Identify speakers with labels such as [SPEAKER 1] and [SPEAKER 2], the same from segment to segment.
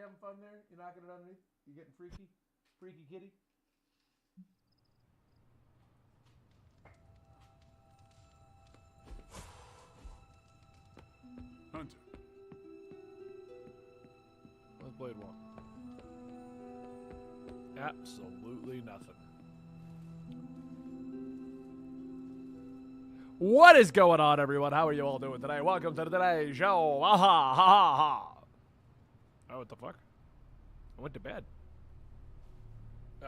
[SPEAKER 1] having fun there? You knocking it underneath? You getting freaky? Freaky kitty?
[SPEAKER 2] Hunter.
[SPEAKER 3] What's Blade want? Absolutely nothing. What is going on, everyone? How are you all doing today? Welcome to today's show. Aha, ha, ha, ha. Oh, what the fuck? I went to bed. Oh.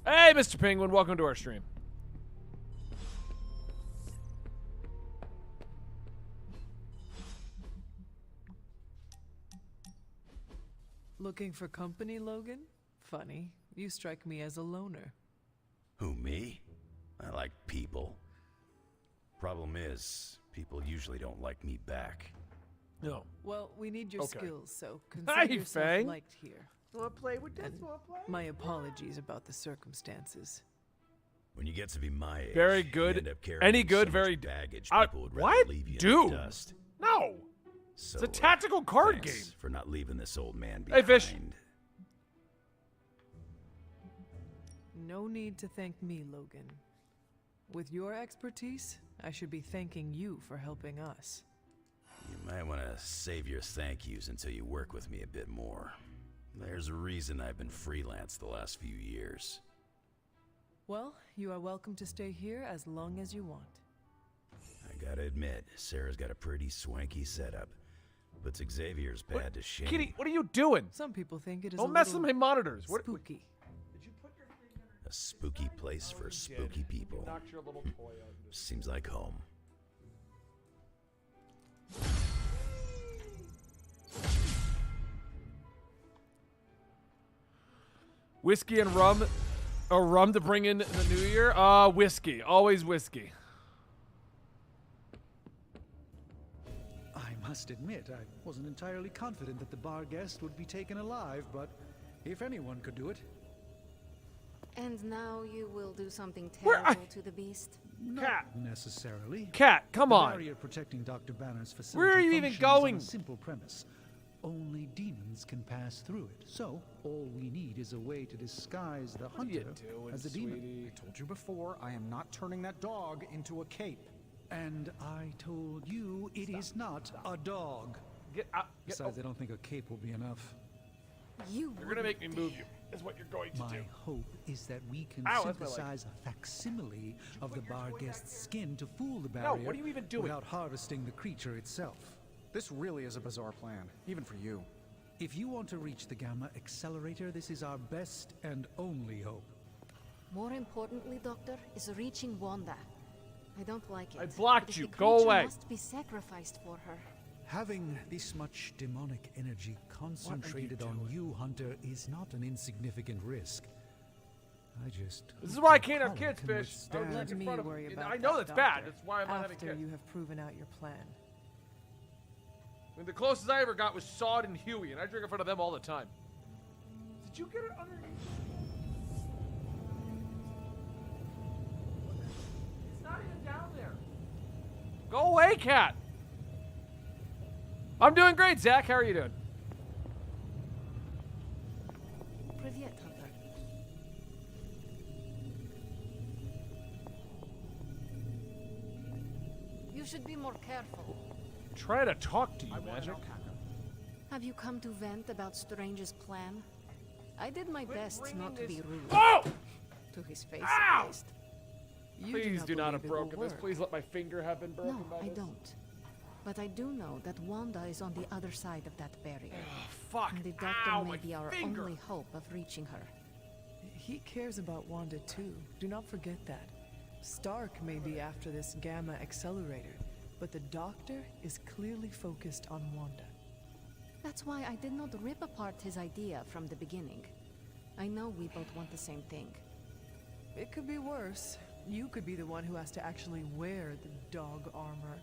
[SPEAKER 3] Hey, Mr. Penguin, welcome to our stream.
[SPEAKER 4] Looking for company, Logan? Funny. You strike me as a loner.
[SPEAKER 5] Who, me? I like people. Problem is, people usually don't like me back.
[SPEAKER 3] No.
[SPEAKER 4] Well, we need your
[SPEAKER 3] Okay.
[SPEAKER 4] skills, so
[SPEAKER 3] Hey,
[SPEAKER 4] consider yourself
[SPEAKER 3] Fang.
[SPEAKER 4] liked here.
[SPEAKER 1] Wanna play with this?
[SPEAKER 4] And
[SPEAKER 1] Wanna play?
[SPEAKER 4] my apologies about the circumstances.
[SPEAKER 5] When you get to be my age,
[SPEAKER 3] Very
[SPEAKER 5] you
[SPEAKER 3] good.
[SPEAKER 5] end up carrying
[SPEAKER 3] Any good,
[SPEAKER 5] so
[SPEAKER 3] very
[SPEAKER 5] much baggage.
[SPEAKER 3] I-
[SPEAKER 5] People would rather
[SPEAKER 3] what?
[SPEAKER 5] leave you in
[SPEAKER 3] Dude.
[SPEAKER 5] the dust.
[SPEAKER 3] No.
[SPEAKER 5] So,
[SPEAKER 3] It's a tactical card
[SPEAKER 5] thanks
[SPEAKER 3] game.
[SPEAKER 5] for not leaving this old man
[SPEAKER 3] Hey,
[SPEAKER 5] behind.
[SPEAKER 3] Fish.
[SPEAKER 4] No need to thank me, Logan. With your expertise, I should be thanking you for helping us.
[SPEAKER 5] You might want to save your thank yous until you work with me a bit more. There's a reason I've been freelance the last few years.
[SPEAKER 4] Well, you are welcome to stay here as long as you want.
[SPEAKER 5] I gotta admit, Sarah's got a pretty swanky setup. Puts Xavier's pad
[SPEAKER 3] What?
[SPEAKER 5] to shame.
[SPEAKER 3] Kitty, what are you doing?
[SPEAKER 4] Some people think it is
[SPEAKER 3] Don't
[SPEAKER 4] a
[SPEAKER 3] mess
[SPEAKER 4] little
[SPEAKER 3] with my monitors. What?
[SPEAKER 4] spooky.
[SPEAKER 5] A spooky place for spooky people.
[SPEAKER 3] Knocked your little toy out.
[SPEAKER 5] Seems like home.
[SPEAKER 3] Whiskey and rum, or rum to bring in the new year? Whiskey, always whiskey.
[SPEAKER 2] I must admit, I wasn't entirely confident that the bar guest would be taken alive, but if anyone could do it.
[SPEAKER 6] And now you will do something
[SPEAKER 3] Where
[SPEAKER 6] terrible to the beast?
[SPEAKER 3] Cat,
[SPEAKER 2] Necessarily.
[SPEAKER 3] cat, come
[SPEAKER 2] The
[SPEAKER 3] on.
[SPEAKER 2] barrier protecting Dr. Banner's facility
[SPEAKER 3] Where are you even
[SPEAKER 2] functions
[SPEAKER 3] going?
[SPEAKER 2] on a simple premise. Only demons can pass through it. So, all we need is a way to disguise the
[SPEAKER 3] What are you
[SPEAKER 2] hunter
[SPEAKER 3] doing,
[SPEAKER 2] as a demon.
[SPEAKER 3] sweetie?
[SPEAKER 7] I told you before, I am not turning that dog into a cape.
[SPEAKER 2] And I told you it is not a dog.
[SPEAKER 3] Get out.
[SPEAKER 2] Besides, I don't think a cape will be enough.
[SPEAKER 6] You
[SPEAKER 3] You're gonna make me move you. Is what you're going to
[SPEAKER 2] My
[SPEAKER 3] do.
[SPEAKER 2] hope is that we can
[SPEAKER 3] Ow, that's my leg.
[SPEAKER 2] synthesize a facsimile of the bar guest's skin to fool the
[SPEAKER 3] No,
[SPEAKER 2] barrier
[SPEAKER 3] what are you even doing?
[SPEAKER 2] without harvesting the creature itself.
[SPEAKER 7] This really is a bizarre plan, even for you.
[SPEAKER 2] If you want to reach the Gamma Accelerator, this is our best and only hope.
[SPEAKER 6] More importantly, Doctor, is reaching Wanda. I don't like it.
[SPEAKER 3] I blocked
[SPEAKER 6] but if
[SPEAKER 3] you.
[SPEAKER 6] the
[SPEAKER 3] Go
[SPEAKER 6] creature
[SPEAKER 3] away.
[SPEAKER 6] Must be sacrificed for her.
[SPEAKER 2] Having this much demonic energy concentrated on
[SPEAKER 3] doing?
[SPEAKER 2] you, Hunter, is not an insignificant risk. I just...
[SPEAKER 3] This is
[SPEAKER 2] hope
[SPEAKER 3] why I
[SPEAKER 2] your
[SPEAKER 3] can't have
[SPEAKER 2] collar
[SPEAKER 3] kids,
[SPEAKER 2] can
[SPEAKER 3] Fish. I
[SPEAKER 2] withstand-
[SPEAKER 3] would
[SPEAKER 4] Let
[SPEAKER 3] in
[SPEAKER 4] me
[SPEAKER 3] front of-
[SPEAKER 4] worry
[SPEAKER 3] and
[SPEAKER 4] about
[SPEAKER 3] I know
[SPEAKER 4] that,
[SPEAKER 3] that's bad.
[SPEAKER 4] Doctor,
[SPEAKER 3] That's why I'm not having
[SPEAKER 4] after
[SPEAKER 3] kids.
[SPEAKER 4] you have proven out your plan.
[SPEAKER 3] I mean, the closest I ever got was Sod and Huey, and I drink in front of them all the time. Did you get it underneath? It's not even down there. Go away, cat. I'm doing great, Zach. How are you doing?
[SPEAKER 6] Privyet, Hunter. You should be more careful.
[SPEAKER 3] Try to talk to you,
[SPEAKER 7] I want
[SPEAKER 3] Magic.
[SPEAKER 7] an alpaca.
[SPEAKER 6] Have you come to vent about Strange's plan? I did my best not to be rude.
[SPEAKER 3] Oh!
[SPEAKER 6] To his face,
[SPEAKER 3] Ow!
[SPEAKER 6] at least.
[SPEAKER 4] You
[SPEAKER 3] Please do not have
[SPEAKER 4] believe it will
[SPEAKER 3] broken this.
[SPEAKER 4] work.
[SPEAKER 3] Please let my finger have been broken
[SPEAKER 6] No,
[SPEAKER 3] by
[SPEAKER 6] I
[SPEAKER 3] this.
[SPEAKER 6] don't. But I do know that Wanda is on the other side of that barrier.
[SPEAKER 3] Fuck.
[SPEAKER 6] And the doctor
[SPEAKER 3] Ow,
[SPEAKER 6] may
[SPEAKER 3] my
[SPEAKER 6] be our
[SPEAKER 3] finger.
[SPEAKER 6] only hope of reaching her.
[SPEAKER 4] He cares about Wanda too. Do not forget that. Stark may be after this Gamma Accelerator, but the Doctor is clearly focused on Wanda.
[SPEAKER 6] That's why I did not rip apart his idea from the beginning. I know we both want the same thing.
[SPEAKER 4] It could be worse. You could be the one who has to actually wear the dog armor.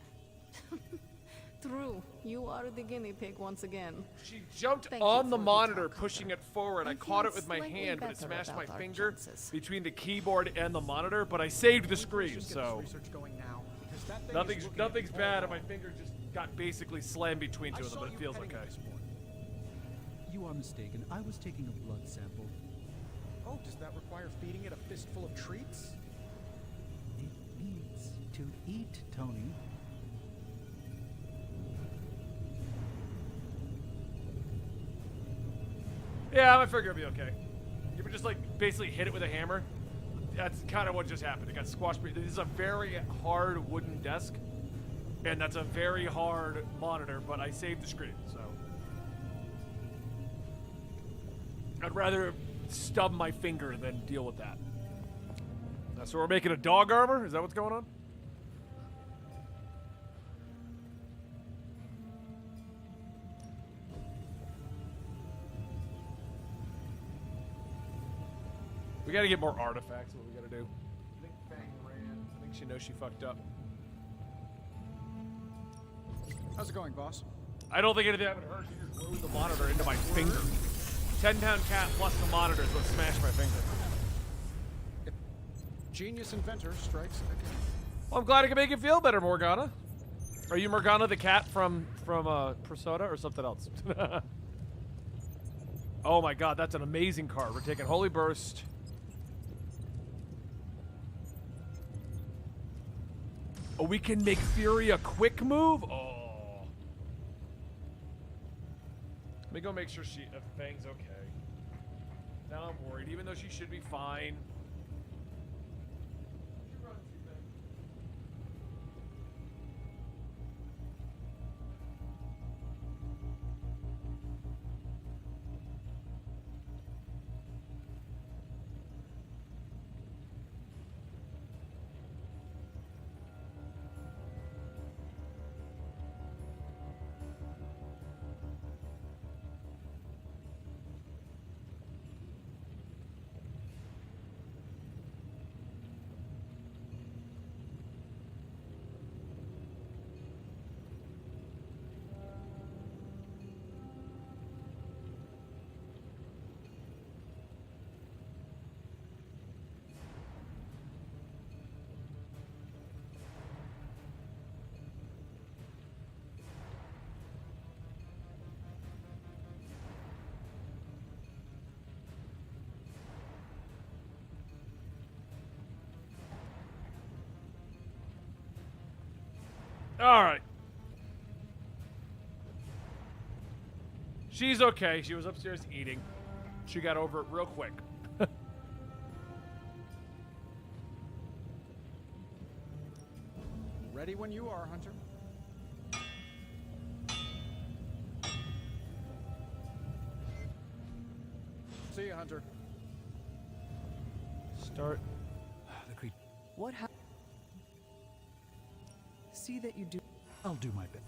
[SPEAKER 6] True, you are the guinea pig once again.
[SPEAKER 3] She jumped
[SPEAKER 6] Thank you
[SPEAKER 3] on the
[SPEAKER 6] for the
[SPEAKER 3] monitor,
[SPEAKER 6] talk,
[SPEAKER 3] pushing
[SPEAKER 6] Hunter.
[SPEAKER 3] it forward. I
[SPEAKER 6] I
[SPEAKER 3] caught
[SPEAKER 6] feel
[SPEAKER 3] it with my
[SPEAKER 6] slightly
[SPEAKER 3] hand, but it
[SPEAKER 6] better
[SPEAKER 3] smashed my
[SPEAKER 6] about our
[SPEAKER 3] finger
[SPEAKER 6] chances.
[SPEAKER 3] between the keyboard and the monitor, but I saved the screen,
[SPEAKER 7] Just get
[SPEAKER 3] so...
[SPEAKER 7] this research going now, because That thing
[SPEAKER 3] Nothing's
[SPEAKER 7] is looking at
[SPEAKER 3] nothing's
[SPEAKER 7] me
[SPEAKER 3] bad,
[SPEAKER 7] all
[SPEAKER 3] and my
[SPEAKER 7] wrong.
[SPEAKER 3] finger just got basically slammed between two
[SPEAKER 7] I
[SPEAKER 3] of them,
[SPEAKER 7] saw
[SPEAKER 3] but it
[SPEAKER 7] you
[SPEAKER 3] feels
[SPEAKER 7] heading
[SPEAKER 3] okay.
[SPEAKER 7] this morning.
[SPEAKER 2] You are mistaken. I was taking a blood sample.
[SPEAKER 7] Oh, does that require feeding it a fistful of treats?
[SPEAKER 2] It needs to eat, Tony.
[SPEAKER 3] Yeah, I figure it'll be okay. You would just like basically hit it with a hammer. That's kind of what just happened. It got squashed. This is a very hard wooden desk, and that's a very hard monitor. But I saved the screen, so I'd rather stub my finger than deal with that. So we're making a dog armor. Is that what's going on? We gotta get more artifacts. What we gotta do? I think Fang ran. I think she knows she fucked up.
[SPEAKER 7] How's it going, boss?
[SPEAKER 3] I don't think anything happened to her. She just glued the monitor into my finger. 10-pound cat plus the monitor is what smashed my finger.
[SPEAKER 7] Genius inventor strikes again.
[SPEAKER 3] Well, I'm glad I can make you feel better, Morgana. Are you Morgana the cat from Persona or something else? Oh my god, that's an amazing card. We're taking Holy Burst. Oh, we can make Fury a quick move? Oh. Let me go make sure Fang's okay. Now I'm worried, even though she should be fine. All right. She's okay. She was upstairs eating. She got over it real quick.
[SPEAKER 7] Ready when you are, Hunter. See you, Hunter.
[SPEAKER 3] Start.
[SPEAKER 2] The creature.
[SPEAKER 4] What happened? See that you do.
[SPEAKER 2] I'll do my best.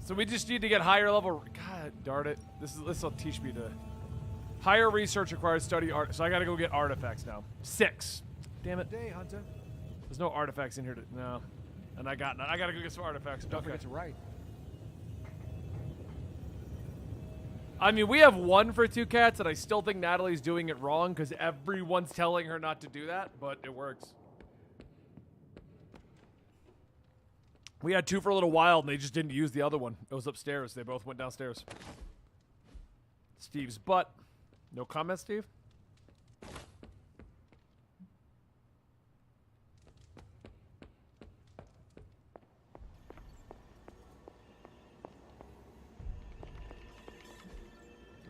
[SPEAKER 3] So we just need to get higher level. God darn it! This will teach me to. Higher research requires study art. So I got to go get artifacts now. 6. Damn it!
[SPEAKER 7] Day, Hunter.
[SPEAKER 3] There's no artifacts in here. No. And I got none. I got to go get some artifacts.
[SPEAKER 7] Don't
[SPEAKER 3] Okay.
[SPEAKER 7] forget to write.
[SPEAKER 3] I mean, we have 1 for 2 cats, and I still think Natalie's doing it wrong because everyone's telling her not to do that, but it works. We had 2 for a little while, and they just didn't use the other one. It was upstairs. They both went downstairs. Steve's butt. No comment, Steve?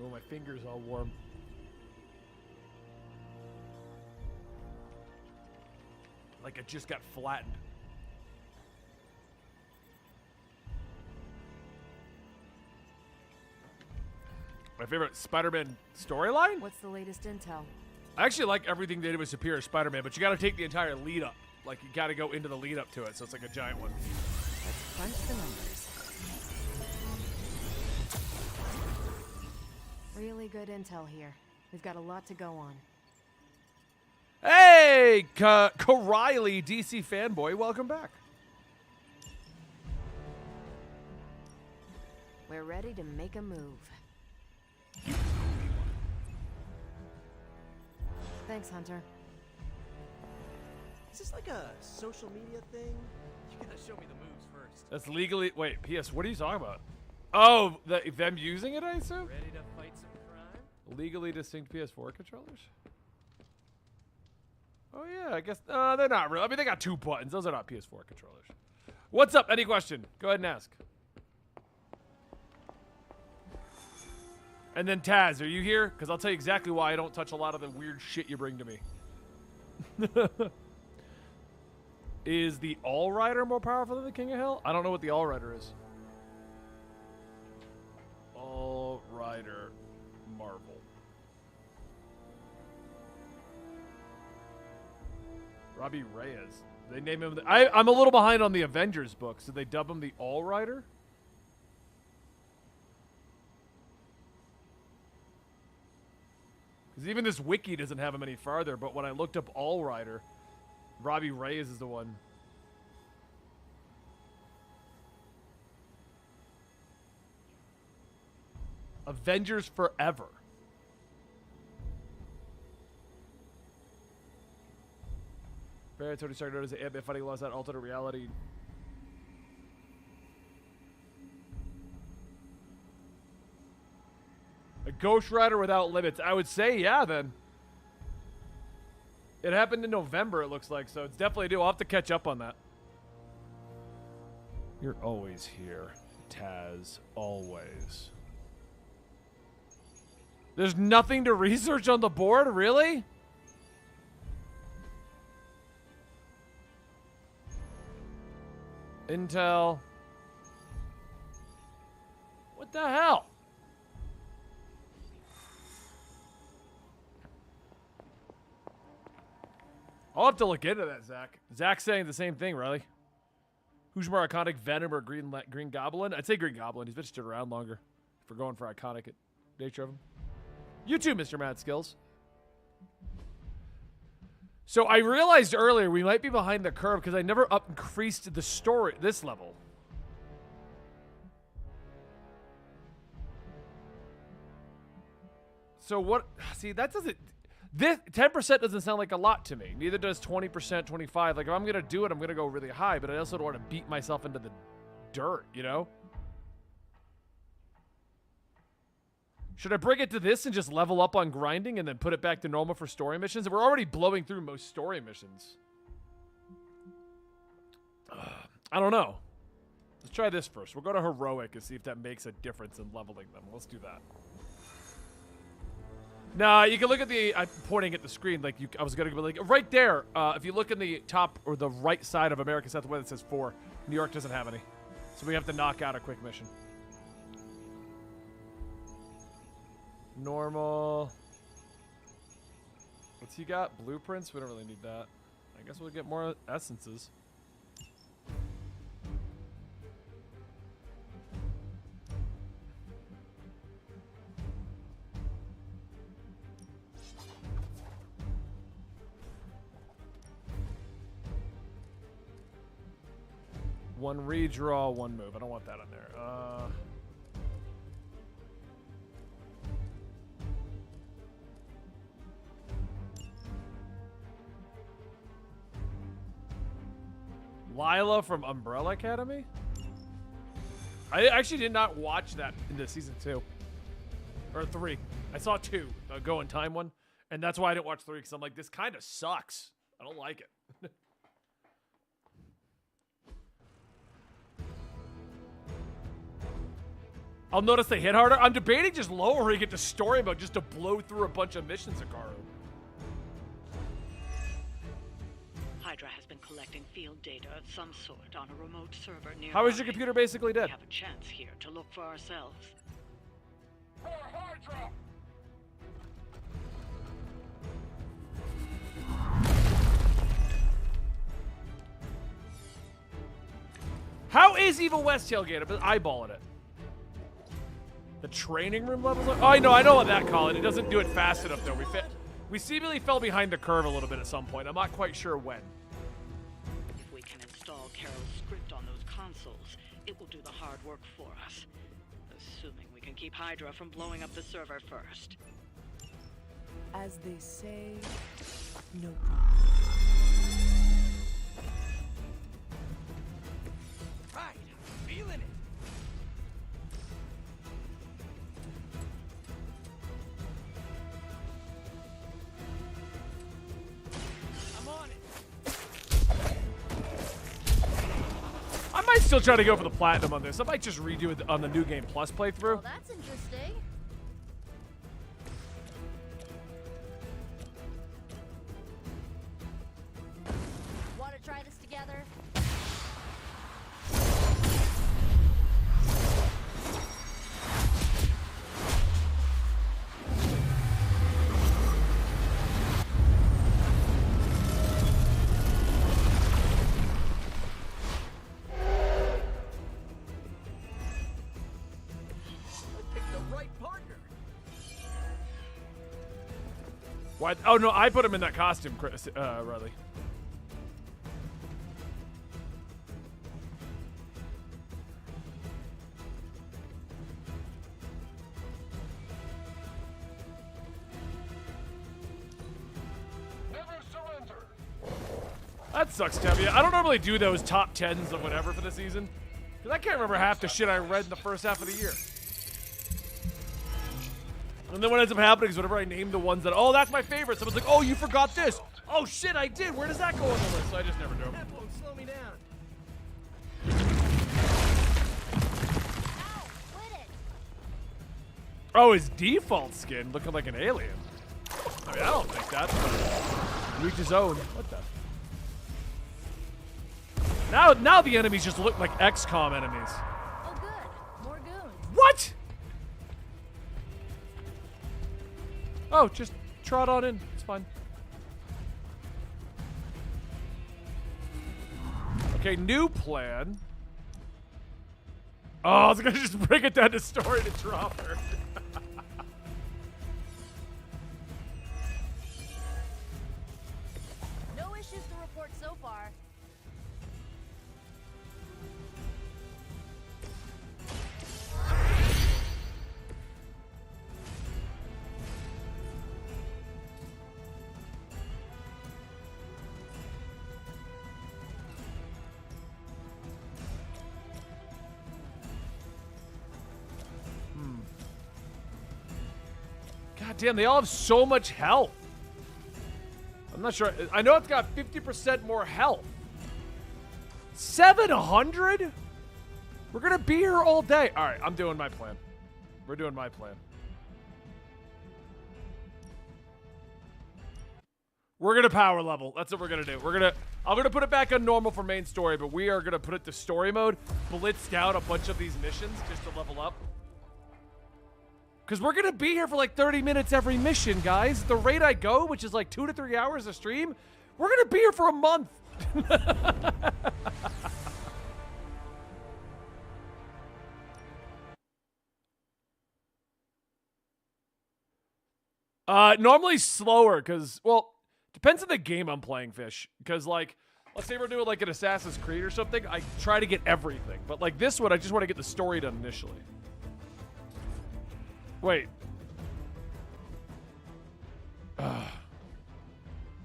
[SPEAKER 3] Oh, my finger's all warm. Like it just got flattened. My favorite Spider-Man storyline?
[SPEAKER 6] What's the latest intel?
[SPEAKER 3] I actually like everything they did with Superior Spider-Man, but you got to take the entire lead up. Like, you got to go into the lead up to it, so it's like a giant one.
[SPEAKER 6] Let's crunch the numbers. Really good intel here. We've got a lot to go on.
[SPEAKER 3] Hey, O'Reilly, DC fanboy, welcome back.
[SPEAKER 6] We're ready to make a move. Thanks, Hunter.
[SPEAKER 8] Is this like a social media thing? You Show me the moves first.
[SPEAKER 3] That's legally. Wait, PS. What are you talking about? Oh, them using it, I assume.
[SPEAKER 8] Ready to fight some crime?
[SPEAKER 3] Legally distinct PS4 controllers. Oh yeah, I guess they're not real. I mean, they got 2 buttons. Those are not PS4 controllers. What's up? Any question? Go ahead and ask. And then Taz, are you here? Because I'll tell you exactly why I don't touch a lot of the weird shit you bring to me. Is the All Rider more powerful than the King of Hell? I don't know what the All Rider is. All Rider Marvel. Robbie Reyes. They name him. I'm a little behind on the Avengers books. Did they dub him the All Rider? Because even this wiki doesn't have him any farther. But when I looked up All Rider, Robbie Reyes is the one. Avengers Forever. Barry Tony Stark noticed that Ant-Man fighting lost that alternate reality. A Ghost Rider without limits. I would say, yeah, then. It happened in November, it looks like, so it's definitely due. I'll have to catch up on that. You're always here, Taz. Always. There's nothing to research on the board? Really? Intel. What the hell? I'll have to look into that, Zach. Zach's saying the same thing, Riley. Who's more iconic, Venom or Green Goblin? I'd say Green Goblin. He's been stood around longer. If we're going for iconic nature of him. You too, Mr. Mad Skills. So I realized earlier we might be behind the curve because I never increased the story this level. So what? See, that doesn't. This 10% doesn't sound like a lot to me. Neither does 20%, 25. Like if I'm gonna do it, I'm gonna go really high. But I also don't want to beat myself into the dirt, you know? Should I bring it to this and just level up on grinding and then put it back to normal for story missions? We're already blowing through most story missions. I don't know. Let's try this first. We'll go to heroic and see if that makes a difference in leveling them. Let's do that. Nah, you can look at the... I'm pointing at the screen like I was going to be like... Right there, if you look in the top or the right side of American Southwest, it says 4. New York doesn't have any. So we have to knock out a quick mission. Normal. What's he got? Blueprints? We don't really need that. I guess we'll get more essences. One redraw, one move. I don't want that on there. Lila from Umbrella Academy? I actually did not watch that in the season 2. Or 3. I saw 2, Go in Time one. And that's why I didn't watch 3, because I'm like, this kind of sucks. I don't like it. I'll notice they hit harder. I'm debating just lowering it to story mode just to blow through a bunch of missions, Akaru.
[SPEAKER 9] Hydra has been collecting field data of some sort on a remote server nearby.
[SPEAKER 3] How is your computer basically dead?
[SPEAKER 9] We have a chance here to look for ourselves. For Hydra!
[SPEAKER 3] How is Evil West tailgate? I've been eyeballing it. The training room levels up? Oh, I know what that call it. It doesn't do it fast enough, though. We seemingly fell behind the curve a little bit at some point. I'm not quite sure when.
[SPEAKER 9] If we can install Carol's script on those consoles, it will do the hard work for us. Assuming we can keep Hydra from blowing up the server first.
[SPEAKER 4] As they say, no problem.
[SPEAKER 3] might still try to go for the platinum on this. I might just redo it on the New Game Plus playthrough.
[SPEAKER 10] Well, that's interesting. Want to try this together?
[SPEAKER 3] What? Oh no, I put him in that costume, Chris, Riley.
[SPEAKER 11] Never surrender.
[SPEAKER 3] That sucks, Tevia. I don't normally do those top 10s of whatever for the season. Because I can't remember half the shit I read in the first half of the year. And then what ends up happening is whenever I name the ones that, oh, that's my favorite, someone's like, oh, you forgot this. Oh, shit, I did. Where does that go on the list? So I just never do them.
[SPEAKER 8] That won't slow me down.
[SPEAKER 10] Ow! Quit it!
[SPEAKER 3] Oh, his default skin looking like an alien. I mean, I don't think that. But reach his own. What the? Now the enemies just look like XCOM enemies.
[SPEAKER 10] Oh, good. More goons.
[SPEAKER 3] What? Oh, just trot on in. It's fine. Okay, new plan. Oh, I was gonna just bring it down to story to drop her.
[SPEAKER 10] No issues to report so far.
[SPEAKER 3] God damn, they all have so much health. I'm not sure. I know it's got 50% more health. 700? We're gonna be here all day. All right, I'm doing my plan. We're doing my plan. We're gonna power level. That's what we're gonna do. I'm gonna put it back on normal for main story, but we are gonna put it to story mode, blitz down a bunch of these missions just to level up. Because we're gonna be here for like 30 minutes every mission, guys. The rate I go, which is like 2 to 3 hours a stream, we're gonna be here for a month. Normally slower, because, well, depends on the game I'm playing, Fish. Because, like, let's say we're doing, like, an Assassin's Creed or something, I try to get everything. But, like, this one, I just want to get the story done initially. Wait. I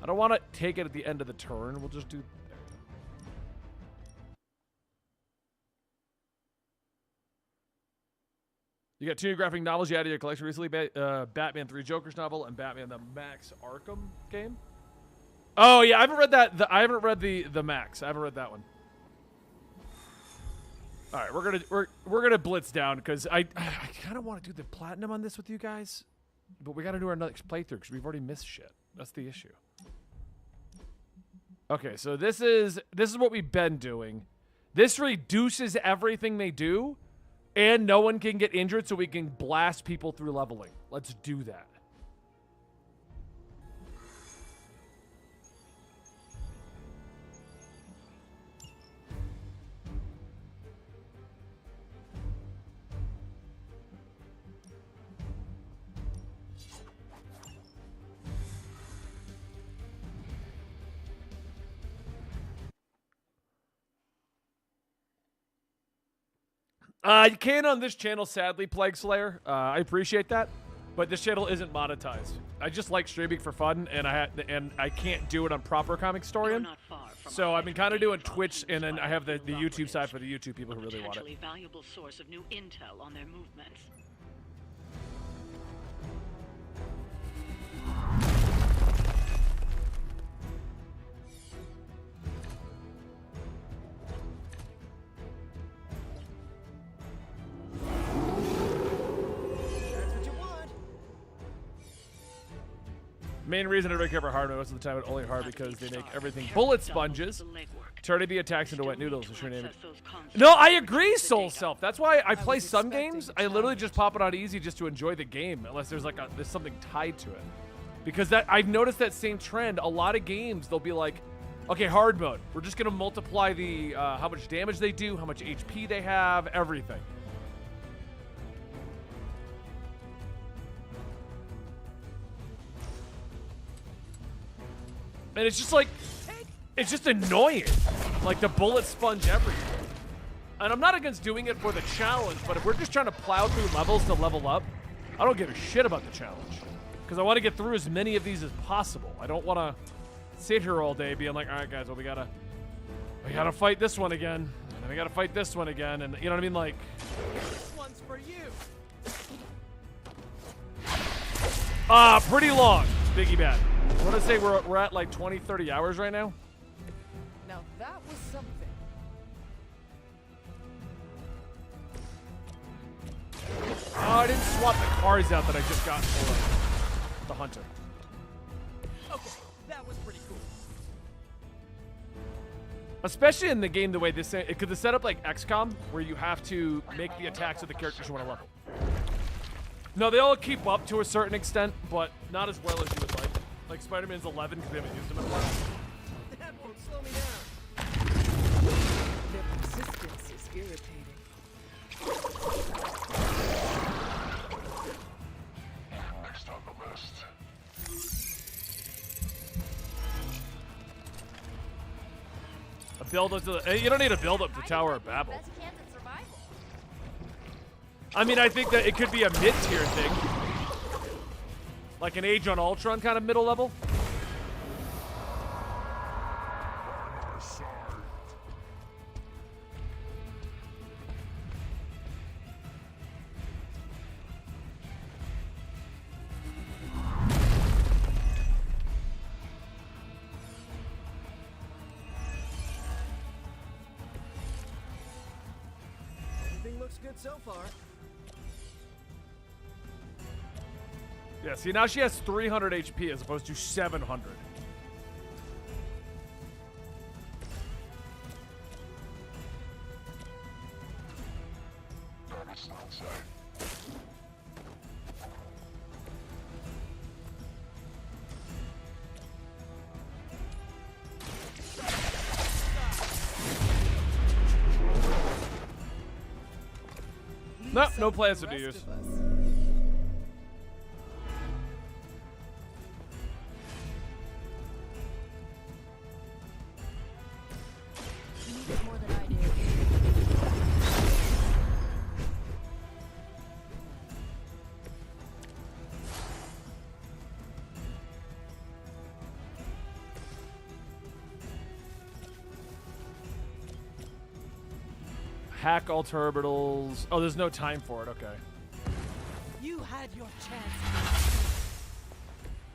[SPEAKER 3] don't want to take it at the end of the turn. We'll just do... You got 2 new graphic novels you added to your collection recently. Batman 3 Joker's novel and Batman the Max Arkham game. Oh, yeah. I haven't read that. I haven't read the Max. I haven't read that one. All right, we're gonna blitz down because I kind of want to do the platinum on this with you guys, but we got to do our next playthrough because we've already missed shit. That's the issue. Okay, so this is what we've been doing. This reduces everything they do, and no one can get injured, so we can blast people through leveling. Let's do that. You can on this channel, sadly, Plague Slayer. I appreciate that, but this channel isn't monetized. I just like streaming for fun, and I can't do it on proper Comicstorian. So I've been kind of doing Twitch, and then I have the YouTube side for the YouTube people who really want it.
[SPEAKER 9] Valuable source of new intel on their movements.
[SPEAKER 3] Main reason I don't care for hard mode most of the time, it's only hard because they make everything bullet sponges, turning the attacks into wet noodles. Is your name? No, I agree, Soul Self. That's why I play some games. I literally just pop it on easy just to enjoy the game, unless there's like there's something tied to it. Because that I've noticed that same trend. A lot of games they'll be like, okay, hard mode. We're just gonna multiply the how much damage they do, how much HP they have, everything. And it's just like, it's just annoying. Like the bullet sponge everything. And I'm not against doing it for the challenge, but if we're just trying to plow through levels to level up, I don't give a shit about the challenge. Because I want to get through as many of these as possible. I don't want to sit here all day being like, all right, guys, well, we gotta fight this one again. And then we gotta fight this one again. And you know what I mean? Like,
[SPEAKER 8] This one's for you.
[SPEAKER 3] pretty long, Biggie Bad. I want to say we're at like 20, 30 hours right now.
[SPEAKER 4] Now that was something.
[SPEAKER 3] Oh, I didn't swap the cars out that I just got for the hunter.
[SPEAKER 8] Okay, that was pretty cool.
[SPEAKER 3] Especially in the game the way this it could set up like XCOM, where you have to make the attacks of the characters you want to level. No, they all keep up to a certain extent, but not as well as you would like. Like Spider-Man's 11 because we haven't used him in a while.
[SPEAKER 8] That won't slow me down.
[SPEAKER 4] Their persistence is irritating.
[SPEAKER 11] Next on the list.
[SPEAKER 3] A build up to the, you don't need a build up to Tower of Babel.
[SPEAKER 10] Best chance at survival.
[SPEAKER 3] I mean, I think that it could be a mid-tier thing. Like an Age on Ultron kind of middle level.
[SPEAKER 8] Everything looks good so far.
[SPEAKER 3] Yeah, see, now she has 300 HP as opposed to 700.
[SPEAKER 11] Target's not inside.
[SPEAKER 3] No, no plans to
[SPEAKER 4] The
[SPEAKER 3] do
[SPEAKER 4] rest
[SPEAKER 3] use.
[SPEAKER 4] of us.
[SPEAKER 10] You need it more than I do.
[SPEAKER 3] Hack all orbitals. Oh, there's no time for it. Okay.
[SPEAKER 8] You had your chance.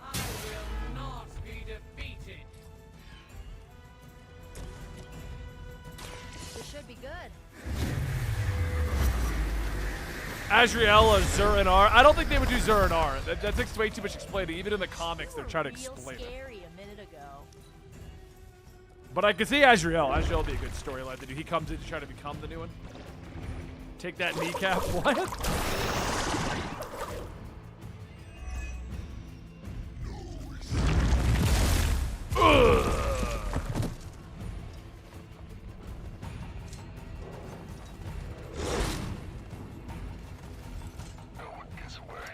[SPEAKER 8] I will not be defeated.
[SPEAKER 10] This should be good.
[SPEAKER 3] Azrael, Zur and R. I don't think they would do Zur and R. That takes way too much explaining. Even in the comics, they're trying to
[SPEAKER 10] Real
[SPEAKER 3] explain it.
[SPEAKER 10] scary a minute ago.
[SPEAKER 3] But I could see Azrael. Azrael would be a good storyline to do. He comes in to try to become the new one. Take that kneecap. What?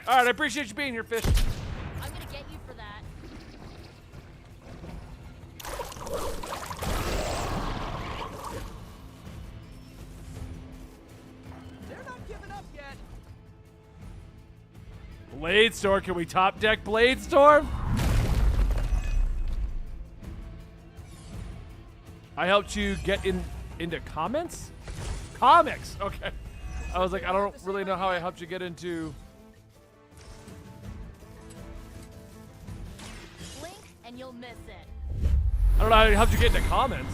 [SPEAKER 3] All right, I appreciate you being here, Fish.
[SPEAKER 10] I'm gonna get you for that.
[SPEAKER 8] They're not giving up yet.
[SPEAKER 3] Blade Storm, can we top deck Blade Storm? I helped you get into comments? Comics, okay. I was like, I don't really know how I helped you get into...
[SPEAKER 10] Blink and you'll miss it.
[SPEAKER 3] I don't know how I helped you get into comments.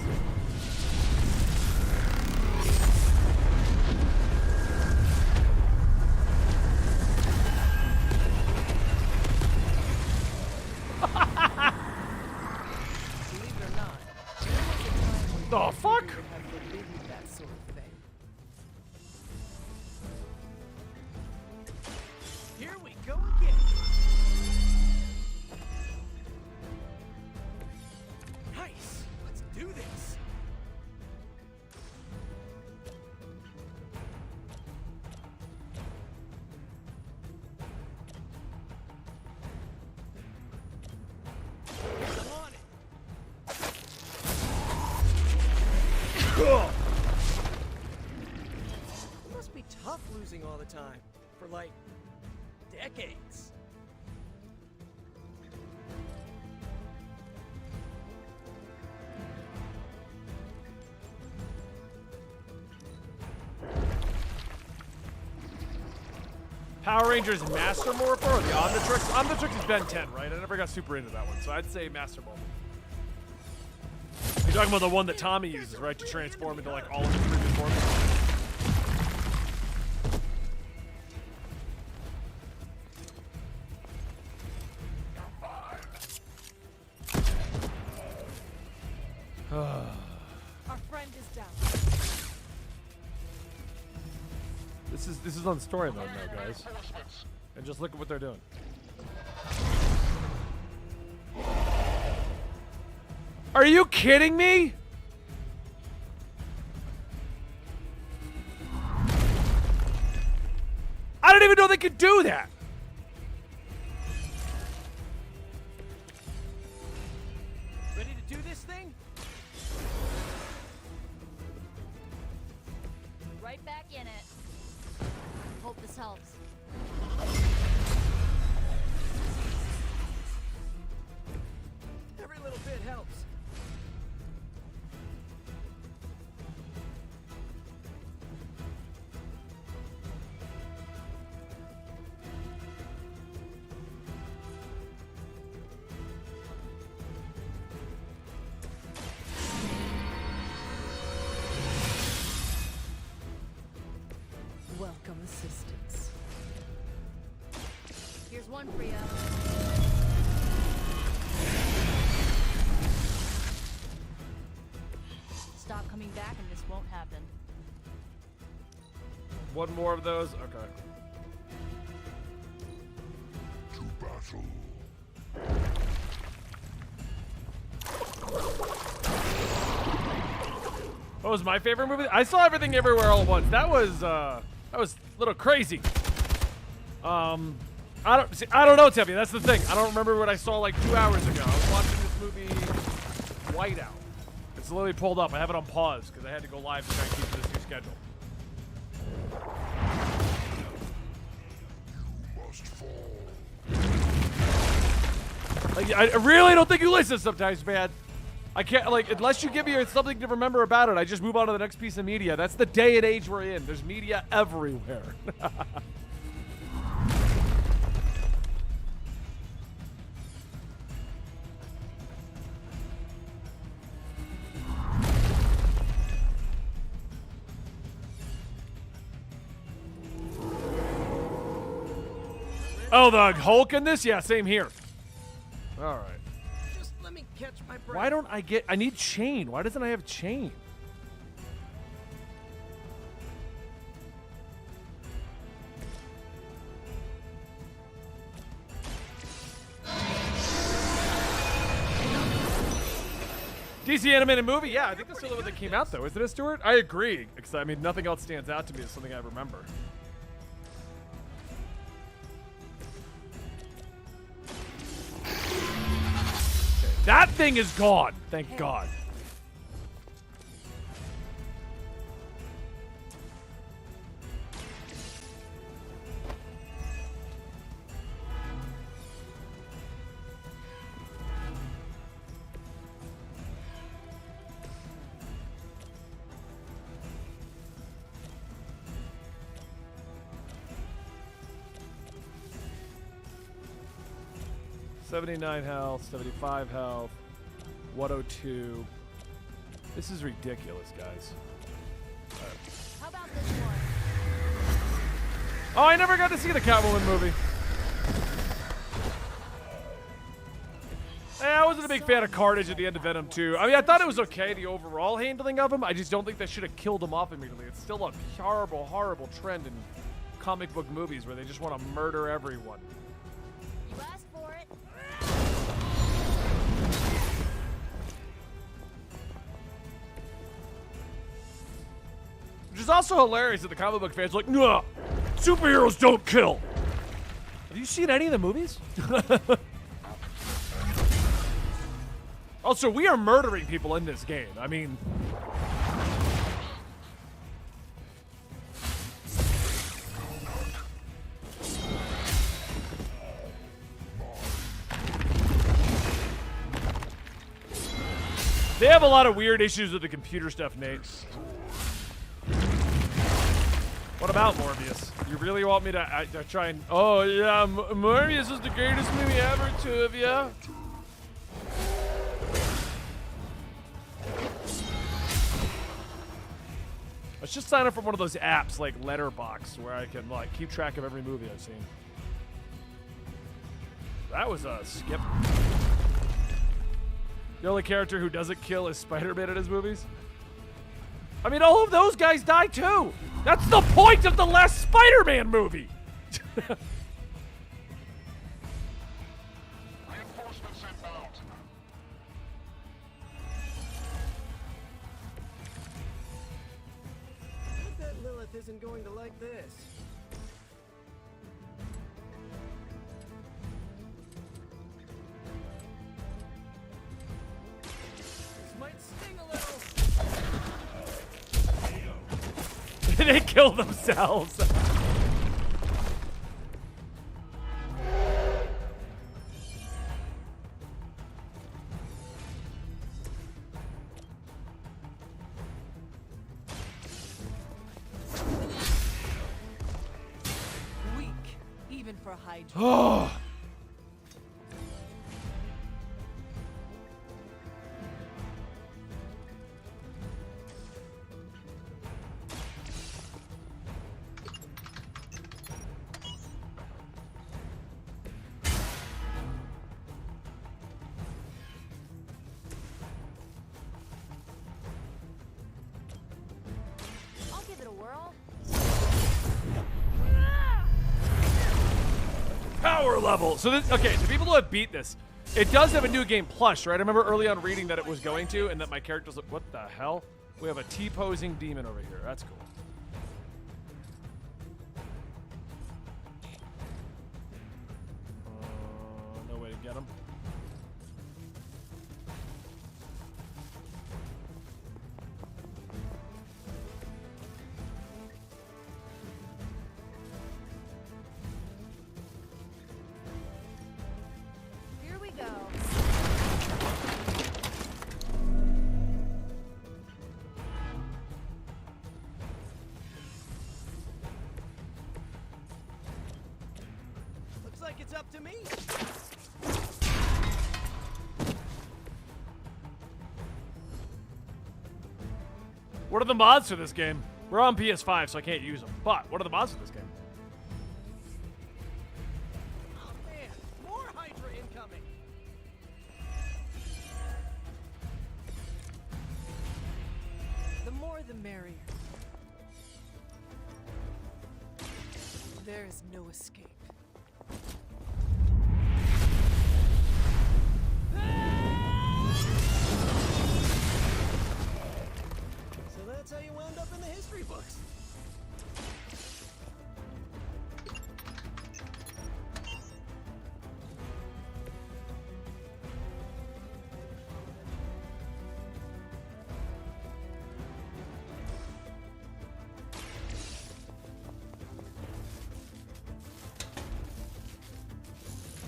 [SPEAKER 8] tough losing all the time. For like, decades.
[SPEAKER 3] Power Rangers Master Morpher or the Omnitrix? Omnitrix is Ben 10, right? I never got super into that one, so I'd say Master Morpher. You're talking about the one that Tommy uses, right? To transform into like all of his previous forms?
[SPEAKER 4] Our friend is down.
[SPEAKER 3] This is on story mode now, guys. And just look at what they're doing. Are you kidding me? I didn't even know they could do that.
[SPEAKER 8] Ready to do this thing?
[SPEAKER 10] Right back in it. Hope this helps.
[SPEAKER 8] Every little bit helps.
[SPEAKER 4] Welcome assistance.
[SPEAKER 10] Here's one for you. Stop coming back and this won't happen.
[SPEAKER 3] One more of those? Okay.
[SPEAKER 11] To battle.
[SPEAKER 3] What was my favorite movie? I saw Everything Everywhere All at Once. That was a little crazy. I don't know, Tiffany. That's the thing. I don't remember what I saw like 2 hours ago. I was watching this movie, Whiteout. It's literally pulled up. I have it on pause because I had to go live to try and keep to this new schedule.
[SPEAKER 11] You must fall.
[SPEAKER 3] Like, I really don't think you listen sometimes, man. I can't, like, unless you give me something to remember about it, I just move on to the next piece of media. That's the day and age we're in. There's media everywhere. Oh, the Hulk in this? Yeah, same here. All right.
[SPEAKER 8] Just let me catch my breath.
[SPEAKER 3] Why don't I get... I need chain. Why doesn't I have chain? DC animated movie? Yeah, I think that's the only one that came out, though. Isn't it, Stuart? I agree. Because, I mean, nothing else stands out to me as something I remember. That thing is gone. Thank God. $79 health, 75 health, 102. This is ridiculous, guys.
[SPEAKER 10] How about this one?
[SPEAKER 3] Oh, I never got to see the Catwoman movie. I wasn't a big fan of Carnage at the end of Venom 2. I mean, I thought it was okay, the overall handling of him. I just don't think they should have killed him off immediately. It's still a horrible, horrible trend in comic book movies where they just want to murder everyone.
[SPEAKER 10] You asked for it.
[SPEAKER 3] Which is also hilarious that the comic book fans are like, nah, superheroes don't kill. Have you seen any of the movies? Also, we are murdering people in this game. I mean... They have a lot of weird issues with the computer stuff, Nate. What about Morbius? You really want me to try and... Oh, yeah, Morbius is the greatest movie ever, two of you. Let's just sign up for one of those apps like Letterboxd where I can like keep track of every movie I've seen. That was a skip. The only character who doesn't kill is Spider-Man in his movies. I mean, all of those guys die too. That's the point of the last Spider-Man movie.
[SPEAKER 11] Reinforcements inbound.
[SPEAKER 8] I bet Lilith isn't going to like this. This might sting a little.
[SPEAKER 3] They kill themselves.
[SPEAKER 4] Weak, even for Hydra.
[SPEAKER 3] Oh.
[SPEAKER 10] I'll give it a whirl.
[SPEAKER 3] Power level. So this, okay, the people who have beat this, it does have a new game plush, right? I remember early on reading that it was going to, and that my character's like, what the hell? We have a T-posing demon over here. That's cool. No way to get him.
[SPEAKER 10] Here we go.
[SPEAKER 8] Looks like it's up to me.
[SPEAKER 3] What are the mods for this game? We're on PS5, so I can't use them. But what are the mods for this game?
[SPEAKER 8] Oh man, more Hydra incoming.
[SPEAKER 4] The more the merrier. There is no escape.
[SPEAKER 8] So that's how you wound up in the history books.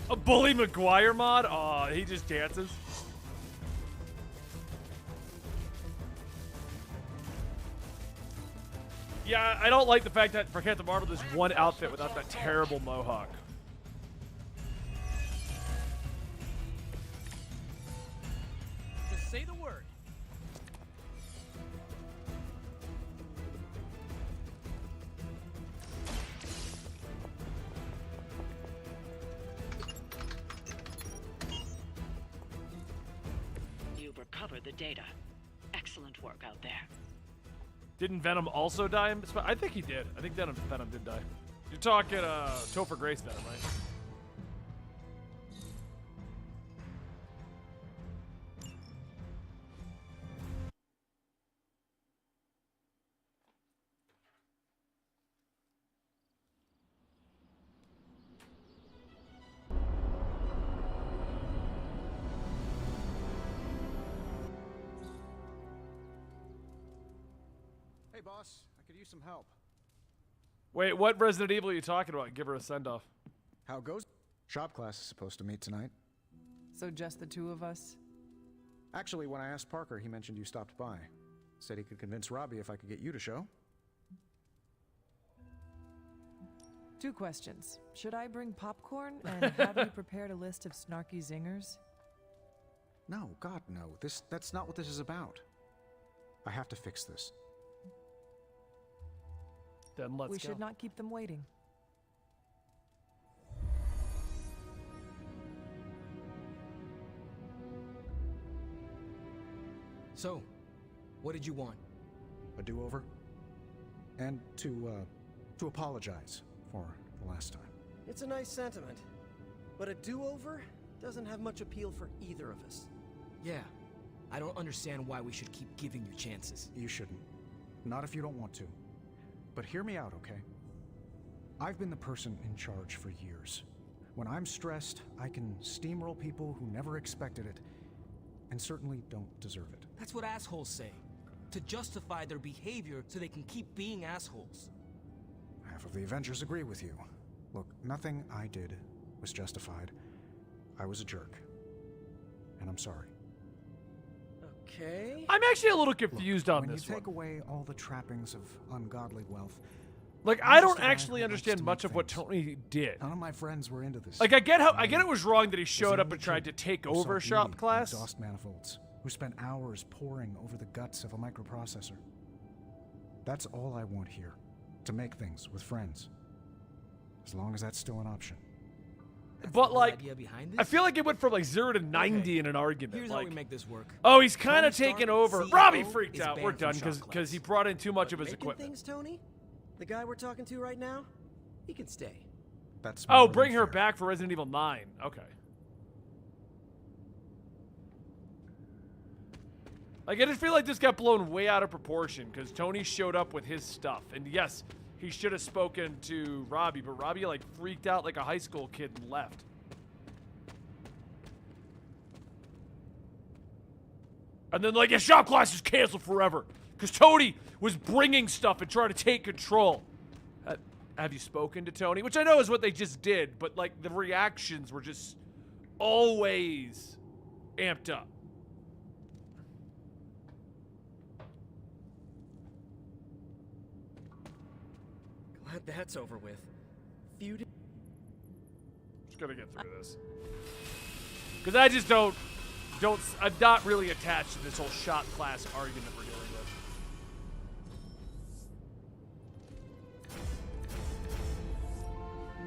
[SPEAKER 3] A Bully McGuire mod? Aw, he just dances. Yeah, I don't like the fact that for Captain Marvel there's one outfit without that terrible mohawk.
[SPEAKER 8] Just say the word.
[SPEAKER 9] You've recovered the data. Excellent work out there.
[SPEAKER 3] Didn't Venom also die? I think he did. I think Venom did die. You're talking Topher Grace Venom, right?
[SPEAKER 7] Hey, boss, I could use some help.
[SPEAKER 3] Wait, what Resident Evil are you talking about? Give her a send-off.
[SPEAKER 7] How it goes? Shop class is supposed to meet tonight.
[SPEAKER 4] So just the two of us?
[SPEAKER 7] Actually, when I asked Parker, he mentioned you stopped by. Said he could convince Robbie if I could get you to show.
[SPEAKER 4] 2 questions. Should I bring popcorn, and have you prepared a list of snarky zingers?
[SPEAKER 7] No, God, no. That's not what this is about. I have to fix this.
[SPEAKER 3] Then let's go.
[SPEAKER 4] We should not keep them waiting.
[SPEAKER 8] So, what did you want?
[SPEAKER 7] A do-over? And to apologize for the last time.
[SPEAKER 8] It's a nice sentiment, but a do-over doesn't have much appeal for either of us. Yeah, I don't understand why we should keep giving you chances.
[SPEAKER 7] You shouldn't. Not if you don't want to. But hear me out, okay? I've been the person in charge for years. When I'm stressed, I can steamroll people who never expected it, and certainly don't deserve it.
[SPEAKER 8] That's what assholes say. To justify their behavior so they can keep being assholes.
[SPEAKER 7] Half of the Avengers agree with you. Look, nothing I did was justified. I was a jerk. And I'm sorry.
[SPEAKER 8] Okay.
[SPEAKER 3] I'm actually a little confused on this
[SPEAKER 7] one. When you take away all the trappings of ungodly wealth...
[SPEAKER 3] Like, I don't actually understand much of what Tony did.
[SPEAKER 7] None of my friends were into this.
[SPEAKER 3] Like, I get it was wrong that he showed up and tried to take over shop class.
[SPEAKER 7] Exhaust manifolds, who spent hours poring over the guts of a microprocessor. That's all I want here. To make things with friends. As long as that's still an option.
[SPEAKER 3] But like, I feel like it went from like 0 to 90 in an argument.
[SPEAKER 8] Here's
[SPEAKER 3] like,
[SPEAKER 8] how we make this work.
[SPEAKER 3] Oh, he's kind of taken over.
[SPEAKER 8] CEO
[SPEAKER 3] Robbie freaked
[SPEAKER 8] is
[SPEAKER 3] out. We're
[SPEAKER 8] banned
[SPEAKER 3] done
[SPEAKER 8] from
[SPEAKER 3] because he brought in too much of his
[SPEAKER 8] Making
[SPEAKER 3] equipment.
[SPEAKER 8] things, Tony? The guy we're talking to right now? He can stay.
[SPEAKER 7] That's
[SPEAKER 3] oh, bring her back for Resident Evil 9. Okay. Like, I just feel like this got blown way out of proportion because Tony showed up with his stuff. And yes, he should have spoken to Robbie, but Robbie, like, freaked out like a high school kid and left. And then, like, yeah, shop class is canceled forever because Tony was bringing stuff and trying to take control. Have you spoken to Tony? Which I know is what they just did, but, like, the reactions were just always amped up.
[SPEAKER 8] Glad that's over with. Feud.
[SPEAKER 3] Just gonna get through this. Because I just I'm not really attached to this whole shop class argument we're dealing with.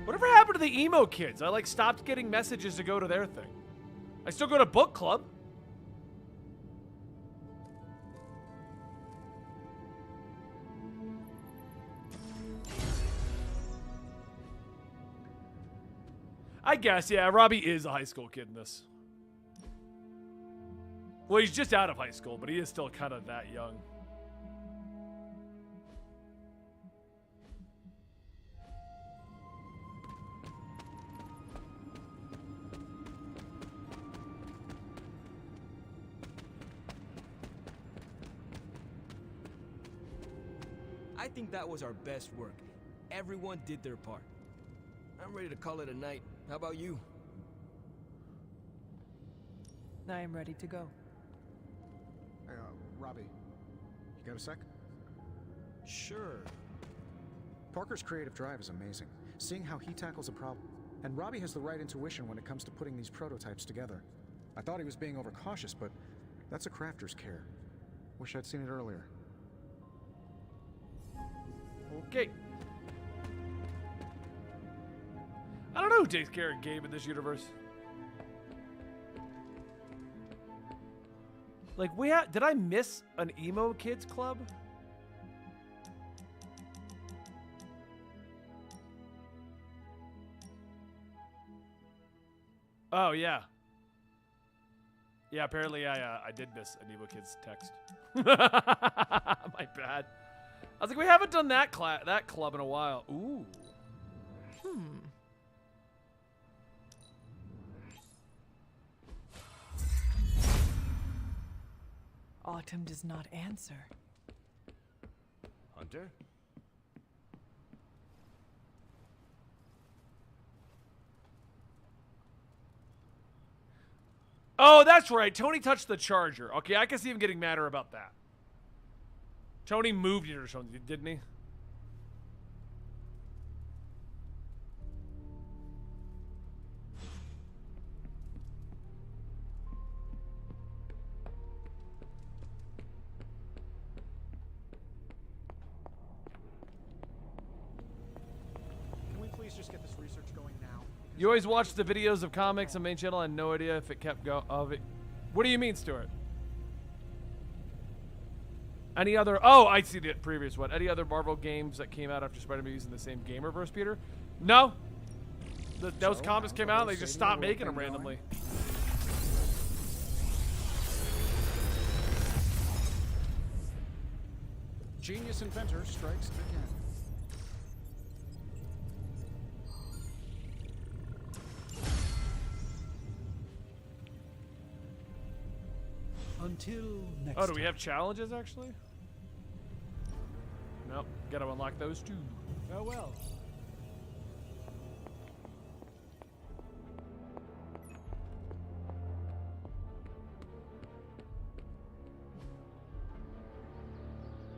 [SPEAKER 3] Whatever happened to the emo kids? I, like, stopped getting messages to go to their thing. I still go to book club. I guess, yeah, Robbie is a high school kid in this. Well, he's just out of high school, but he is still kind of that young.
[SPEAKER 8] I think that was our best work. Everyone did their part. I'm ready to call it a night. How about you?
[SPEAKER 4] I am ready to go.
[SPEAKER 7] Hey, Robbie, you got a sec?
[SPEAKER 8] Sure.
[SPEAKER 7] Parker's creative drive is amazing. Seeing how he tackles a problem. And Robbie has the right intuition when it comes to putting these prototypes together. I thought he was being overcautious, but that's a crafter's care. Wish I'd seen it earlier.
[SPEAKER 3] Okay. I don't know who takes care of Gabe in this universe. Like, did I miss an emo kids club? Oh, yeah. Yeah, apparently I did miss an emo kids text. My bad. I was like, we haven't done that club in a while. Ooh.
[SPEAKER 4] Autumn does not answer.
[SPEAKER 12] Hunter?
[SPEAKER 3] Oh, that's right. Tony touched the charger. Okay, I can see him getting madder about that. Tony moved it or something, didn't he?
[SPEAKER 7] Can we please just get this research going now?
[SPEAKER 3] You always watch the videos of comics on main channel. I had no idea if it kept going. What do you mean, Stuart? Any other? Oh, I see the previous one. Any other Marvel games that came out after Spider-Man using the same gamerverse, Peter? No. Those comics came out. They just stopped making them randomly.
[SPEAKER 7] Genius inventor strikes again.
[SPEAKER 2] Until next
[SPEAKER 3] Oh, do we
[SPEAKER 2] time.
[SPEAKER 3] have challenges actually? Nope. Gotta unlock those too.
[SPEAKER 2] Farewell.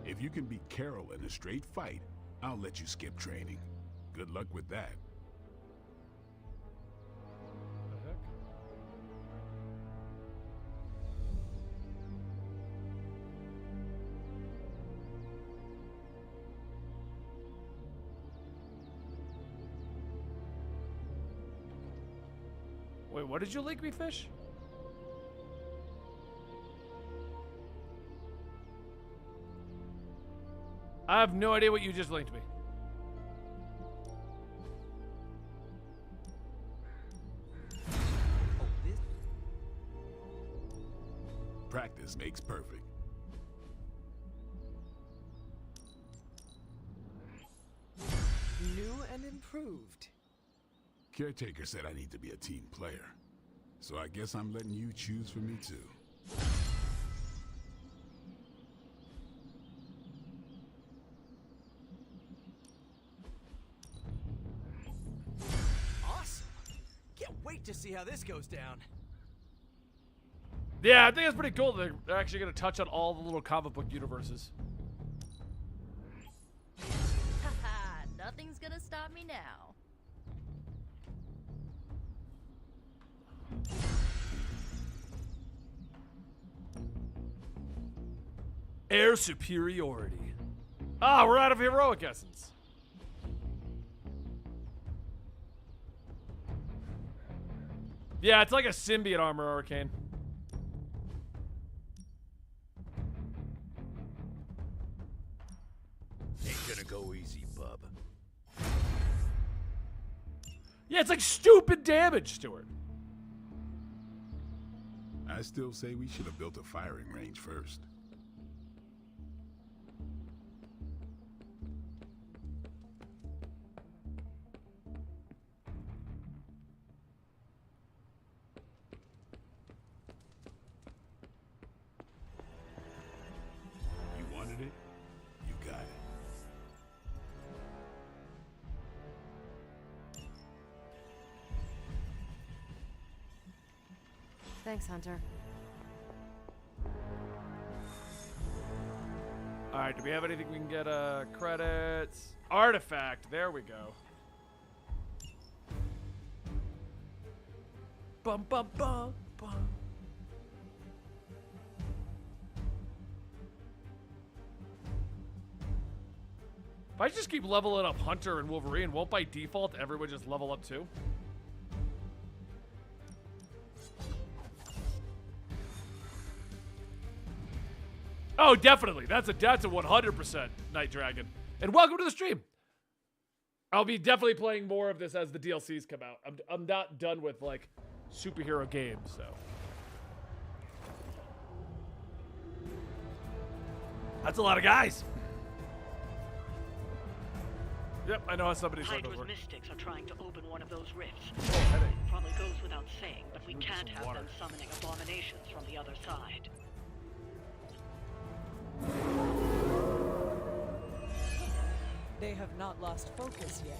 [SPEAKER 11] If you can beat Carol in a straight fight, I'll let you skip training. Good luck with that.
[SPEAKER 3] The heck? Wait, what did you link me, Fish? I have no idea what you just linked me.
[SPEAKER 11] Practice makes perfect.
[SPEAKER 4] New and improved.
[SPEAKER 11] Caretaker said I need to be a team player. So I guess I'm letting you choose for me too.
[SPEAKER 8] Awesome. Can't wait to see how this goes down.
[SPEAKER 3] Yeah, I think it's pretty cool that they're actually going to touch on all the little comic book universes.
[SPEAKER 10] Haha, nothing's gonna stop me now.
[SPEAKER 3] Air superiority. Ah, we're out of heroic essence. Yeah, it's like a symbiote armor, Arcane.
[SPEAKER 5] Ain't gonna go easy, bub.
[SPEAKER 3] Yeah, it's like stupid damage, Stuart.
[SPEAKER 11] I still say we should have built a firing range first. You wanted it? You got it.
[SPEAKER 6] Thanks, Hunter.
[SPEAKER 3] All right, do we have anything we can get? Credits, artifact. There we go. Bum bum bum bum. If I just keep leveling up Hunter and Wolverine, won't by default everyone just level up too? Oh, definitely. That's a 100% Night Dragon. And welcome to the stream. I'll be definitely playing more of this as the DLCs come out. I'm not done with like superhero games, so. That's a lot of guys. Yep, I know how somebody's
[SPEAKER 9] Hydra's mystics are trying to open one of those rifts.
[SPEAKER 3] Oh, headache.
[SPEAKER 9] Probably goes without saying, but we can't have them summoning abominations from the other side.
[SPEAKER 4] They have not lost focus yet.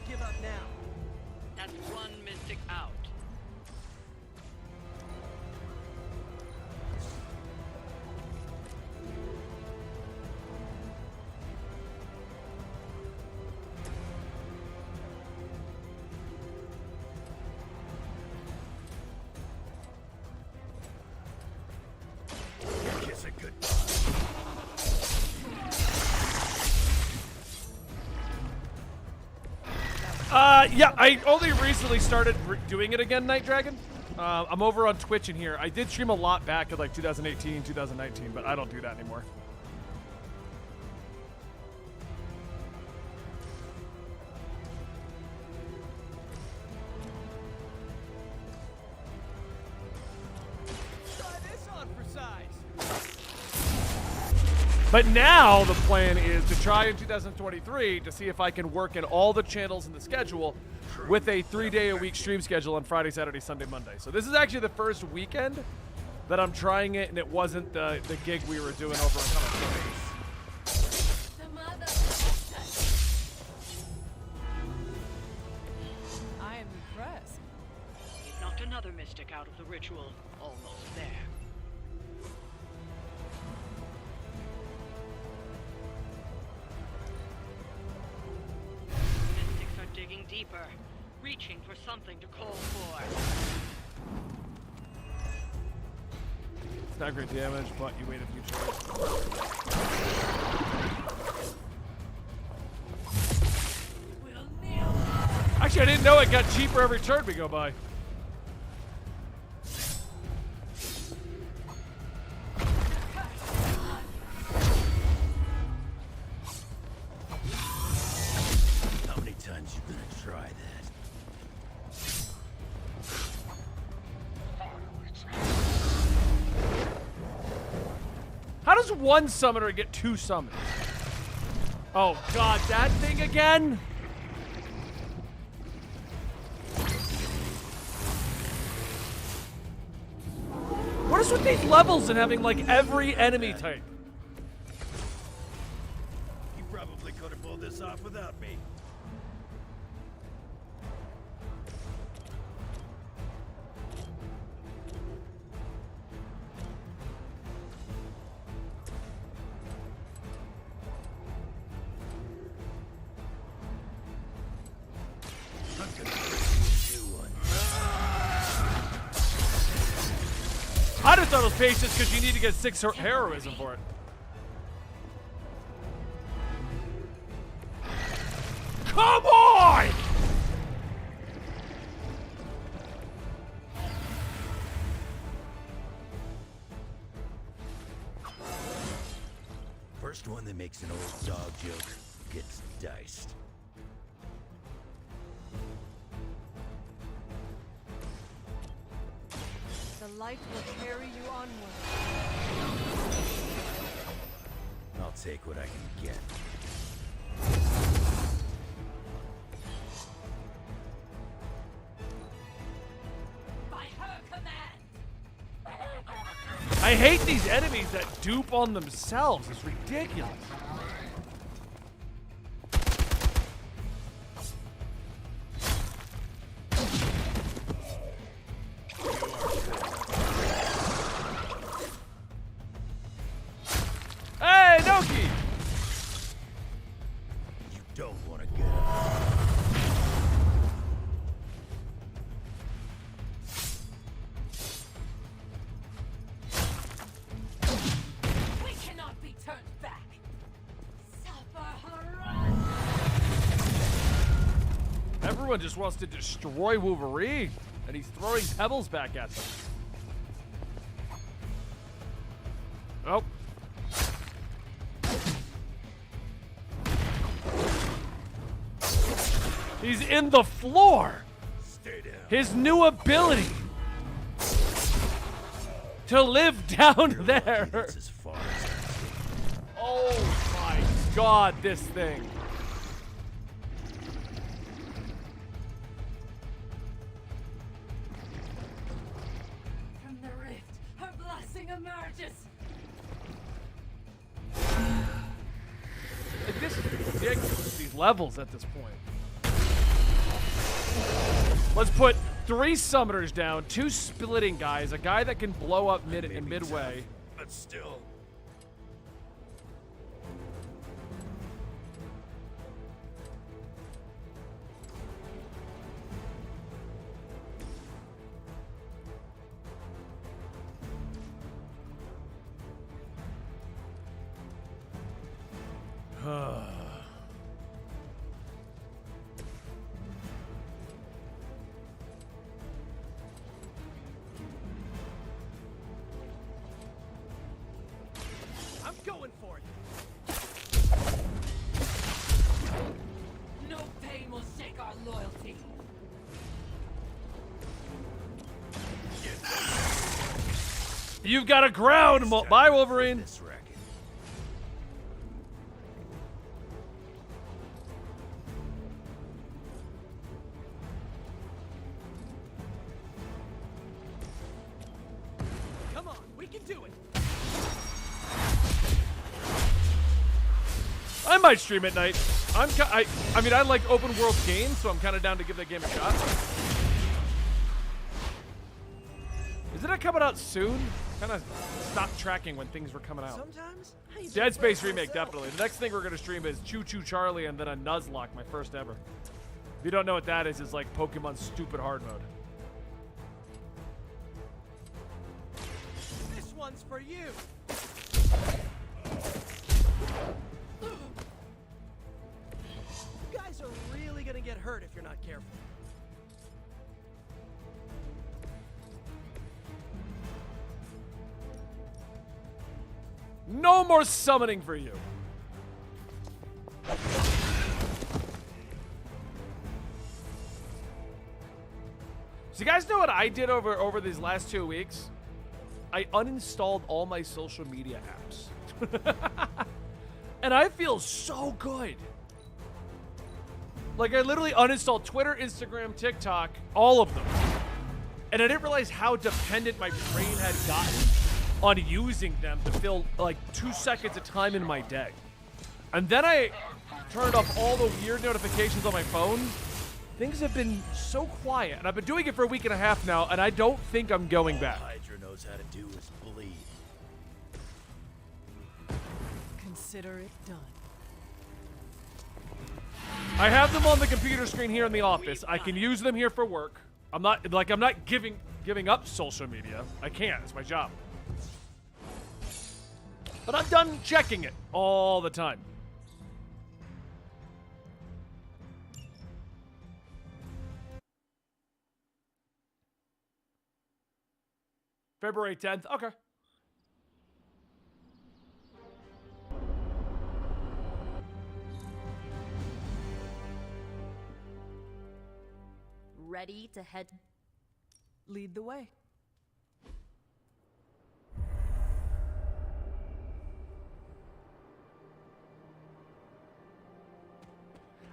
[SPEAKER 8] just give up now.
[SPEAKER 9] That's one mystic out.
[SPEAKER 5] Kiss it good.
[SPEAKER 3] Yeah, I only recently started doing it again, Night Dragon. I'm over on Twitch in here. I did stream a lot back in like 2018, 2019, but I don't do that anymore.
[SPEAKER 8] Try this on for size.
[SPEAKER 3] But now the plan is to try in 2023 to see if I can work in all the channels in the schedule with a 3-day-a-week stream schedule on Friday, Saturday, Sunday, Monday. So this is actually the first weekend that I'm trying it, and it wasn't the gig we were doing over on Comicstorian.
[SPEAKER 4] I am impressed.
[SPEAKER 9] We've knocked another mystic out of the ritual. Almost there. Mystics are digging deeper, reaching for something to call for.
[SPEAKER 3] It's not great damage, but you wait a few turns. Actually, I didn't know it got cheaper every turn we go by.
[SPEAKER 5] How many times you gonna try that?
[SPEAKER 3] How does one summoner get 2 summons? Oh god, that thing again? What is with these levels and having like every enemy type?
[SPEAKER 5] You probably could have pulled this off without me.
[SPEAKER 3] I just thought it was patience because you need to get 6 heroism for it. Come on!
[SPEAKER 5] First one that makes an old dog joke gets diced.
[SPEAKER 4] The light will carry you onward.
[SPEAKER 5] I'll take what I can get.
[SPEAKER 10] By her command.
[SPEAKER 3] I hate these enemies that dupe on themselves. It's ridiculous. Hey, Noki!
[SPEAKER 5] You don't want to get up.
[SPEAKER 10] We cannot be turned back. Suffer her wrath.
[SPEAKER 3] Everyone just wants to destroy Wolverine, and he's throwing pebbles back at them. Oh. He's in the floor.
[SPEAKER 5] Stay down.
[SPEAKER 3] His new ability to live down there.
[SPEAKER 5] That's as far as
[SPEAKER 3] Oh my god, this thing.
[SPEAKER 10] From the rift, her blessing emerges.
[SPEAKER 3] Like, this is ridiculous, these levels at this point. Let's put 3 summoners down, 2 splitting guys, a guy that can blow up midway.
[SPEAKER 5] But still.
[SPEAKER 8] I'm going for it.
[SPEAKER 12] No pain will shake our loyalty.
[SPEAKER 3] You've got a ground. Bye, Wolverine.
[SPEAKER 8] Come on, we can do it.
[SPEAKER 3] I might stream at night. I mean, I like open world games, so I'm kind of down to give that game a shot. Isn't it coming out soon? Kind of stopped tracking when things were coming out.
[SPEAKER 8] Sometimes
[SPEAKER 3] Dead Space remake, definitely. The next thing we're gonna stream is Choo Choo Charlie and then a Nuzlocke, my first ever. If you don't know what that is, it's like Pokemon Stupid Hard Mode.
[SPEAKER 8] This one's for you. You guys are really gonna get hurt if you're not careful.
[SPEAKER 3] No more summoning for you. So you guys know what I did over these last 2 weeks? I uninstalled all my social media apps. And I feel so good. Like, I literally uninstalled Twitter, Instagram, TikTok, all of them. And I didn't realize how dependent my brain had gotten on using them to fill like 2 seconds of time in my day. And then I turned off all the weird notifications on my phone. Things have been so quiet, and I've been doing it for a week and a half now, and I don't think I'm going back.
[SPEAKER 5] All Hydra knows how to do is bleed.
[SPEAKER 4] Consider it done.
[SPEAKER 3] I have them on the computer screen here in the office. I can use them here for work. I'm not giving up social media. I can't. It's my job. But I'm done checking it all the time. February 10th. Okay.
[SPEAKER 10] Ready to head?
[SPEAKER 4] Lead the way.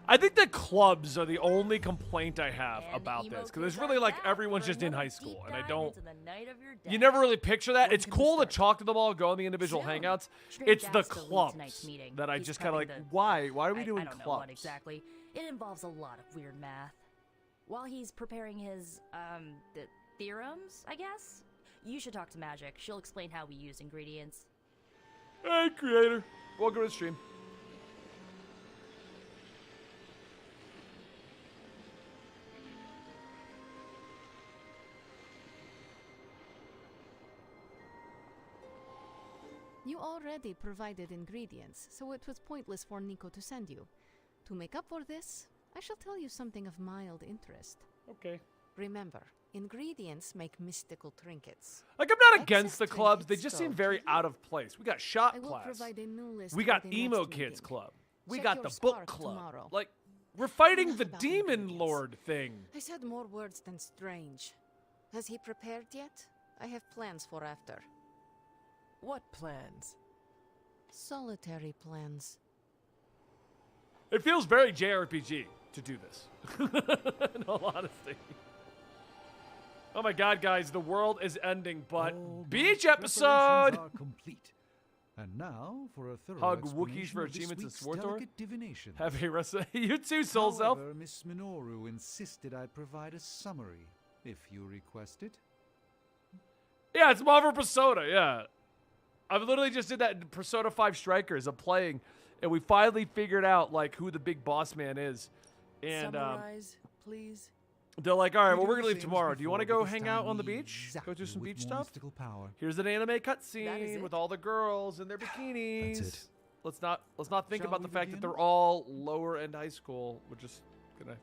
[SPEAKER 3] I think the clubs are the only complaint I have about this, because it's really like everyone's just in high school, and I don't. You never really picture that. It's cool to talk to them all, go on the individual hangouts. It's the clubs that I just kind of like. Why? Why are we doing
[SPEAKER 10] I don't know
[SPEAKER 3] clubs?
[SPEAKER 10] what exactly. It involves a lot of weird math. While he's preparing his the theorems, I guess. You should talk to Magic. She'll explain how we use ingredients.
[SPEAKER 3] Hey, creator. Welcome to the stream.
[SPEAKER 6] You already provided ingredients, so it was pointless for Nico to send you. To make up for this, I shall tell you something of mild interest.
[SPEAKER 3] Okay.
[SPEAKER 6] Remember, ingredients make mystical trinkets.
[SPEAKER 3] Like, I'm not against the clubs. They just seem very out of place. We got shop
[SPEAKER 6] I will
[SPEAKER 3] class.
[SPEAKER 6] provide a new list
[SPEAKER 3] We
[SPEAKER 6] for
[SPEAKER 3] got
[SPEAKER 6] the
[SPEAKER 3] emo
[SPEAKER 6] next
[SPEAKER 3] kids
[SPEAKER 6] meeting.
[SPEAKER 3] club. We
[SPEAKER 6] Check
[SPEAKER 3] got
[SPEAKER 6] your
[SPEAKER 3] the book
[SPEAKER 6] spark
[SPEAKER 3] club.
[SPEAKER 6] tomorrow.
[SPEAKER 3] Like, we're fighting
[SPEAKER 6] Enough
[SPEAKER 3] the
[SPEAKER 6] about
[SPEAKER 3] demon
[SPEAKER 6] ingredients.
[SPEAKER 3] lord thing.
[SPEAKER 6] I said more words than strange. Has he prepared yet? I have plans for after.
[SPEAKER 4] What plans?
[SPEAKER 6] Solitary plans.
[SPEAKER 3] It feels very JRPG to do this. In all honesty. Oh my god, guys, the world is ending, but
[SPEAKER 2] All my
[SPEAKER 3] beach
[SPEAKER 2] preparations
[SPEAKER 3] episode!
[SPEAKER 2] are complete. And now for a thorough
[SPEAKER 3] Hug Wookiees
[SPEAKER 2] explanation
[SPEAKER 3] for
[SPEAKER 2] of this
[SPEAKER 3] achievements in
[SPEAKER 2] week's
[SPEAKER 3] Swarthor?
[SPEAKER 2] delicate divination.
[SPEAKER 3] Have a rest. You too, Soul Self.
[SPEAKER 2] However, Miss Minoru insisted I provide a summary, if you request it.
[SPEAKER 3] Yeah, it's Marvel Persona. Yeah, I literally just did that in Persona 5 Strikers. I'm playing, and we finally figured out like who the big boss man is. And
[SPEAKER 4] Summarize, please.
[SPEAKER 3] they're like, all right, well,
[SPEAKER 2] do
[SPEAKER 3] we're
[SPEAKER 2] the
[SPEAKER 3] gonna leave
[SPEAKER 2] same as
[SPEAKER 3] tomorrow. Do you want to
[SPEAKER 2] before,
[SPEAKER 3] go
[SPEAKER 2] but this
[SPEAKER 3] hang
[SPEAKER 2] time
[SPEAKER 3] out on the
[SPEAKER 2] we
[SPEAKER 3] beach?
[SPEAKER 2] exactly
[SPEAKER 3] Go do some
[SPEAKER 2] with
[SPEAKER 3] beach
[SPEAKER 2] more
[SPEAKER 3] stuff.
[SPEAKER 2] mystical power.
[SPEAKER 3] Here's an anime
[SPEAKER 4] That is
[SPEAKER 3] cutscene
[SPEAKER 4] it?
[SPEAKER 3] with all the girls in their bikinis.
[SPEAKER 2] That's it.
[SPEAKER 3] Let's not think
[SPEAKER 2] Shall
[SPEAKER 3] about the
[SPEAKER 2] we
[SPEAKER 3] fact that
[SPEAKER 2] begin?
[SPEAKER 3] they're all lower end high school. We're just gonna.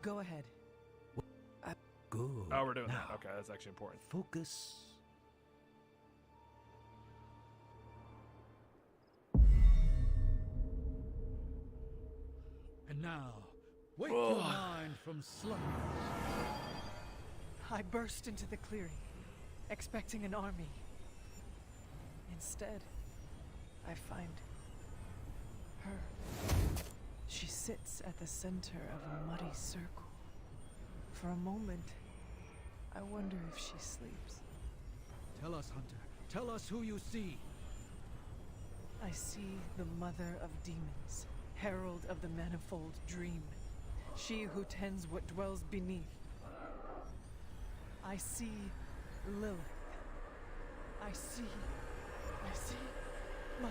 [SPEAKER 4] Go ahead.
[SPEAKER 2] Good.
[SPEAKER 3] Oh, we're doing
[SPEAKER 2] Now,
[SPEAKER 3] that. Okay, that's actually important.
[SPEAKER 2] Focus. And now, wake your mind from slumber.
[SPEAKER 4] I burst into the clearing, expecting an army. Instead, I find her. She sits at the center of a muddy circle. For a moment, I wonder if she sleeps.
[SPEAKER 2] Tell us, Hunter. Tell us who you see.
[SPEAKER 4] I see the mother of demons, herald of the manifold dream, she who tends what dwells beneath. I see Lilith. I see my...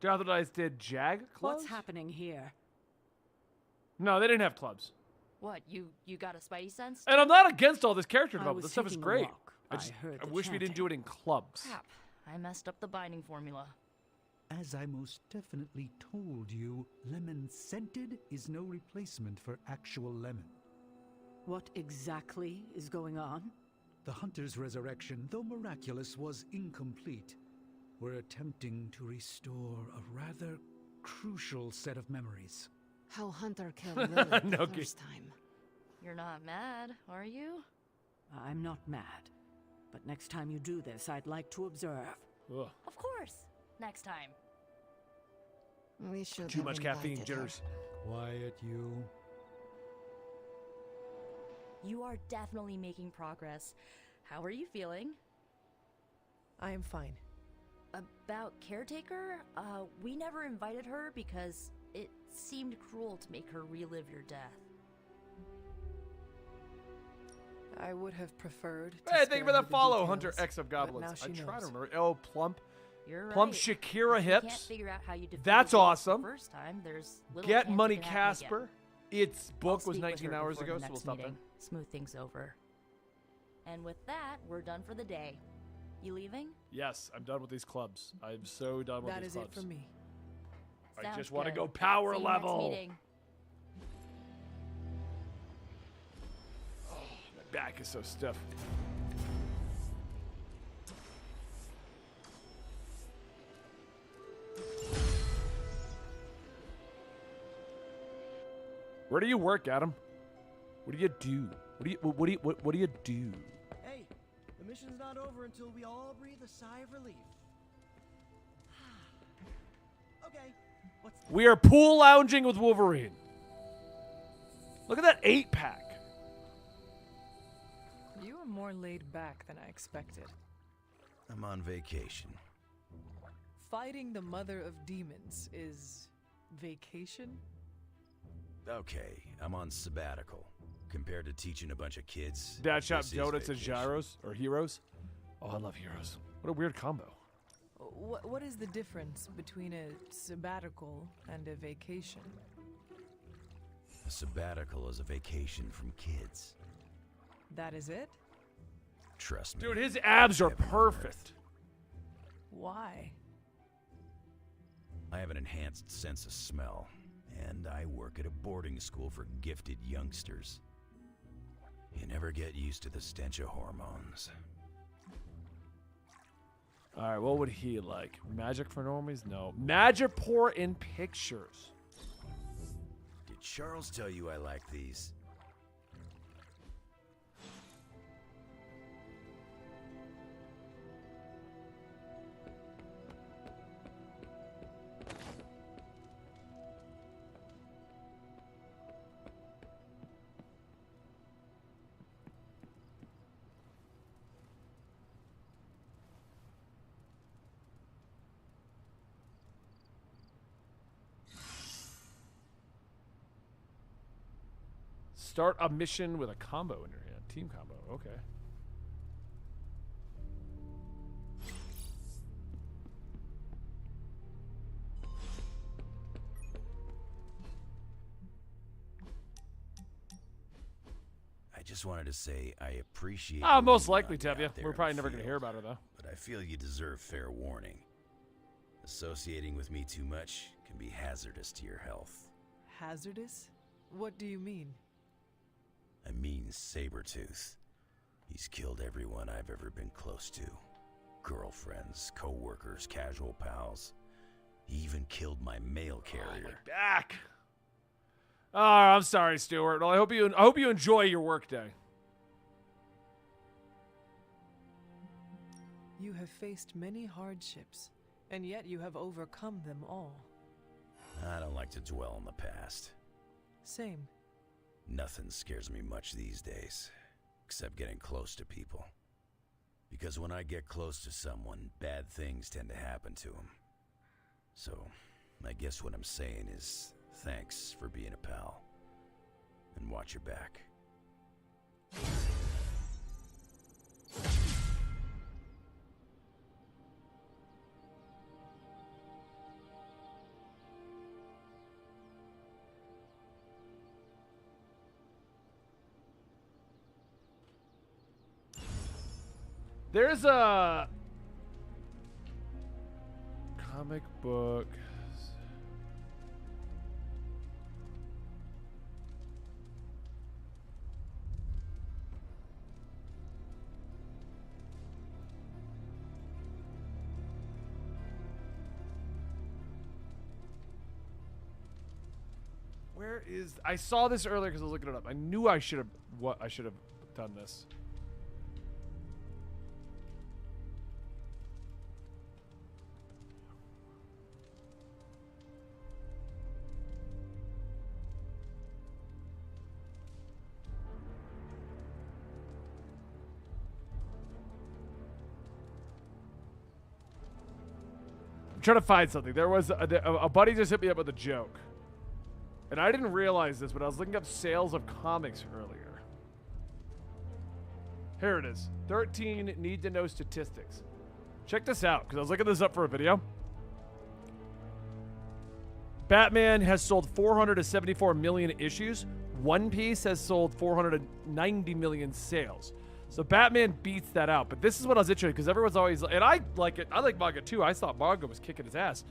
[SPEAKER 3] Jonathan Dice did Jag clubs?
[SPEAKER 12] What's happening here?
[SPEAKER 3] No, they didn't have clubs.
[SPEAKER 10] What, you got a spidey sense?
[SPEAKER 3] And I'm not against all this character
[SPEAKER 12] I
[SPEAKER 3] development.
[SPEAKER 12] was
[SPEAKER 3] This stuff is
[SPEAKER 12] taking a
[SPEAKER 3] great.
[SPEAKER 12] walk. I heard
[SPEAKER 3] I
[SPEAKER 12] the
[SPEAKER 3] wish we didn't do it in clubs.
[SPEAKER 10] Crap, I messed up the binding formula.
[SPEAKER 2] As I most definitely told you, lemon scented is no replacement for actual lemon.
[SPEAKER 12] What exactly is going on?
[SPEAKER 2] The Hunter's resurrection, though miraculous, was incomplete. We're attempting to restore a rather crucial set of memories.
[SPEAKER 6] How Hunter killed Lilith
[SPEAKER 3] No
[SPEAKER 6] the
[SPEAKER 3] kidding.
[SPEAKER 6] first time.
[SPEAKER 10] You're not mad, are you?
[SPEAKER 12] I'm not mad. But next time you do this, I'd like to observe.
[SPEAKER 3] Ugh.
[SPEAKER 10] Of course. Next time.
[SPEAKER 6] We should
[SPEAKER 3] Too
[SPEAKER 6] have
[SPEAKER 3] much caffeine
[SPEAKER 6] invited her.
[SPEAKER 3] jitters.
[SPEAKER 2] Quiet, you.
[SPEAKER 10] You are definitely making progress. How are you feeling?
[SPEAKER 4] I am fine.
[SPEAKER 10] About Caretaker? We never invited her because it seemed cruel to make her relive your death.
[SPEAKER 4] I would have preferred to
[SPEAKER 3] Hey, thank
[SPEAKER 4] spare
[SPEAKER 3] you for
[SPEAKER 4] her
[SPEAKER 3] that
[SPEAKER 4] the
[SPEAKER 3] follow,
[SPEAKER 4] details,
[SPEAKER 3] Hunter X of
[SPEAKER 4] but now
[SPEAKER 3] Goblins. I
[SPEAKER 4] she
[SPEAKER 3] try to
[SPEAKER 4] knows.
[SPEAKER 3] remember. Oh, Plump.
[SPEAKER 10] You're
[SPEAKER 3] Plump
[SPEAKER 10] right.
[SPEAKER 3] Shakira
[SPEAKER 10] If you can't
[SPEAKER 3] hips.
[SPEAKER 10] figure out how you defeated
[SPEAKER 3] That's
[SPEAKER 10] Lilith
[SPEAKER 3] awesome.
[SPEAKER 10] The first time, there's little
[SPEAKER 3] Get
[SPEAKER 10] chance it
[SPEAKER 3] Money
[SPEAKER 10] can happen again.
[SPEAKER 3] Casper. Its
[SPEAKER 10] I'll
[SPEAKER 3] book was
[SPEAKER 10] speak with
[SPEAKER 3] 19
[SPEAKER 10] her
[SPEAKER 3] hours
[SPEAKER 10] before
[SPEAKER 3] ago,
[SPEAKER 10] the
[SPEAKER 3] so we'll
[SPEAKER 10] next
[SPEAKER 3] stop
[SPEAKER 10] meeting.
[SPEAKER 3] there.
[SPEAKER 10] Smooth things over. And with that, we're done for the day. You leaving?
[SPEAKER 3] Yes, I'm done with these clubs. I'm so done with
[SPEAKER 4] That
[SPEAKER 3] these
[SPEAKER 4] is
[SPEAKER 3] clubs.
[SPEAKER 4] it for me.
[SPEAKER 3] I
[SPEAKER 10] Sounds
[SPEAKER 3] just want to
[SPEAKER 10] good.
[SPEAKER 3] go power
[SPEAKER 10] See you
[SPEAKER 3] level.
[SPEAKER 10] Next meeting.
[SPEAKER 3] My back is so stiff. Where do you work, Adam? What do you do? What do you do?
[SPEAKER 8] Hey, the mission's not over until we all breathe a sigh of relief. Okay, what's
[SPEAKER 3] We are pool lounging with Wolverine. Look at that 8-pack.
[SPEAKER 4] You are more laid back than I expected.
[SPEAKER 5] I'm on vacation.
[SPEAKER 4] Fighting the mother of demons is vacation?
[SPEAKER 5] Okay, I'm on sabbatical. Compared to teaching a bunch of kids,
[SPEAKER 3] Dad shop
[SPEAKER 5] this is
[SPEAKER 3] donuts and
[SPEAKER 5] vacation.
[SPEAKER 3] gyros or heroes. Oh, I love heroes. What a weird combo.
[SPEAKER 4] What is the difference between a sabbatical and a vacation?
[SPEAKER 5] A sabbatical is a vacation from kids.
[SPEAKER 4] That is it?
[SPEAKER 5] Trust me.
[SPEAKER 3] Dude, his abs are
[SPEAKER 5] Heaven on
[SPEAKER 3] perfect.
[SPEAKER 4] Why?
[SPEAKER 5] I have an enhanced sense of smell, and I work at a boarding school for gifted youngsters. You never get used to the stench of hormones.
[SPEAKER 3] All right, what would he like? Magic for normies? No. Magipore in pictures.
[SPEAKER 5] Did Charles tell you I like these?
[SPEAKER 3] Start a mission with a combo in your hand. Team combo. Okay.
[SPEAKER 5] I just wanted to say I appreciate.
[SPEAKER 3] Most likely, Tevya. We're probably never going to hear about her, though.
[SPEAKER 5] But I feel you deserve fair warning. Associating with me too much can be hazardous to your health.
[SPEAKER 4] Hazardous? What do you mean?
[SPEAKER 5] I mean Sabretooth. He's killed everyone I've ever been close to. Girlfriends, co-workers, casual pals. He even killed my mail carrier.
[SPEAKER 3] Back. Oh, I'm sorry, Stuart. Well, I hope you enjoy your workday.
[SPEAKER 4] You have faced many hardships, and yet you have overcome them all.
[SPEAKER 5] I don't like to dwell on the past.
[SPEAKER 4] Same.
[SPEAKER 5] Nothing scares me much these days, except getting close to people. Because when I get close to someone, bad things tend to happen to them. So, I guess what I'm saying is, thanks for being a pal. And watch your back.
[SPEAKER 3] There's a comic book. Where is... I saw this earlier because I was looking it up. I knew I should have done this. I'm trying to find something. There was a buddy just hit me up with a joke. And I didn't realize this, but I was looking up sales of comics earlier. Here it is. 13 need-to-know statistics. Check this out, because I was looking this up for a video. Batman has sold 474 million issues. One Piece has sold 490 million sales. So Batman beats that out. But this is what I was interested in, because everyone's always... And I like it. I like manga, too. I thought manga was kicking his ass.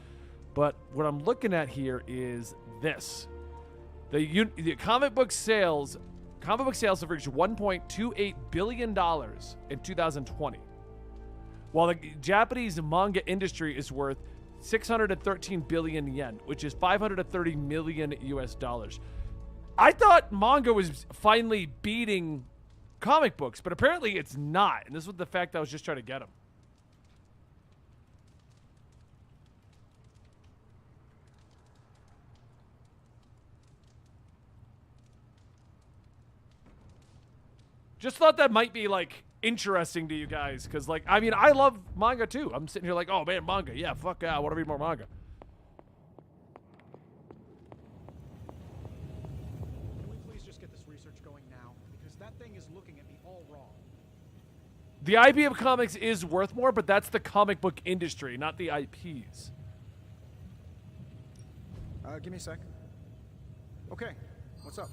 [SPEAKER 3] But what I'm looking at here is this. The comic book sales have reached $1.28 billion in 2020. While the Japanese manga industry is worth 613 billion yen, which is 530 million US dollars. I thought manga was finally beating comic books, but apparently it's not. And this was the fact that I was just trying to get them. Just thought that might be, like, interesting to you guys. Because, like, I mean, I love manga, too. I'm sitting here like, oh, man, manga. Yeah, fuck yeah, I want to read more manga.
[SPEAKER 7] Can we please just get this research going now? Because that thing is looking at me all wrong.
[SPEAKER 3] The IP of comics is worth more, but that's the comic book industry, not the IPs.
[SPEAKER 7] Give me a sec. Okay, what's up?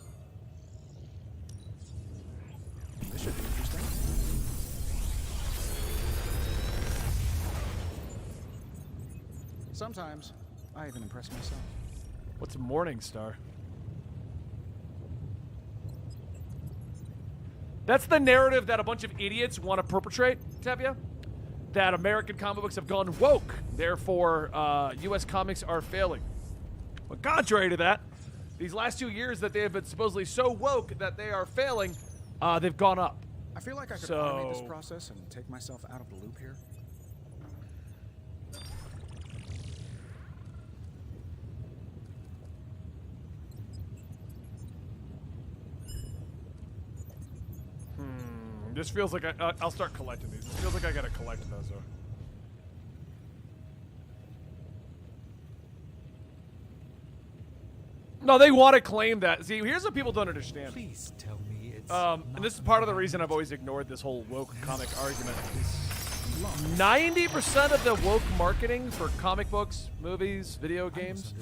[SPEAKER 7] This should be interesting. Sometimes, I even impress myself.
[SPEAKER 3] What's Morningstar? That's the narrative that a bunch of idiots want to perpetrate, Tevya. That American comic books have gone woke. Therefore, U.S. comics are failing. But contrary to that, these last 2 years that they have been supposedly so woke that they are failing, they've gone up.
[SPEAKER 7] I feel like I could automate this process and take myself out of the loop here.
[SPEAKER 3] This feels like I'll start collecting these. It feels like I gotta collect those, though. No, they want to claim that. See, here's what people don't understand.
[SPEAKER 2] Please tell me it's
[SPEAKER 3] And this is part of the reason I've always ignored this whole woke comic argument. 90% of the woke marketing for comic books, movies, video games,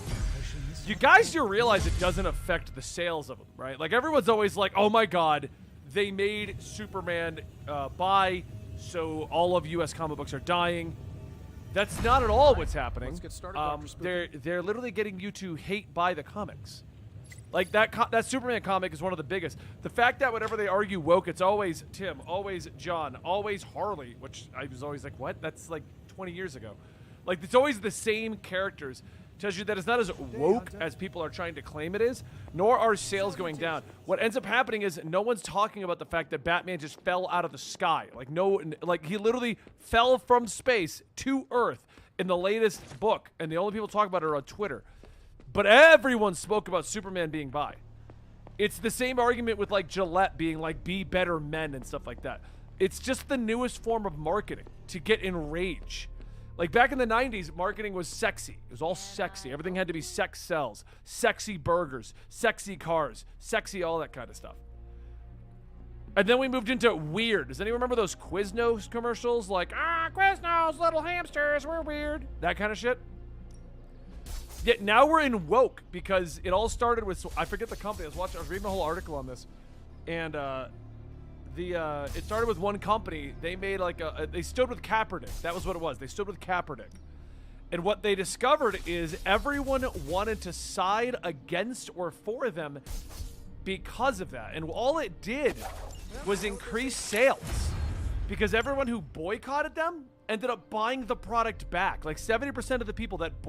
[SPEAKER 3] you guys do realize it doesn't affect the sales of them, right? Like, everyone's always like, oh my god, they made Superman buy, so all of U.S. comic books are dying. That's not at all what's happening.
[SPEAKER 7] Let's get started, Dr. Spooky.
[SPEAKER 3] They're literally getting you to hate buy the comics. Like, that Superman comic is one of the biggest. The fact that whenever they argue woke, it's always Tim, always John, always Harley, which I was always like, what? That's like 20 years ago. Like, it's always the same characters. Tells you that it's not as woke as people are trying to claim it is, nor are sales going down. What ends up happening is no one's talking about the fact that Batman just fell out of the sky. Like, he literally fell from space to Earth in the latest book, and the only people talk about it are on Twitter. But everyone spoke about Superman being bi. It's the same argument with, like, Gillette being like, be better men and stuff like that. It's just the newest form of marketing to get enraged. Like, back in the 90s, marketing was sexy. It was all sexy. Everything had to be sex sells. Sexy burgers, sexy cars, sexy all that kind of stuff. And then we moved into weird. Does anyone remember those Quiznos commercials? Like, Quiznos, little hamsters, we're weird. That kind of shit. Yet now we're in woke because it all started with, I forget the company. I was reading a whole article on this. And it started with one company. They made like they stood with Kaepernick. That was what it was. They stood with Kaepernick. And what they discovered is everyone wanted to side against or for them because of that. And all it did was increase sales because everyone who boycotted them ended up buying the product back. Like 70% of the people that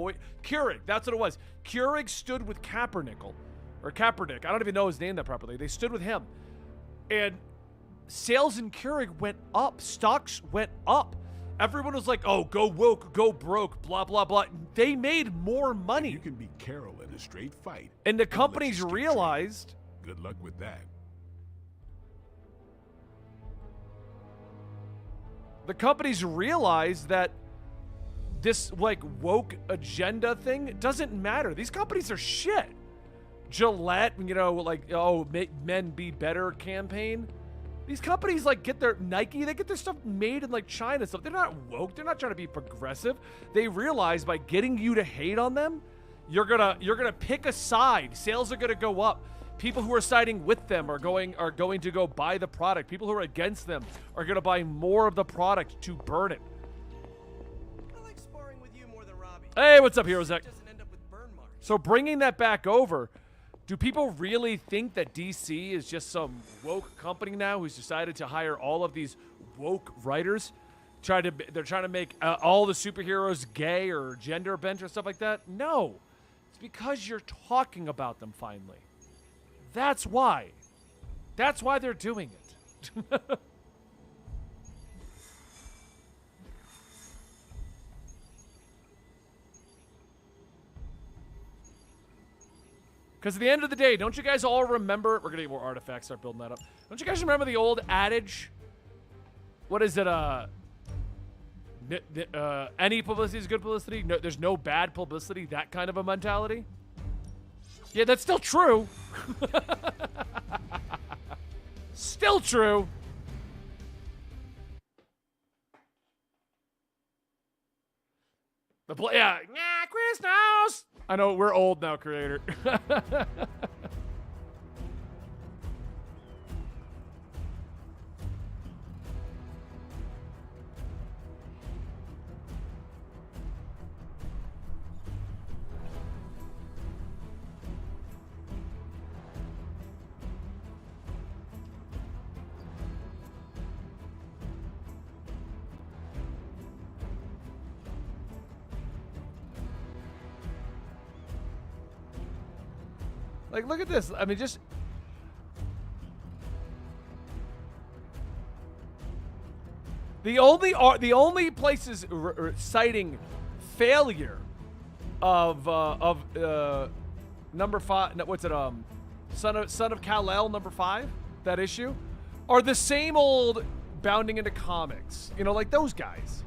[SPEAKER 3] Keurig, that's what it was. Keurig stood with Kaepernick. I don't even know his name that properly. They stood with him. And sales in Keurig went up. Stocks went up. Everyone was like, oh, go woke, go broke, blah, blah, blah. They made more money.
[SPEAKER 11] You can beat Carol in a straight fight.
[SPEAKER 3] And the companies realized...
[SPEAKER 11] Good luck with that.
[SPEAKER 3] The companies realized that this, like, woke agenda thing doesn't matter. These companies are shit. Gillette, you know, like, oh, make men be better campaign. These companies, like, get their Nike, they get their stuff made in, like, China stuff. They're not woke. They're not trying to be progressive. They realize by getting you to hate on them, you're gonna pick a side. Sales are gonna go up. People who are siding with them are going to go buy the product. People who are against them are going to buy more of the product to burn it.
[SPEAKER 8] I like sparring with you more than Robbie.
[SPEAKER 3] Hey, what's up, Hero Zach?
[SPEAKER 8] Doesn't end up with burn marks.
[SPEAKER 3] So bringing that back over, do people really think that DC is just some woke company now who's decided to hire all of these woke writers? They're trying to make all the superheroes gay or gender bent or stuff like that? No. It's because you're talking about them finally. That's why. That's why they're doing it. Because at the end of the day, don't you guys all remember... We're going to get more artifacts, start building that up. Don't you guys remember the old adage? What is it? Any publicity is good publicity. No, there's no bad publicity. That kind of a mentality. Yeah, that's still true. Still true. Yeah, Chris knows. I know, we're old now, creator. Like, look at this. I mean, just... The only places citing failure of number 5... No, what's it? Son of Kal-El, number 5? That issue? Are the same old bounding into comics. You know, like those guys.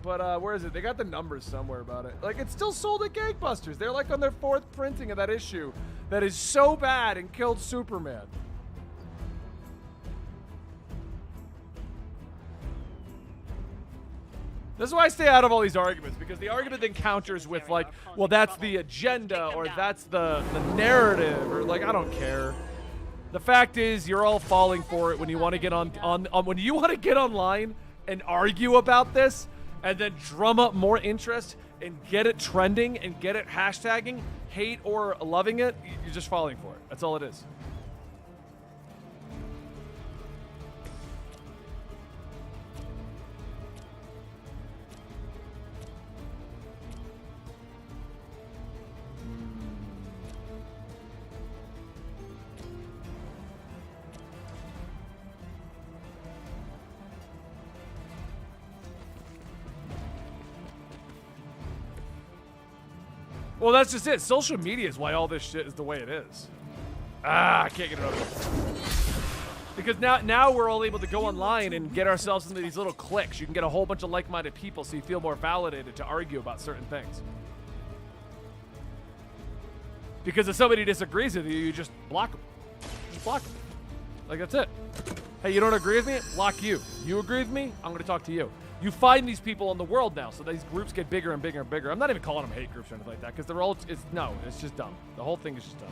[SPEAKER 3] But where is it? They got the numbers somewhere about it. Like, it's still sold at Gangbusters. They're like on their 4th printing of that issue that is so bad and killed Superman. This is why I stay out of all these arguments, because the argument then counters with like, well, that's the agenda or that's the narrative or like, I don't care. The fact is, you're all falling for it when you want to get when you want to get online and argue about this and then drum up more interest and get it trending and get it hashtagging, hate or loving it. You're just falling for it. That's all it is. Well, that's just it. Social media is why all this shit is the way it is. I can't get it over. Because now we're all able to go online and get ourselves into these little cliques. You can get a whole bunch of like-minded people so you feel more validated to argue about certain things. Because if somebody disagrees with you, you just block them. Just block them. Like, that's it. Hey, you don't agree with me? Block you. You agree with me? I'm going to talk to you. You find these people in the world now, so these groups get bigger and bigger and bigger. I'm not even calling them hate groups or anything like that, because they're all, it's just dumb. The whole thing is just dumb.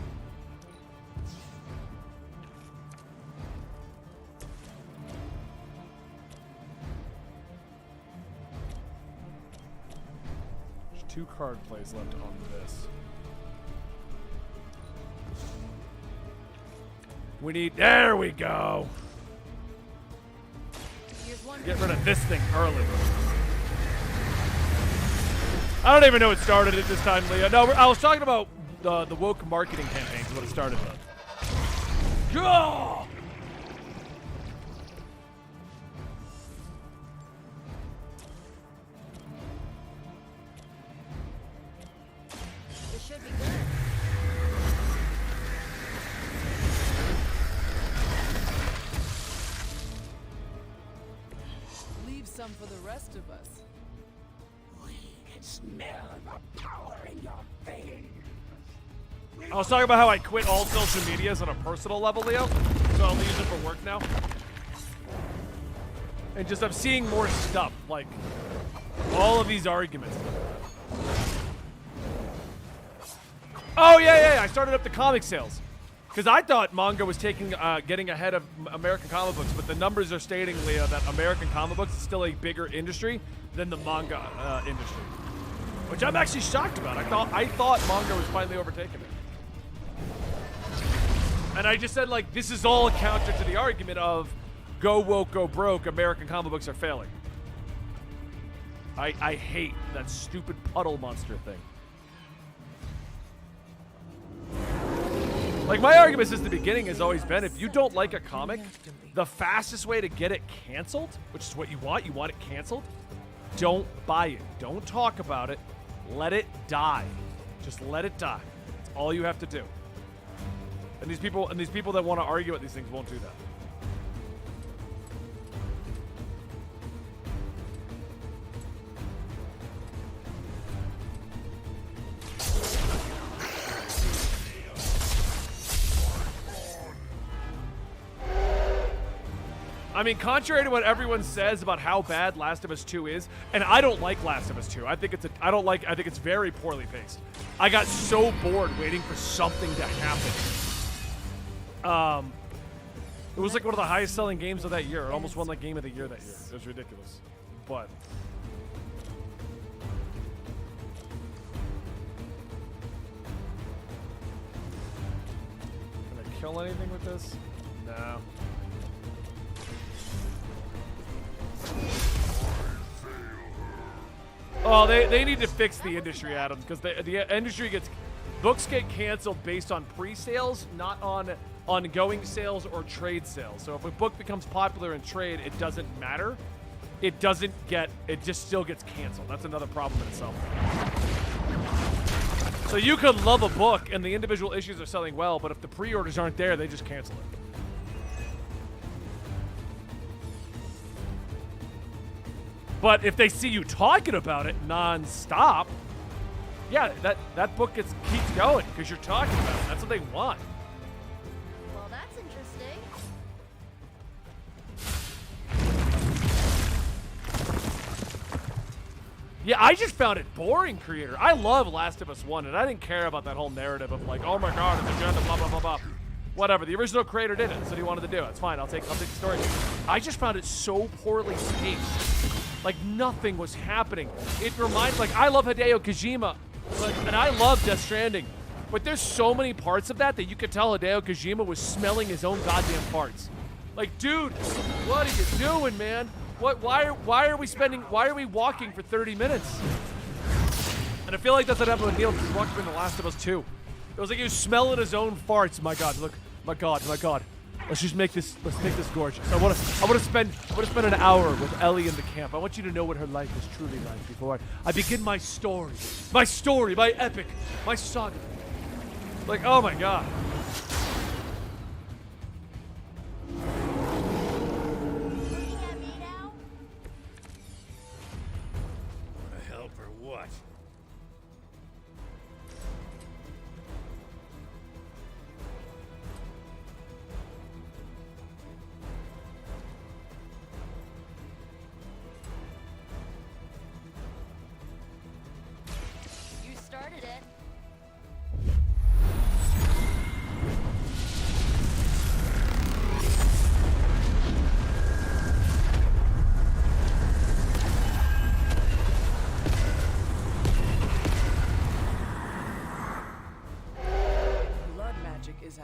[SPEAKER 3] There's 2 card plays left on this. There we go. Get rid of this thing early. I don't even know what started it this time, Leah. No, I was talking about the woke marketing campaign is what it started with. Gah!
[SPEAKER 10] This should be good.
[SPEAKER 4] Some for the rest of us.
[SPEAKER 11] We can smell the power in your veins.
[SPEAKER 3] I was talking about how I quit all social medias on a personal level, Leo. So I'll use it for work now. And just I'm seeing more stuff, like all of these arguments. Oh yeah. I started up the comic sales. Because I thought manga was getting ahead of American comic books, but the numbers are stating, Leah, that American comic books is still a bigger industry than the manga industry, which I'm actually shocked about. I thought manga was finally overtaking it, and I just said like this is all a counter to the argument of go woke, go broke. American comic books are failing. I hate that stupid puddle monster thing. Like, my argument since the beginning has always been, if you don't like a comic, the fastest way to get it canceled, which is what you want it canceled, don't buy it. Don't talk about it. Let it die. Just let it die. That's all you have to do. And these people that want to argue about these things won't do that. I mean, contrary to what everyone says about how bad Last of Us 2 is, and I don't like Last of Us 2. I think it's very poorly paced. I got so bored waiting for something to happen. It was like one of the highest selling games of that year. It almost won like Game of the Year that year. It was ridiculous. But can I kill anything with this? No. Oh, they need to fix the industry, Adam, because the industry books get canceled based on pre-sales, not on ongoing sales or trade sales. So if a book becomes popular in trade, it doesn't matter. It just still gets canceled. That's another problem in itself. So you could love a book and the individual issues are selling well, but if the pre-orders aren't there, they just cancel it. But if they see you talking about it non-stop, yeah, that book keeps going because you're talking about it. That's what they want.
[SPEAKER 10] Well, that's interesting.
[SPEAKER 3] Yeah, I just found it boring, creator. I love Last of Us 1, and I didn't care about that whole narrative of like, oh my god, it's agenda, blah, blah, blah, blah. Whatever, the original creator did it. That's what he wanted to do. It's fine, I'll take the story. I just found it so poorly paced. Like, nothing was happening. It reminds, like, I love Hideo Kojima, and I love Death Stranding. But there's so many parts of that you could tell Hideo Kojima was smelling his own goddamn farts. Like, dude, what are you doing, man? Why are we walking for 30 minutes? And I feel like that's what happened with Neil Druckmann in The Last of Us 2. It was like he was smelling his own farts. My god, look, my god. Let's make this gorgeous. I wanna spend an hour with Ellie in the camp. I want you to know what her life is truly like before I begin my story, my epic, my saga. Like, oh my god.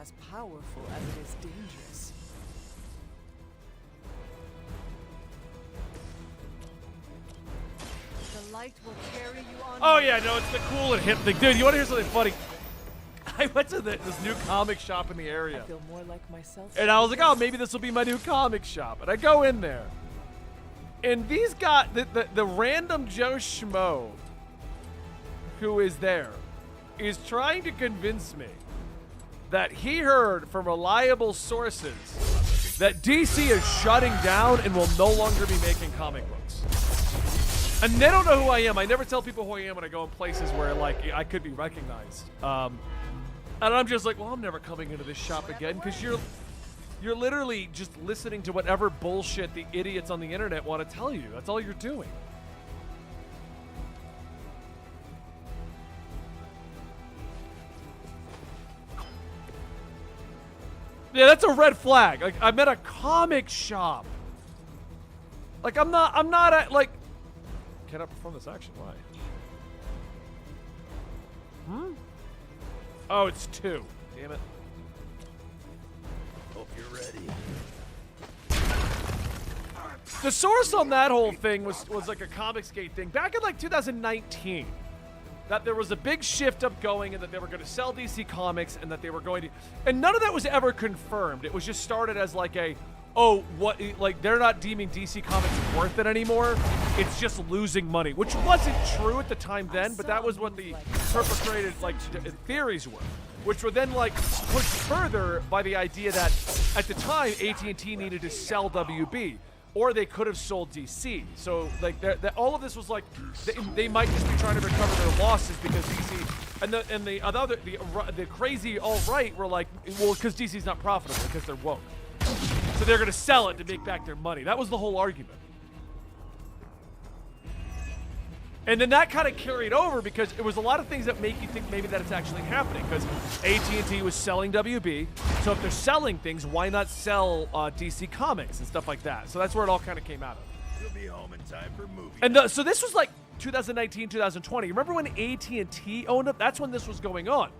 [SPEAKER 4] As powerful as it is dangerous. The light will carry you on.
[SPEAKER 3] Oh yeah, no, it's the cool and hip thing. Dude, you want to hear something funny? I went to this new comic shop in the area.
[SPEAKER 4] I feel more like myself.
[SPEAKER 3] And I was like, oh, maybe this will be my new comic shop. And I go in there. And these guys, the random Joe Schmo who is there is trying to convince me that he heard from reliable sources that DC is shutting down and will no longer be making comic books. And they don't know who I am. I never tell people who I am when I go in places where, like, I could be recognized. And I'm just like, well, I'm never coming into this shop again because you're literally just listening to whatever bullshit the idiots on the internet want to tell you. That's all you're doing. Yeah, that's a red flag. Like, I'm at a comic shop. Like, I'm not at, like... Can I perform this action? Why? Oh, it's 2. Damn it.
[SPEAKER 5] Hope you're ready.
[SPEAKER 3] The source on that whole thing was like a Comicsgate thing. Back in, like, 2019. That there was a big shift up going and that they were going to sell DC Comics and that they were going to... And none of that was ever confirmed. It was just started as like a, oh, what, like they're not deeming DC Comics worth it anymore. It's just losing money, which wasn't true at the time then, but that was what the perpetrated like theories were, which were then like pushed further by the idea that at the time AT&T needed to sell WB. Or they could have sold DC. So, like, all of this was like, they might just be trying to recover their losses because DC, and the crazy alt-right were like, well, because DC's not profitable, because they're woke. So they're going to sell it to make back their money. That was the whole argument. And then that kind of carried over because it was a lot of things that make you think maybe that it's actually happening. Because AT&T was selling WB, so if they're selling things, why not sell DC Comics and stuff like that? So that's where it all kind of came out of.
[SPEAKER 5] You'll be home in time for movie.
[SPEAKER 3] And so this was like 2019, 2020. Remember when AT&T owned it? That's when this was going on.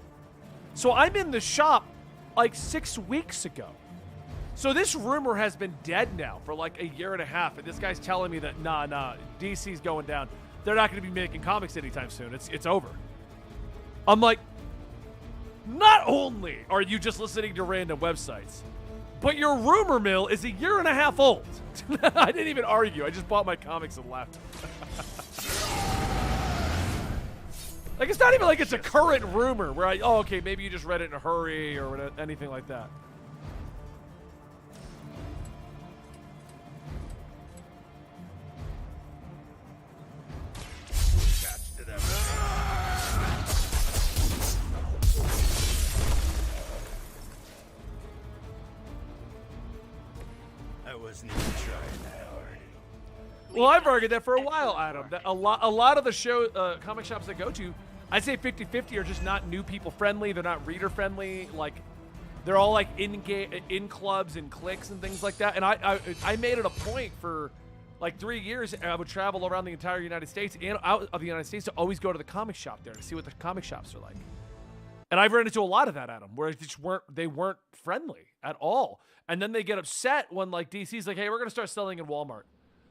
[SPEAKER 3] So I'm in the shop like 6 weeks ago. So this rumor has been dead now for like a year and a half, and this guy's telling me that nah, DC's going down. They're not going to be making comics anytime soon. It's over. I'm like, not only are you just listening to random websites, but your rumor mill is a year and a half old. I didn't even argue. I just bought my comics and left. Like, it's not even like it's a current rumor where okay, maybe you just read it in a hurry or anything like that.
[SPEAKER 5] wasn't even trying that hard.
[SPEAKER 3] Well, I've argued that for a while, Adam. That a lot of the show comic shops I go to, I'd say 50-50 are just not new people friendly. They're not reader friendly. Like, they're all like in clubs and cliques and things like that. And I made it a point for like 3 years. I would travel around the entire United States and out of the United States to always go to the comic shop there to see what the comic shops are like. And I've run into a lot of that, Adam, where they weren't friendly at all. And then they get upset when like DC's like, hey, we're gonna start selling in Walmart.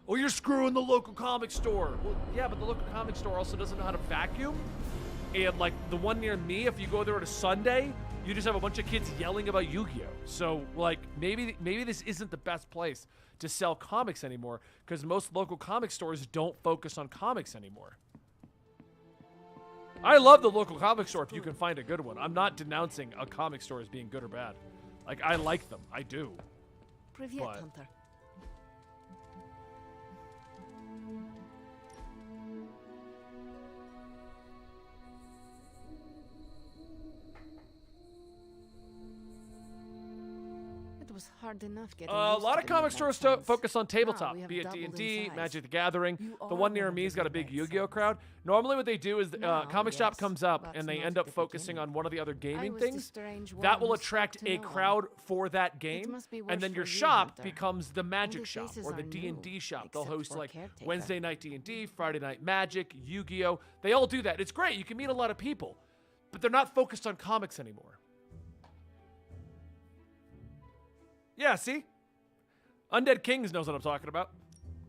[SPEAKER 3] Oh, you're screwing the local comic store. Well, yeah, but the local comic store also doesn't know how to vacuum. And like the one near me, if you go there on a Sunday, you just have a bunch of kids yelling about Yu-Gi-Oh. So like maybe this isn't the best place to sell comics anymore because most local comic stores don't focus on comics anymore. I love the local comic store if you can find a good one. I'm not denouncing a comic store as being good or bad. Like, I like them. I do.
[SPEAKER 6] Привет, Hunter. It was hard enough getting
[SPEAKER 3] a lot of comic stores focus on tabletop,
[SPEAKER 6] Now we
[SPEAKER 3] be it
[SPEAKER 6] have
[SPEAKER 3] D&D,
[SPEAKER 6] doubled in
[SPEAKER 3] Magic
[SPEAKER 6] size.
[SPEAKER 3] the Gathering.
[SPEAKER 6] You
[SPEAKER 3] The
[SPEAKER 6] are
[SPEAKER 3] one near
[SPEAKER 6] one of
[SPEAKER 3] me
[SPEAKER 6] the
[SPEAKER 3] has got a big
[SPEAKER 6] best,
[SPEAKER 3] Yu-Gi-Oh crowd. Normally what they do is
[SPEAKER 6] Now,
[SPEAKER 3] comic shop
[SPEAKER 6] yes,
[SPEAKER 3] comes up
[SPEAKER 6] that's
[SPEAKER 3] and they
[SPEAKER 6] not
[SPEAKER 3] end
[SPEAKER 6] the
[SPEAKER 3] up focusing
[SPEAKER 6] beginning.
[SPEAKER 3] on one of the other gaming
[SPEAKER 6] was the
[SPEAKER 3] things.
[SPEAKER 6] strange
[SPEAKER 3] That
[SPEAKER 6] one
[SPEAKER 3] will
[SPEAKER 6] who spoke
[SPEAKER 3] attract
[SPEAKER 6] to
[SPEAKER 3] a
[SPEAKER 6] no one.
[SPEAKER 3] crowd for that game,
[SPEAKER 6] must be
[SPEAKER 3] and
[SPEAKER 6] worse
[SPEAKER 3] then
[SPEAKER 6] for
[SPEAKER 3] your
[SPEAKER 6] you,
[SPEAKER 3] shop
[SPEAKER 6] Hunter.
[SPEAKER 3] becomes the Magic
[SPEAKER 6] Only
[SPEAKER 3] shop
[SPEAKER 6] faces
[SPEAKER 3] or the
[SPEAKER 6] are
[SPEAKER 3] D&D
[SPEAKER 6] new,
[SPEAKER 3] shop. They'll
[SPEAKER 6] except
[SPEAKER 3] host
[SPEAKER 6] for
[SPEAKER 3] like
[SPEAKER 6] Caretaker.
[SPEAKER 3] Wednesday night D&D, Friday night Magic, Yu-Gi-Oh. They all do that. It's great. You can meet a lot of people, but they're not focused on comics anymore. Yeah, see? Undead Kings knows what I'm talking about.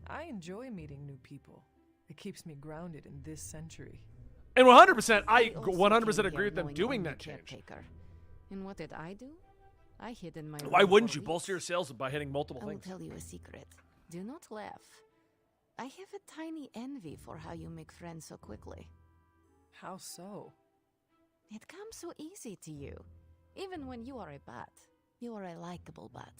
[SPEAKER 4] I enjoy meeting new people. It keeps me grounded in this century.
[SPEAKER 3] And 100%, I
[SPEAKER 6] also
[SPEAKER 3] 100%
[SPEAKER 6] came
[SPEAKER 3] agree
[SPEAKER 6] here
[SPEAKER 3] with them
[SPEAKER 6] knowing
[SPEAKER 3] doing
[SPEAKER 6] only
[SPEAKER 3] that change.
[SPEAKER 6] Caretaker. And what did I do? I hid in my
[SPEAKER 3] Why
[SPEAKER 6] room
[SPEAKER 3] wouldn't
[SPEAKER 6] for
[SPEAKER 3] you bolster your
[SPEAKER 6] weeks.
[SPEAKER 3] sales by hitting multiple
[SPEAKER 6] I will
[SPEAKER 3] things?
[SPEAKER 6] tell you a secret. Do not laugh. I have a tiny envy for how you make friends so quickly.
[SPEAKER 4] How so?
[SPEAKER 6] It comes so easy to you. Even when you are a bat. You are a likable bat.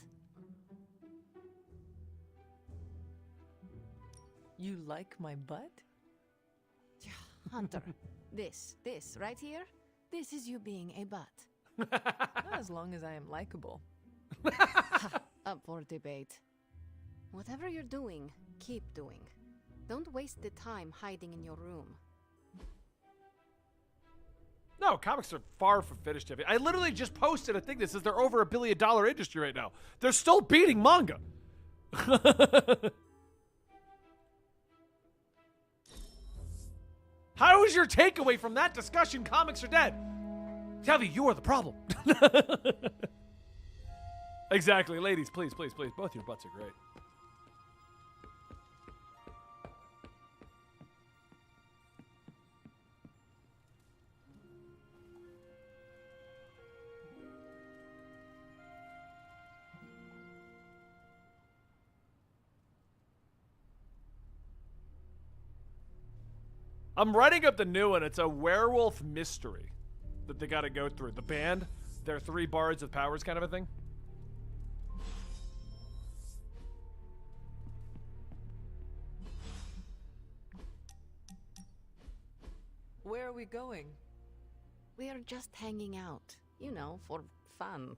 [SPEAKER 4] You like my butt?
[SPEAKER 6] Hunter, this right here, this is you being a bat.
[SPEAKER 4] Not as long as I am likable.
[SPEAKER 6] Up for debate. Whatever you're doing, keep doing. Don't waste the time hiding in your room.
[SPEAKER 3] No, comics are far from finished. I literally just posted a thing that says they're over $1 billion industry right now. They're still beating manga. How is your takeaway from that discussion? Comics are dead. Tavi, you are the problem. Exactly. Ladies, please, please, please. Both your butts are great. I'm writing up the new one. It's a werewolf mystery that they got to go through. The band, they're 3 bards with powers kind of a thing.
[SPEAKER 4] Where are we going?
[SPEAKER 6] We are just hanging out, you know, for fun.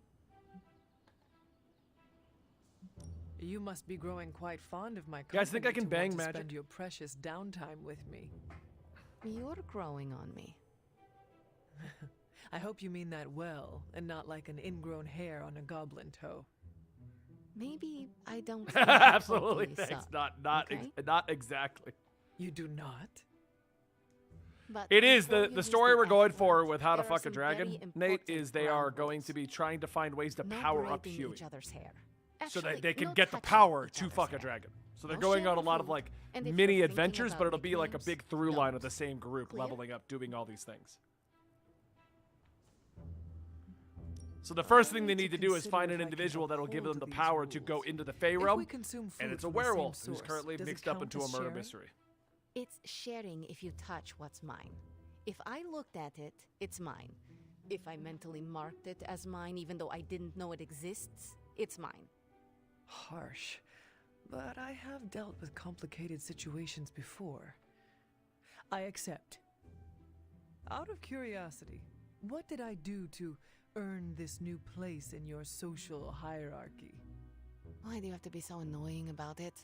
[SPEAKER 4] You must be growing quite fond of my company.
[SPEAKER 3] Guys, think I can
[SPEAKER 4] to
[SPEAKER 3] bang
[SPEAKER 4] want to
[SPEAKER 3] magic?
[SPEAKER 4] spend your precious downtime with me.
[SPEAKER 6] You're growing on me.
[SPEAKER 4] I hope you mean that well, and not like an ingrown hair on a goblin toe.
[SPEAKER 6] Maybe I don't.
[SPEAKER 3] Absolutely,
[SPEAKER 6] totally
[SPEAKER 3] thanks.
[SPEAKER 6] suck,
[SPEAKER 3] Not
[SPEAKER 6] okay?
[SPEAKER 3] not exactly.
[SPEAKER 4] You do not?
[SPEAKER 6] But
[SPEAKER 3] It is
[SPEAKER 6] before you
[SPEAKER 3] the
[SPEAKER 6] use
[SPEAKER 3] story we're
[SPEAKER 6] F
[SPEAKER 3] going for
[SPEAKER 6] word,
[SPEAKER 3] with How to
[SPEAKER 6] there are
[SPEAKER 3] Fuck a
[SPEAKER 6] some very
[SPEAKER 3] Dragon, Nate,
[SPEAKER 6] important
[SPEAKER 3] is they are
[SPEAKER 6] ground
[SPEAKER 3] going
[SPEAKER 6] rules.
[SPEAKER 3] to be trying to find ways to
[SPEAKER 6] No
[SPEAKER 3] power up
[SPEAKER 6] braiding
[SPEAKER 3] Huey,
[SPEAKER 6] each other's hair.
[SPEAKER 3] so that
[SPEAKER 6] Actually,
[SPEAKER 3] they can
[SPEAKER 6] no
[SPEAKER 3] get the
[SPEAKER 6] touching
[SPEAKER 3] power
[SPEAKER 6] each
[SPEAKER 3] to
[SPEAKER 6] other's
[SPEAKER 3] fuck a
[SPEAKER 6] hair.
[SPEAKER 3] dragon. So they're
[SPEAKER 6] No
[SPEAKER 3] going on a
[SPEAKER 6] sharing
[SPEAKER 3] lot of
[SPEAKER 6] food,
[SPEAKER 3] like
[SPEAKER 6] and if
[SPEAKER 3] mini
[SPEAKER 6] you're thinking
[SPEAKER 3] adventures, but
[SPEAKER 6] about
[SPEAKER 3] it'll be like a
[SPEAKER 6] nicknames,
[SPEAKER 3] big through line of
[SPEAKER 6] don't.
[SPEAKER 3] the same group
[SPEAKER 6] Clear?
[SPEAKER 3] leveling up, doing all these things. So the first thing they need to do is find an individual that'll give them the power to go into the Fey realm, and it's a werewolf who's currently mixed up into a murder mystery.
[SPEAKER 6] It's sharing if you touch what's mine. If I looked at it, it's mine. If I mentally marked it as mine, even though I didn't know it exists, it's mine.
[SPEAKER 4] Harsh. But I have dealt with complicated situations before. I accept. Out of curiosity, what did I do to earn this new place in your social hierarchy?
[SPEAKER 6] Why do you have to be so annoying about it?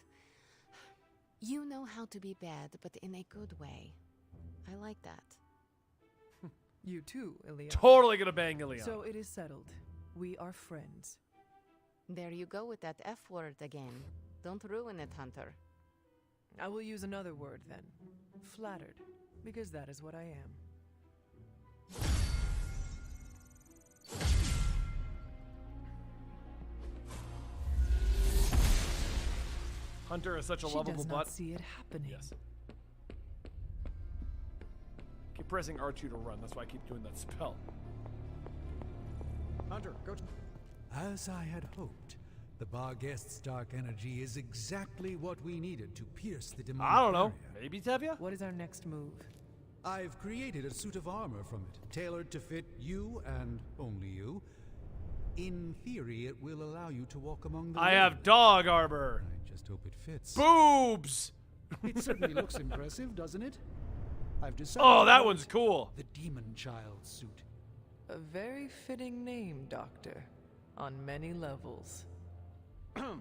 [SPEAKER 6] You know how to be bad, but in a good way. I like that.
[SPEAKER 4] You too, Ilion.
[SPEAKER 3] Totally gonna bang Ilion.
[SPEAKER 4] So it is settled. We are friends.
[SPEAKER 6] There you go with that F word again. Don't ruin it, Hunter.
[SPEAKER 4] I will use another word then. Flattered. Because that is what I am.
[SPEAKER 3] Hunter is such a
[SPEAKER 4] She
[SPEAKER 3] lovable
[SPEAKER 4] does
[SPEAKER 3] butt.
[SPEAKER 4] not see it happening.
[SPEAKER 3] Yes. Keep pressing R2 to run. That's why I keep doing that spell.
[SPEAKER 7] Hunter, go.
[SPEAKER 2] As I had hoped, the Barghest's dark energy is exactly what we needed to pierce the demonic
[SPEAKER 3] I don't know.
[SPEAKER 2] barrier.
[SPEAKER 3] Maybe Tevya?
[SPEAKER 4] What is our next move?
[SPEAKER 2] I've created a suit of armor from it, tailored to fit you and only you. In theory, it will allow you to walk among the
[SPEAKER 3] I
[SPEAKER 2] living.
[SPEAKER 3] have dog arbor.
[SPEAKER 2] I just hope it fits.
[SPEAKER 3] Boobs!
[SPEAKER 2] It certainly looks impressive, doesn't it? I've decided
[SPEAKER 3] Oh,
[SPEAKER 2] to
[SPEAKER 3] that
[SPEAKER 2] call
[SPEAKER 3] one's
[SPEAKER 2] it
[SPEAKER 3] cool.
[SPEAKER 2] The Demon Child suit.
[SPEAKER 4] A very fitting name, Doctor. On many levels.
[SPEAKER 7] I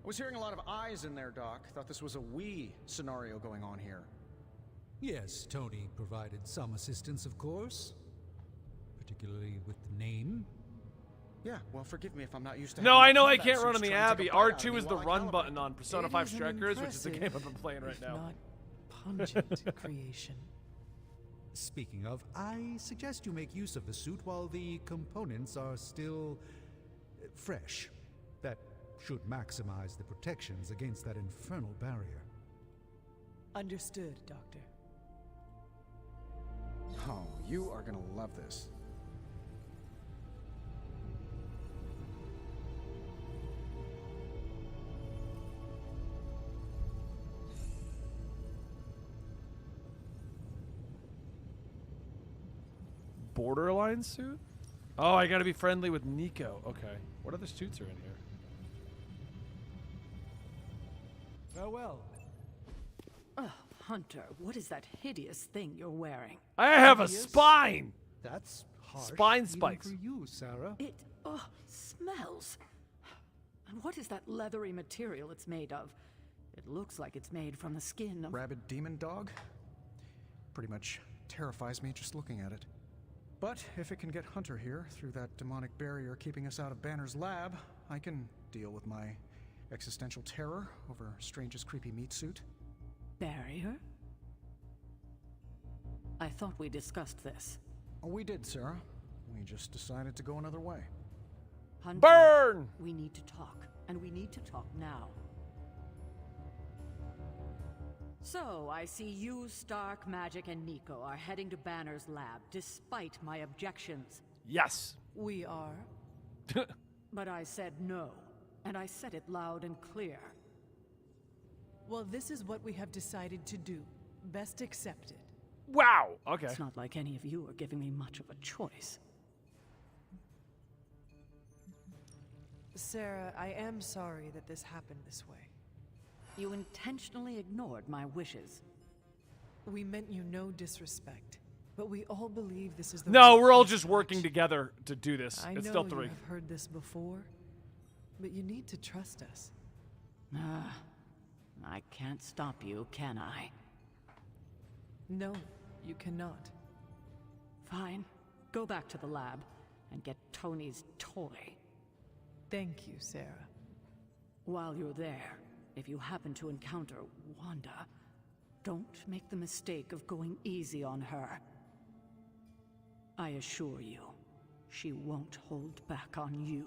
[SPEAKER 7] was hearing a lot of I's in there, Doc. Thought this was a we scenario going on here.
[SPEAKER 2] Yes, Tony provided some assistance, of course. Particularly with the name.
[SPEAKER 7] Yeah, well, forgive me if I'm not used to.
[SPEAKER 3] No,
[SPEAKER 7] having
[SPEAKER 3] I know I
[SPEAKER 7] combat
[SPEAKER 3] can't run
[SPEAKER 7] suits
[SPEAKER 3] on the
[SPEAKER 7] trying to
[SPEAKER 3] Abbey.
[SPEAKER 7] take a bite out of
[SPEAKER 3] R2
[SPEAKER 7] me
[SPEAKER 3] is the
[SPEAKER 7] while I
[SPEAKER 3] run
[SPEAKER 7] calibrate.
[SPEAKER 3] button on Persona
[SPEAKER 4] It
[SPEAKER 3] 5
[SPEAKER 4] is an
[SPEAKER 3] Strikers, which is the game I've
[SPEAKER 4] impressive,
[SPEAKER 3] been playing right
[SPEAKER 4] if
[SPEAKER 3] now.
[SPEAKER 4] not pungent creation.
[SPEAKER 2] Speaking of, I suggest you make use of the suit while the components are still fresh. That should maximize the protections against that infernal barrier.
[SPEAKER 4] Understood, Doctor.
[SPEAKER 7] Oh, you are gonna love this.
[SPEAKER 3] Borderline suit? Oh, I gotta be friendly with Nico. Okay. What other suits are in here?
[SPEAKER 2] Farewell.
[SPEAKER 12] Oh, Hunter, what is that hideous thing you're wearing?
[SPEAKER 3] I have a
[SPEAKER 2] Hideous?
[SPEAKER 3] spine!
[SPEAKER 2] That's harsh.
[SPEAKER 3] Spine
[SPEAKER 2] even
[SPEAKER 3] spikes.
[SPEAKER 2] for you, Sarah.
[SPEAKER 12] It, smells. And what is that leathery material it's made of? It looks like it's made from the skin of...
[SPEAKER 7] Rabid demon dog? Pretty much terrifies me just looking at it. But if it can get Hunter here through that demonic barrier keeping us out of Banner's lab, I can deal with my existential terror over Strange's creepy meat suit.
[SPEAKER 12] Barrier? I thought we discussed this.
[SPEAKER 7] Oh, we did, Sarah. We just decided to go another way.
[SPEAKER 12] Hunter,
[SPEAKER 3] Burn!
[SPEAKER 12] we need to talk, and we need to talk now. So, I see you, Stark, Magic, and Nico are heading to Banner's lab, despite my objections.
[SPEAKER 3] Yes.
[SPEAKER 4] We are.
[SPEAKER 12] But I said no, and I said it loud and clear.
[SPEAKER 4] Well, this is what we have decided to do. Best accept it.
[SPEAKER 3] Wow. Okay.
[SPEAKER 12] It's not like any of you are giving me much of a choice.
[SPEAKER 4] Sarah, I am sorry that this happened this way.
[SPEAKER 12] You intentionally ignored my wishes.
[SPEAKER 4] We meant you no disrespect, but we all believe this is the
[SPEAKER 3] No,
[SPEAKER 4] right
[SPEAKER 3] we're all
[SPEAKER 4] course
[SPEAKER 3] just
[SPEAKER 4] of
[SPEAKER 3] working
[SPEAKER 4] action.
[SPEAKER 3] together to do this.
[SPEAKER 4] I
[SPEAKER 3] It's
[SPEAKER 4] know
[SPEAKER 3] still
[SPEAKER 4] you
[SPEAKER 3] 3.
[SPEAKER 4] have heard this before, but you need to trust us.
[SPEAKER 12] I can't stop you, can I?
[SPEAKER 4] No, you cannot.
[SPEAKER 12] Fine. Go back to the lab and get Tony's toy.
[SPEAKER 4] Thank you, Sarah.
[SPEAKER 12] While you're there, if you happen to encounter Wanda, don't make the mistake of going easy on her. I assure you, she won't hold back on you.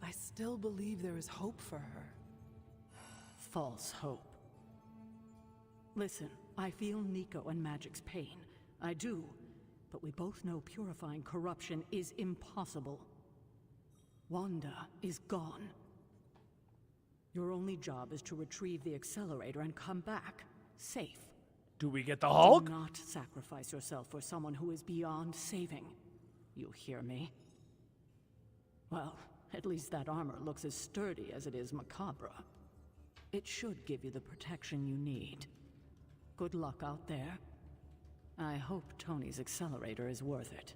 [SPEAKER 4] I still believe there is hope for her.
[SPEAKER 12] False hope. Listen, I feel Nico and Magic's pain. I do. But we both know purifying corruption is impossible. Wanda is gone. Your only job is to retrieve the accelerator and come back, safe.
[SPEAKER 3] Do we get the Hulk?
[SPEAKER 12] Do not sacrifice yourself for someone who is beyond saving. You hear me? Well, at least that armor looks as sturdy as it is macabre. It should give you the protection you need. Good luck out there. I hope Tony's accelerator is worth it.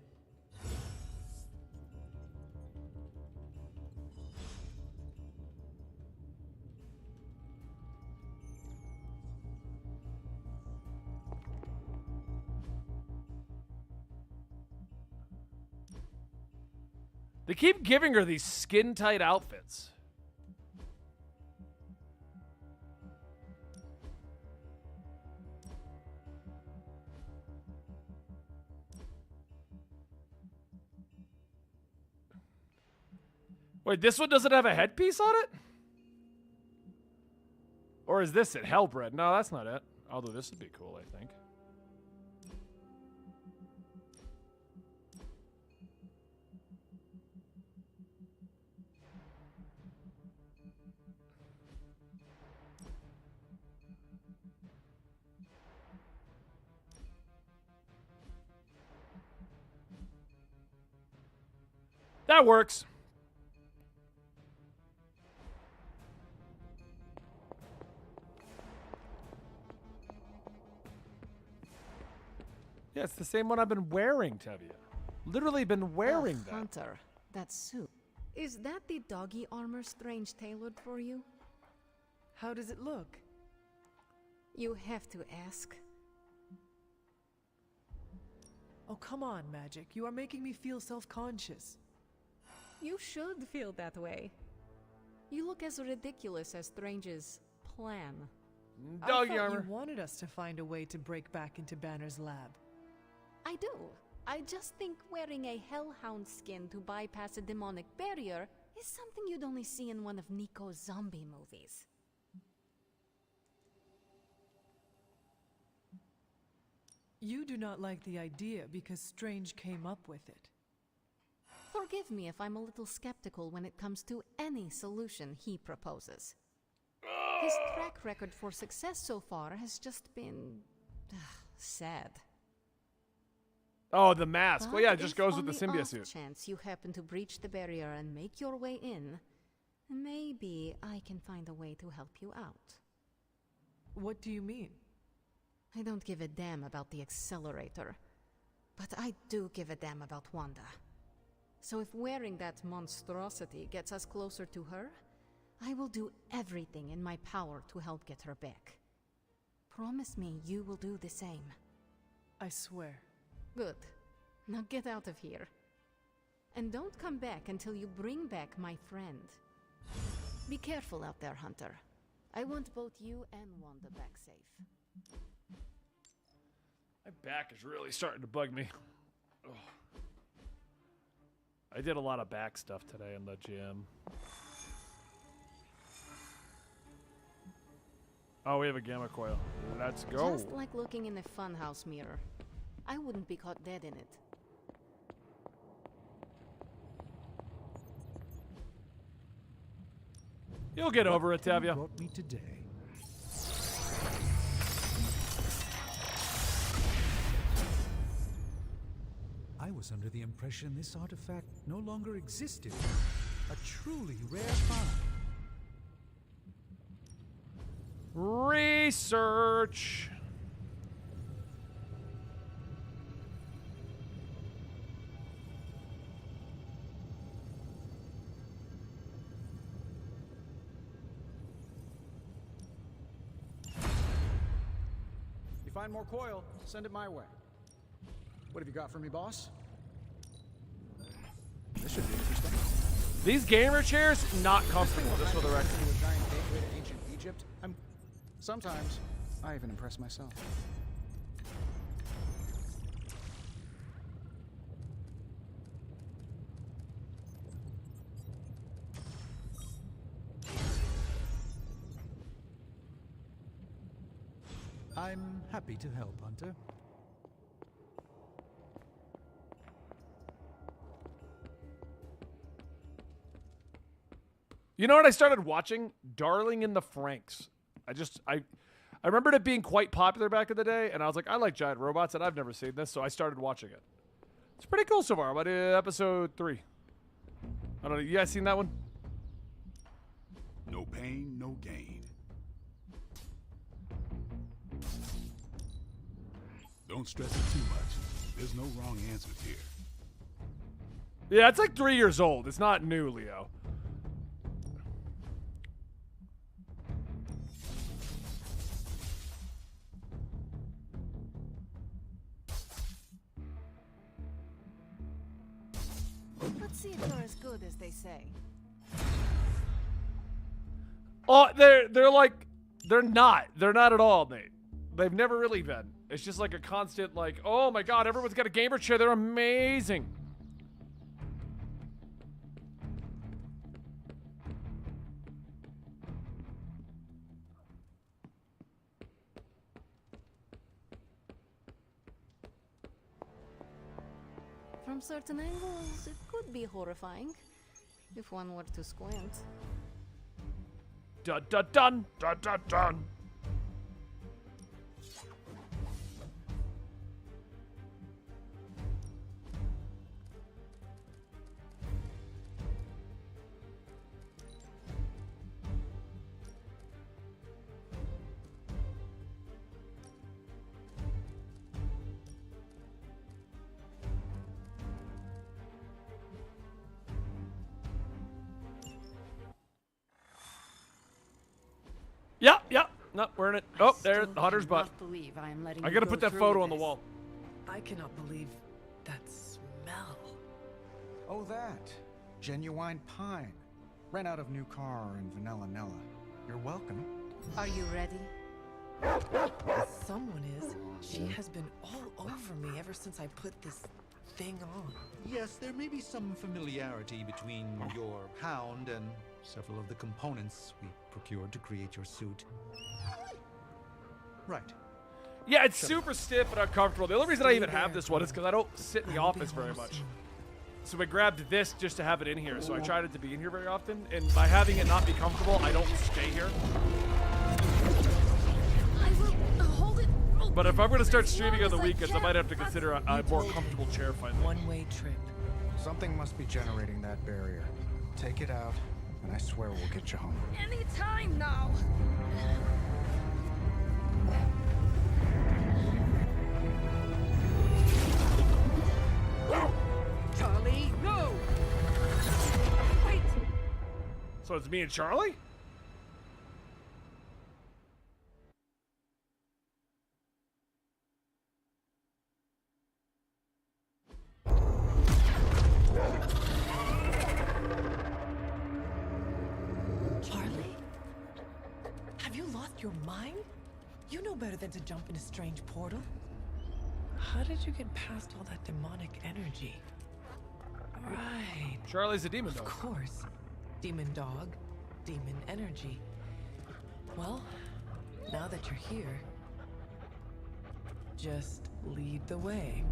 [SPEAKER 3] They keep giving her these skin-tight outfits. Wait, this one doesn't have a headpiece on it? Or is this it? Hellbred. No, that's not it. Although this would be cool, I think. That works. Yeah, it's the same one I've been wearing, Tevye. Literally been wearing that.
[SPEAKER 6] Hunter, that suit. Is that the doggy armor Strange tailored for you?
[SPEAKER 4] How does it look?
[SPEAKER 6] You have to ask.
[SPEAKER 4] Oh, come on, Magic. You are making me feel self-conscious.
[SPEAKER 6] You should feel that way. You look as ridiculous as Strange's plan.
[SPEAKER 3] Doggy
[SPEAKER 4] I thought
[SPEAKER 3] armor.
[SPEAKER 4] you wanted us to find a way to break back into Banner's lab.
[SPEAKER 6] I do. I just think wearing a hellhound skin to bypass a demonic barrier is something you'd only see in one of Nico's zombie movies.
[SPEAKER 4] You do not like the idea because Strange came up with it.
[SPEAKER 6] Forgive me if I'm a little skeptical when it comes to any solution he proposes. His track record for success so far has just been sad.
[SPEAKER 3] Oh, the mask.
[SPEAKER 6] But
[SPEAKER 3] Well, yeah, it just
[SPEAKER 6] if
[SPEAKER 3] goes
[SPEAKER 6] on
[SPEAKER 3] with the
[SPEAKER 6] the
[SPEAKER 3] symbiote
[SPEAKER 6] off
[SPEAKER 3] suit.
[SPEAKER 6] chance you happen to breach the barrier and make your way in, maybe I can find a way to help you out.
[SPEAKER 4] What do you mean?
[SPEAKER 6] I don't give a damn about the accelerator, but I do give a damn about Wanda. So if wearing that monstrosity gets us closer to her, I will do everything in my power to help get her back. Promise me you will do the same.
[SPEAKER 4] I swear.
[SPEAKER 6] Good. Now get out of here. And don't come back until you bring back my friend. Be careful out there, Hunter. I want both you and Wanda back safe.
[SPEAKER 3] My back is really starting to bug me. Ugh. I did a lot of back stuff today in the gym. Oh, we have a gamma coil. Let's go.
[SPEAKER 6] Just like looking in a funhouse mirror. I wouldn't be caught dead in it.
[SPEAKER 3] You'll get over it,
[SPEAKER 2] You
[SPEAKER 3] Tevye.
[SPEAKER 2] brought me today. I was under the impression this artifact no longer existed. A truly rare find.
[SPEAKER 3] Research.
[SPEAKER 7] You find more coil, send it my way. What have you got for me, boss? This should be interesting.
[SPEAKER 3] These gamer chairs, not comfortable, just for the record.
[SPEAKER 7] A giant gateway to ancient Egypt. Sometimes I even impress myself.
[SPEAKER 2] I'm happy to help, Hunter.
[SPEAKER 3] You know what I started watching? Darling in the Franxx. I remembered it being quite popular back in the day, and I was like, I like giant robots, and I've never seen this, so I started watching it. It's pretty cool so far. I'm at episode 3. I don't know. You guys seen that one?
[SPEAKER 11] No pain, no gain. Don't stress it too much. There's no wrong answers here.
[SPEAKER 3] Yeah, it's like 3 years old. It's not new, Leo.
[SPEAKER 6] Let's see if you're as good as they say.
[SPEAKER 3] Oh, they're like, they're not at all, Nate. They've never really been. It's just like a constant like, oh my god, everyone's got a gamer chair. They're amazing.
[SPEAKER 6] From certain angles, it could be horrifying, if one were to squint.
[SPEAKER 3] Dun dun dun dun dun dun. Yeah. No, we're in it. Oh, there, the Hunter's butt. I gotta put that photo on the wall.
[SPEAKER 4] I cannot believe that smell.
[SPEAKER 7] Oh, that. Genuine pine. Ran out of new car in Vanilla Nella. You're welcome.
[SPEAKER 6] Are you ready?
[SPEAKER 4] Someone is. She has been all over me ever since I put this thing on.
[SPEAKER 2] Yes, there may be some familiarity between your hound and several of the components we procured to create your suit. Right.
[SPEAKER 3] Yeah, it's super stiff and uncomfortable. The only reason I even have this one is because I don't sit in the office very much. So I grabbed this just to have it in here. So I tried it to be in here very often. And by having it not be comfortable, I don't stay here.
[SPEAKER 6] I will hold it.
[SPEAKER 3] But if I'm going to start streaming on the weekends, I might have to consider a more comfortable chair finally.
[SPEAKER 4] One-way trip.
[SPEAKER 7] Something must be generating that barrier. Take it out, and I swear we'll get you home.
[SPEAKER 6] Any time now.
[SPEAKER 4] Charlie, no! Wait!
[SPEAKER 3] So it's me and Charlie?
[SPEAKER 4] Charlie? Have you lost your mind? You know better than to jump in a strange portal. How did you get past all that demonic energy? Right.
[SPEAKER 3] Charlie's a demon dog.
[SPEAKER 4] Of course. Demon dog, demon energy. Well, now that you're here, just lead the way.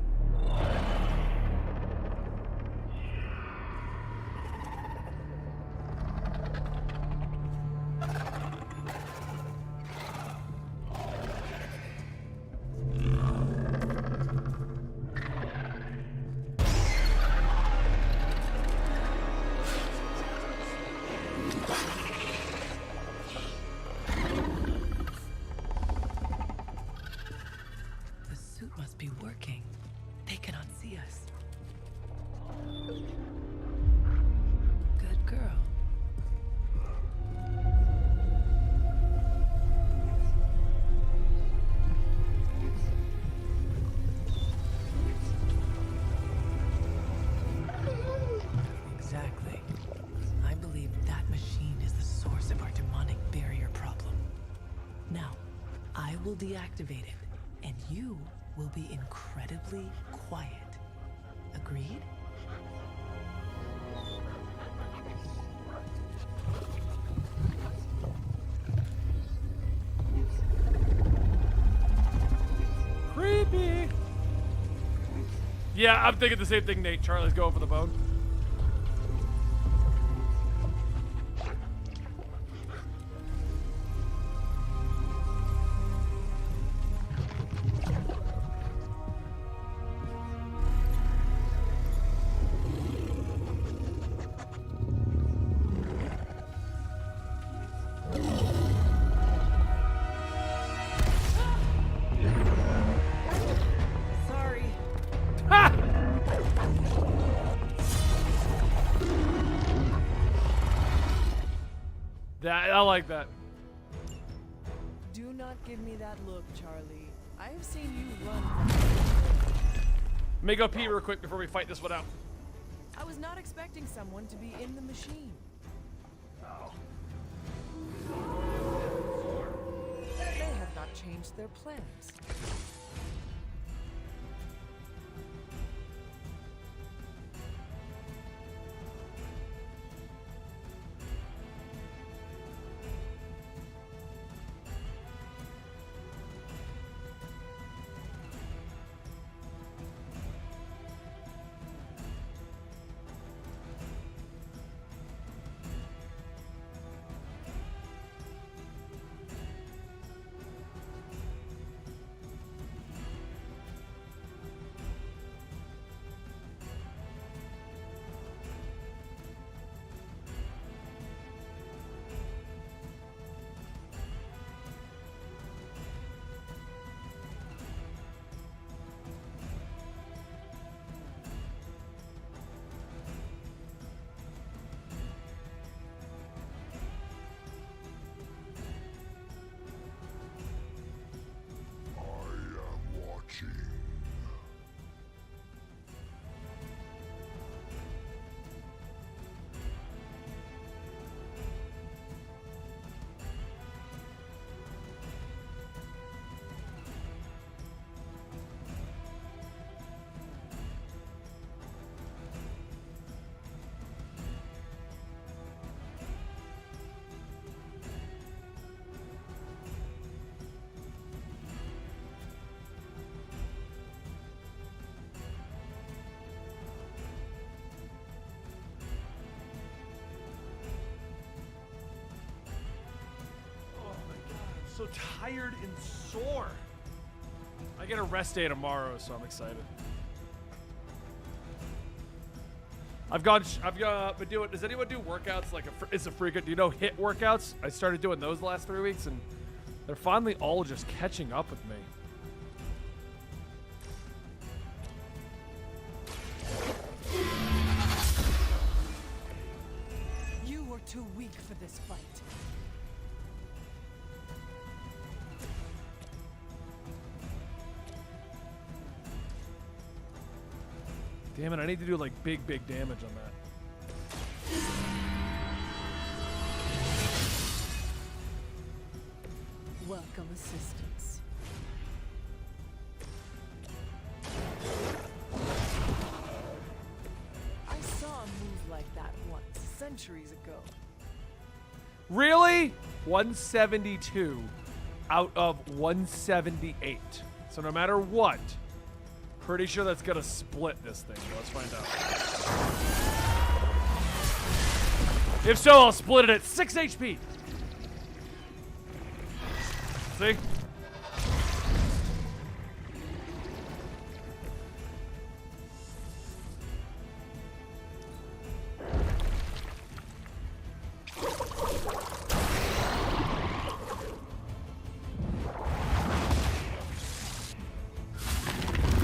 [SPEAKER 4] Deactivate it, and you will be incredibly quiet. Agreed?
[SPEAKER 3] Creepy. Yeah, I'm thinking the same thing, Nate. Charlie's going for the bone. I like that.
[SPEAKER 4] Do not give me that look, Charlie. I have seen you run.
[SPEAKER 3] Let me go pee real quick before we fight this one out.
[SPEAKER 4] I was not expecting someone to be in the machine. They have not changed their plans.
[SPEAKER 3] So tired and sore. I get a rest day tomorrow, so I'm excited. I've been doing. Does anyone do workouts like it's a freaking? Do you know HIIT workouts? I started doing those the last 3 weeks, and they're finally all just catching up with me.
[SPEAKER 4] You were too weak for this fight.
[SPEAKER 3] Damn it, I need to do like big damage on that.
[SPEAKER 4] Welcome assistance. I saw a move like that once, centuries ago.
[SPEAKER 3] Really? 172 out of 178. So no matter what, pretty sure that's gonna split this thing. Let's find out. If so, I'll split it at 6 HP. See?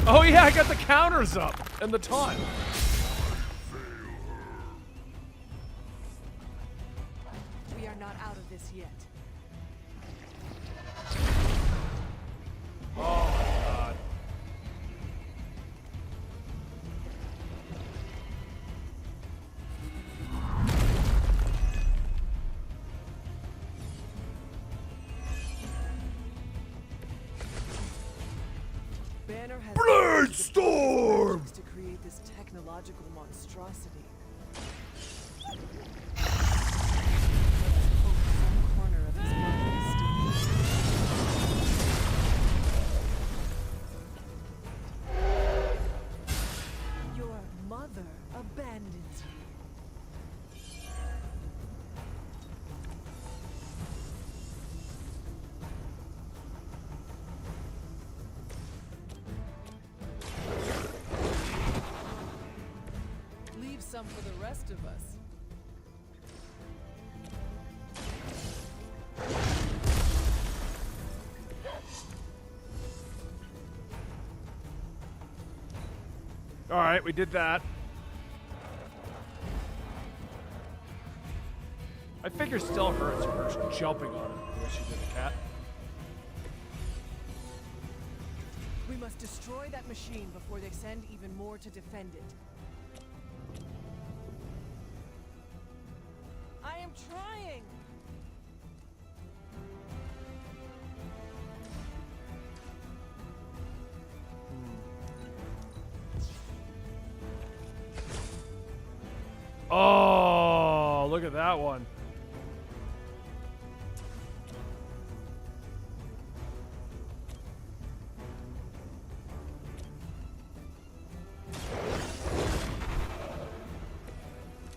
[SPEAKER 3] Oh yeah, I got the counters up and the taunt.
[SPEAKER 4] We are not out of this yet.
[SPEAKER 3] Oh my god.
[SPEAKER 4] Banner has
[SPEAKER 3] Blade
[SPEAKER 4] to create this technological monstrosity. Some corner of his mind is your mother abandons you. Leave some for the rest of us.
[SPEAKER 3] All right, we did that. I figure still hurts her jumping on it the way she did the cat.
[SPEAKER 4] We must destroy that machine before they send even more to defend it. trying.
[SPEAKER 3] Oh, look at that one.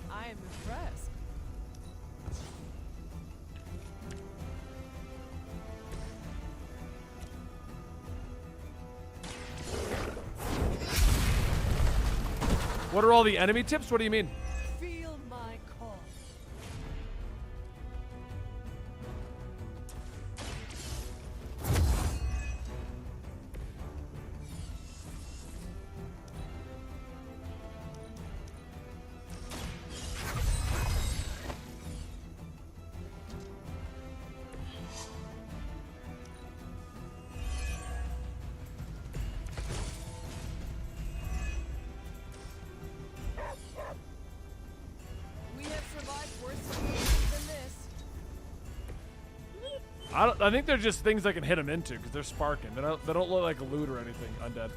[SPEAKER 4] I am impressed.
[SPEAKER 3] What are all the enemy tips? What do you mean?
[SPEAKER 4] Feel my call. We have survived worse situations than this.
[SPEAKER 3] I think they're just things I can hit them into because they're sparking. They don't look like loot or anything. Undead.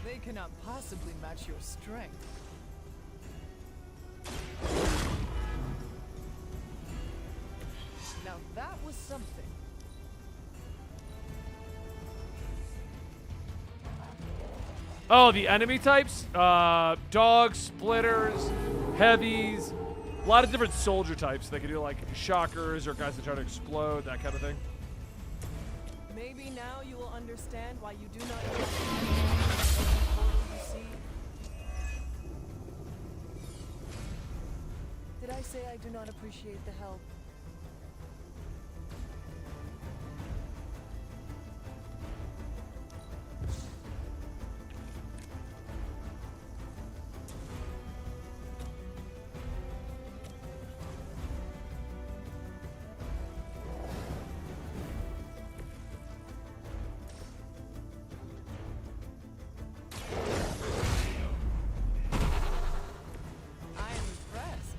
[SPEAKER 4] They cannot possibly match your strength. Now that was something.
[SPEAKER 3] Oh, the enemy types? Dogs, splitters, heavies. A lot of different soldier types. They can do like shockers or guys that try to explode, that kind of thing.
[SPEAKER 4] Maybe now you will understand why you do not get every portal you see. Did I say I do not appreciate the help? I am impressed.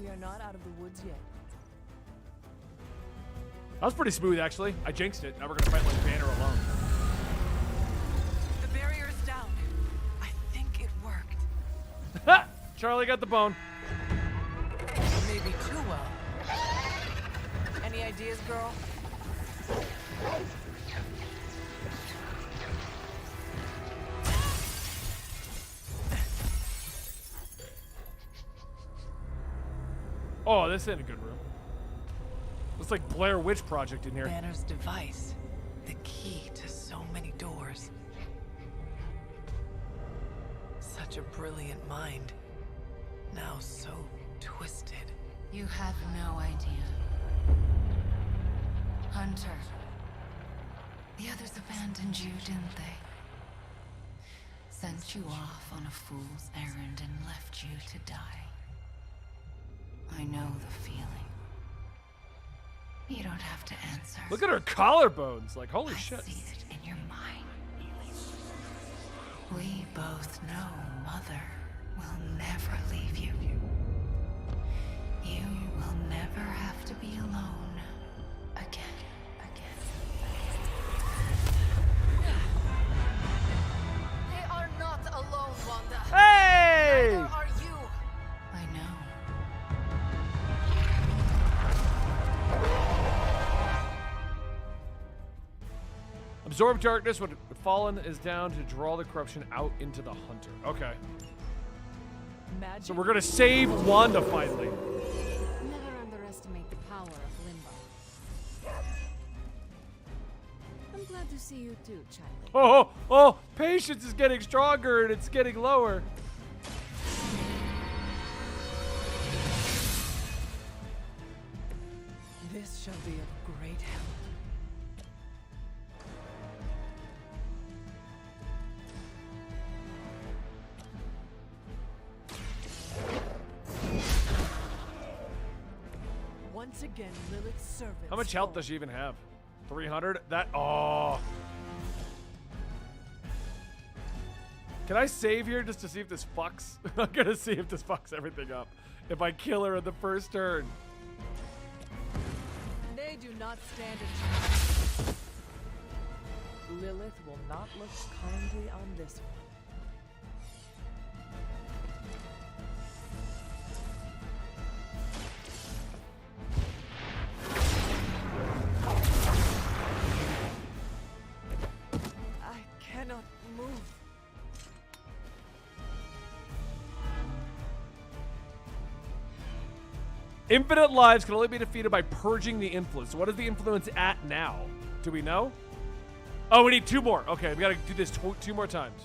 [SPEAKER 4] We are not out of the woods yet.
[SPEAKER 3] That was pretty smooth, actually. I jinxed it. Now we're gonna fight like Banner alone.
[SPEAKER 4] The barrier is down. I think it worked.
[SPEAKER 3] Ha! Charlie got the bone.
[SPEAKER 4] Maybe too well. Any ideas, girl?
[SPEAKER 3] Oh, this ain't a good room. Looks like Blair Witch Project in here.
[SPEAKER 4] Banner's device. The key to so many doors. Such a brilliant mind. Now so twisted.
[SPEAKER 13] You have no idea. Hunter. The others abandoned you, didn't they? Sent you off on a fool's errand and left you to die. I know the feeling. You don't have to answer.
[SPEAKER 3] Look at her collarbones. Like, holy
[SPEAKER 13] I
[SPEAKER 3] shit.
[SPEAKER 13] see it in your mind. We both know Mother will never leave you. You will never have to be alone again.
[SPEAKER 6] They are not alone, Wanda.
[SPEAKER 3] Hey!
[SPEAKER 6] Neither are you.
[SPEAKER 13] I know.
[SPEAKER 3] Absorb darkness when fallen is down to draw the corruption out into the hunter. Okay.
[SPEAKER 4] Magic.
[SPEAKER 3] So we're gonna save Wanda finally.
[SPEAKER 6] Never underestimate the power of Limbo. I'm glad to see you too, Charlie.
[SPEAKER 3] Oh, patience is getting stronger and it's getting lower.
[SPEAKER 4] This shall be of great help. once again Lilith's servants.
[SPEAKER 3] How much health does she even have? 300? That, oh. Can I save here just to see if this fucks? I'm gonna see if this fucks everything up. If I kill her in the first turn.
[SPEAKER 4] They do not stand a chance. Lilith will not look kindly on this one. I cannot move.
[SPEAKER 3] Infinite lives can only be defeated by purging the influence. What is the influence at now? Do we know? Oh, we need 2 more. Okay, we gotta do this 2 more times.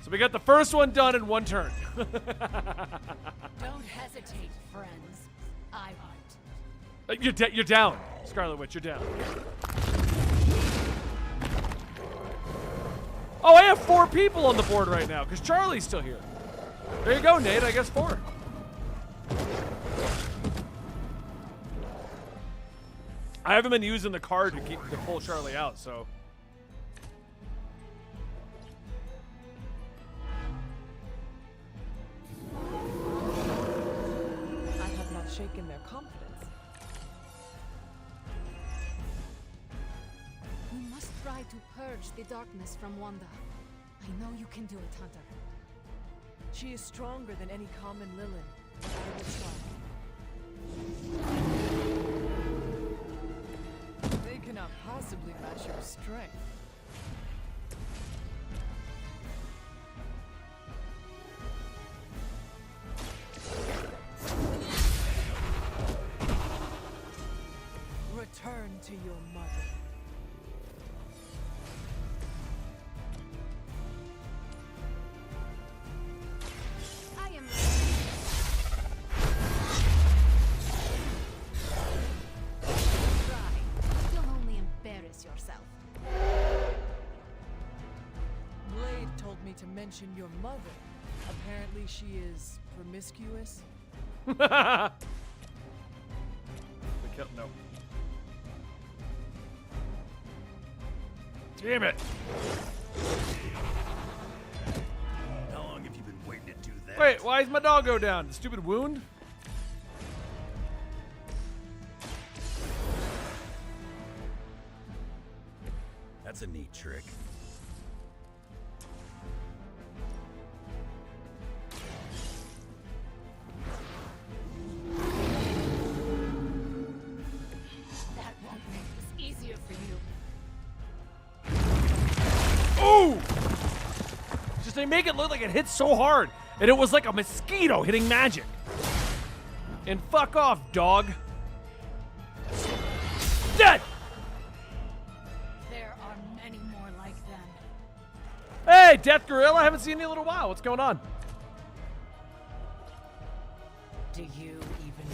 [SPEAKER 3] So we got the first one done in 1 turn.
[SPEAKER 13] Don't hesitate, friends. I won't.
[SPEAKER 3] You're down, Scarlet Witch. You're down. Oh, I have 4 people on the board right now because Charlie's still here. There you go, Nate. I guess 4. I haven't been using the card to pull Charlie out, so.
[SPEAKER 4] I have not shaken their confidence.
[SPEAKER 6] We must try to purge the darkness from Wanda. I know you can do it, Hunter.
[SPEAKER 4] She is stronger than any common Lilin. I will try. They cannot possibly match your strength. Return to your mother.
[SPEAKER 6] I am try. You'll only embarrass yourself.
[SPEAKER 4] Blade told me to mention your mother. Apparently she is promiscuous.
[SPEAKER 3] No. Damn it.
[SPEAKER 5] How long have you been waiting to do that?
[SPEAKER 3] Wait, why is my dog go down? Stupid wound?
[SPEAKER 5] That's a neat trick.
[SPEAKER 13] That won't make this easier for you.
[SPEAKER 3] Oh! Just they make it look like it hits so hard, and it was like a mosquito hitting magic. And fuck off, dog. Dead!
[SPEAKER 13] There are many more like them.
[SPEAKER 3] Hey, Death Gorilla, I haven't seen you in a little while. What's going on?
[SPEAKER 4] Do you even...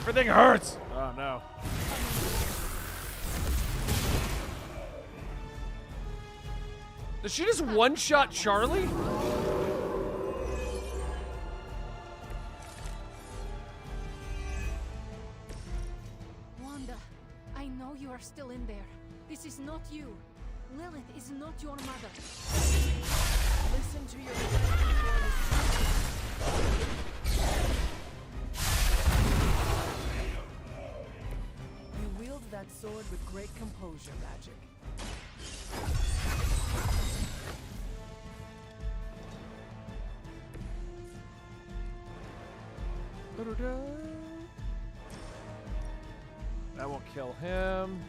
[SPEAKER 3] Everything hurts. Oh, no. Does she just one-shot Charlie?
[SPEAKER 6] Wanda, I know you are still in there. This is not you. Lilith is not your mother.
[SPEAKER 4] Listen to your... You wield that sword with great composure, Magic.
[SPEAKER 3] That won't kill him.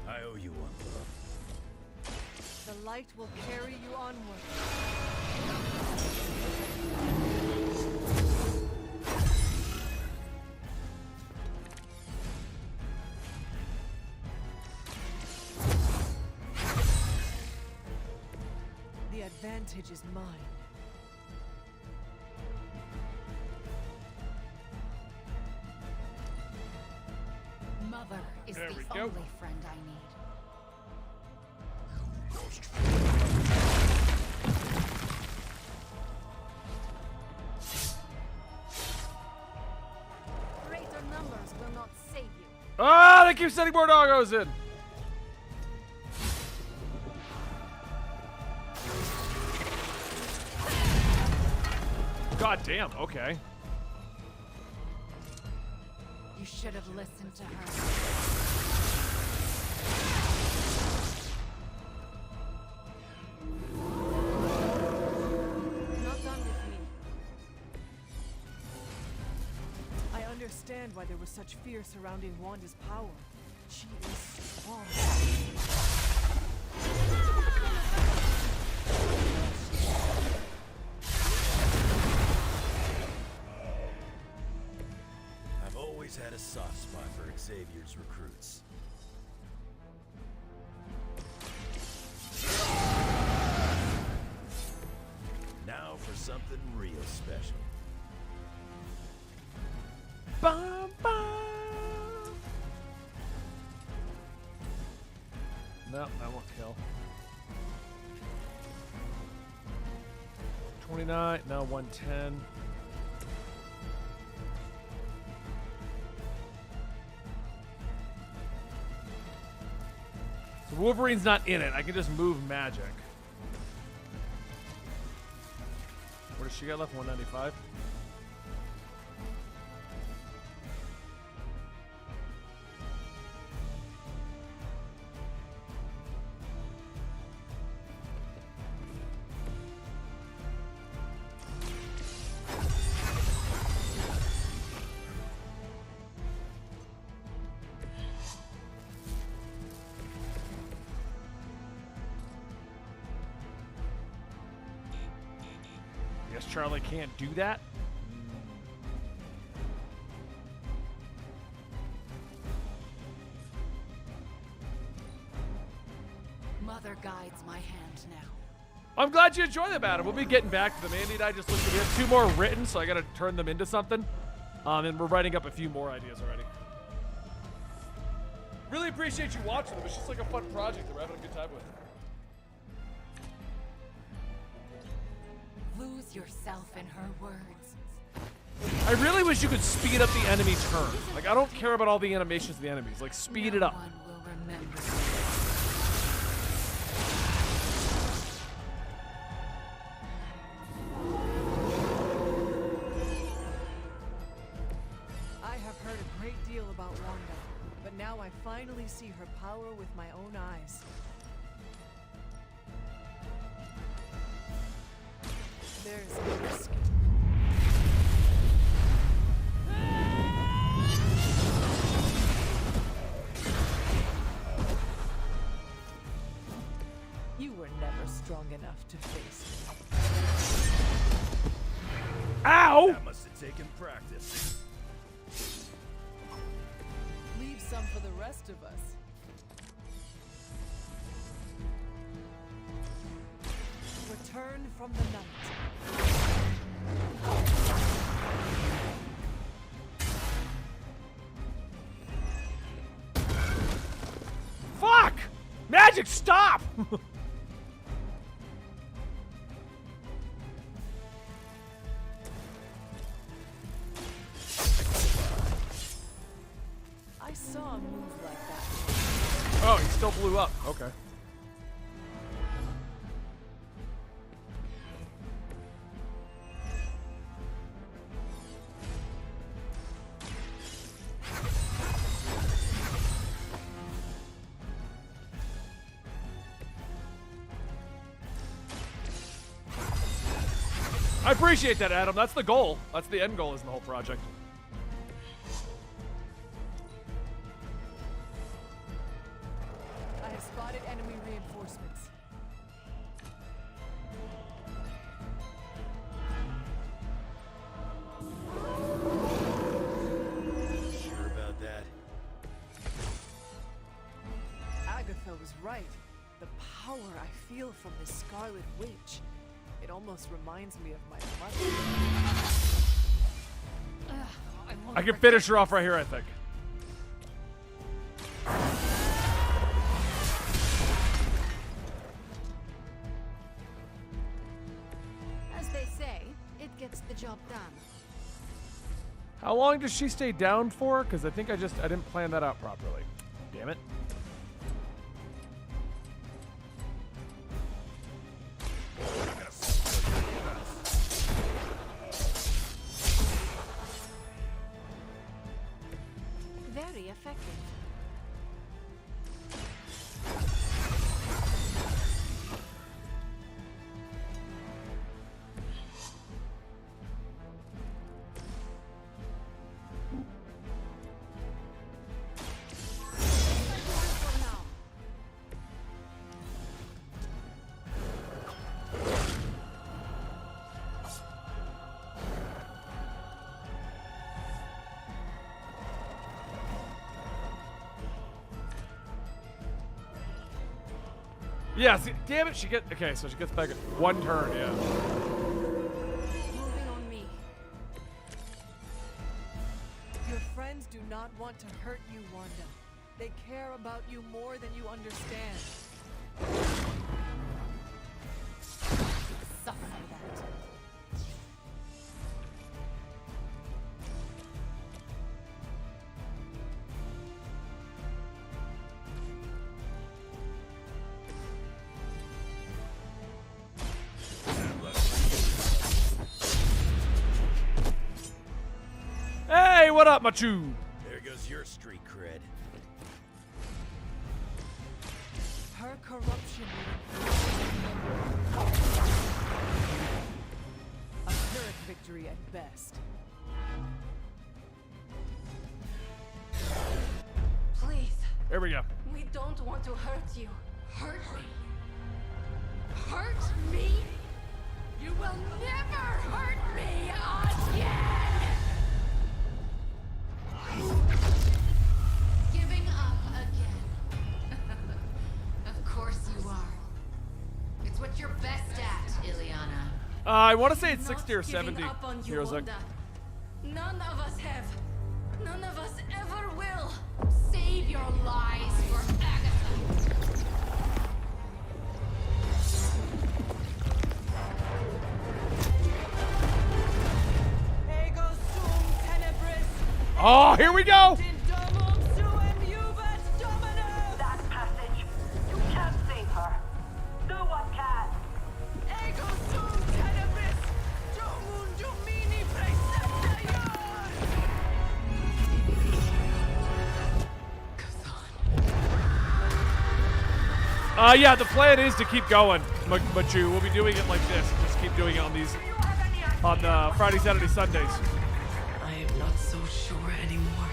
[SPEAKER 5] I owe you one, love.
[SPEAKER 4] The light will carry you onward. The advantage is mine.
[SPEAKER 13] mother is
[SPEAKER 3] There we
[SPEAKER 13] the
[SPEAKER 3] go.
[SPEAKER 13] only friend I need.
[SPEAKER 6] Greater numbers will not save you.
[SPEAKER 3] Ah, they keep sending more doggos in. God damn, okay.
[SPEAKER 13] You should have listened to her.
[SPEAKER 6] Not done with me.
[SPEAKER 4] I understand why there was such fear surrounding Wanda's power. She is strong.
[SPEAKER 5] I've always had a soft spot for Xavier's recruits. Now for something real special.
[SPEAKER 3] Bum, bum. No, that won't kill. 29, no, 110. So Wolverine's not in it. I can just move magic. What does she got left? 195? Guess Charlie can't do that.
[SPEAKER 13] Mother guides my hand now.
[SPEAKER 3] I'm glad you enjoy them, Adam. We'll be getting back to them. Andy and I just looked at we have 2 more written, so I got to turn them into something. And we're writing up a few more ideas already. Really appreciate you watching them. It's just like a fun project that we're having a good time with.
[SPEAKER 13] Lose yourself in her words.
[SPEAKER 3] I really wish you could speed up the enemy turn. Like, I don't care about all the animations of the enemies. Like, speed it up.
[SPEAKER 13] No one will remember.
[SPEAKER 4] I have heard a great deal about Wanda, but now I finally see her power with my own eyes. There's no escape. You were never strong enough to face me.
[SPEAKER 3] Ow!
[SPEAKER 5] That must have taken practice.
[SPEAKER 4] Leave some for the rest of us. Return from the night.
[SPEAKER 3] Fuck! Magic, stop!
[SPEAKER 4] I saw a move like that.
[SPEAKER 3] Oh, he still blew up. Okay. I appreciate that, Adam. That's the goal. That's the end goal, is the whole project.
[SPEAKER 4] I have spotted enemy reinforcements.
[SPEAKER 5] Sure about that?
[SPEAKER 4] Agatha was right. The power I feel from this Scarlet Witch. It almost reminds me of my mother.
[SPEAKER 3] I can finish her off right here, I think.
[SPEAKER 6] job done.
[SPEAKER 3] How long does she stay down for? Because I think I didn't plan that out properly. Damn it.
[SPEAKER 6] Very effective.
[SPEAKER 3] Yeah, see, damn it, she gets back at 1 turn, yeah.
[SPEAKER 6] Moving on me.
[SPEAKER 4] Your friends do not want to hurt you, Wanda. They care about you more than you understand.
[SPEAKER 6] Suffer for that.
[SPEAKER 3] Hey, what up, Machu?
[SPEAKER 5] There goes your street cred.
[SPEAKER 4] Her corruption. A Pyrrhic victory at best.
[SPEAKER 6] Please.
[SPEAKER 3] There we go.
[SPEAKER 6] We don't want to hurt you. Hurt me. Hurt me? You will never hurt me again!
[SPEAKER 13] Giving up again. Of course you are. It's what you're best at, Ileana.
[SPEAKER 3] I want to say it's 60 or
[SPEAKER 6] Not
[SPEAKER 3] 70.
[SPEAKER 6] giving up on you,
[SPEAKER 3] Heroes like,
[SPEAKER 6] Wanda. None of us have. None of us ever will.
[SPEAKER 13] Save your lies for Agatha.
[SPEAKER 4] Ego sum tenebris.
[SPEAKER 3] oh, here we go.
[SPEAKER 4] Domum suem juvat Dominus.
[SPEAKER 14] That passage. You can't save her. No one can.
[SPEAKER 4] Ego sum tenebris. Domum Domini praecepta
[SPEAKER 3] Yeah, the plan is to keep going, Machu. We'll be doing it like this. Just keep doing it on these, on Friday, Saturday, Sundays.
[SPEAKER 4] I am not so sure anymore.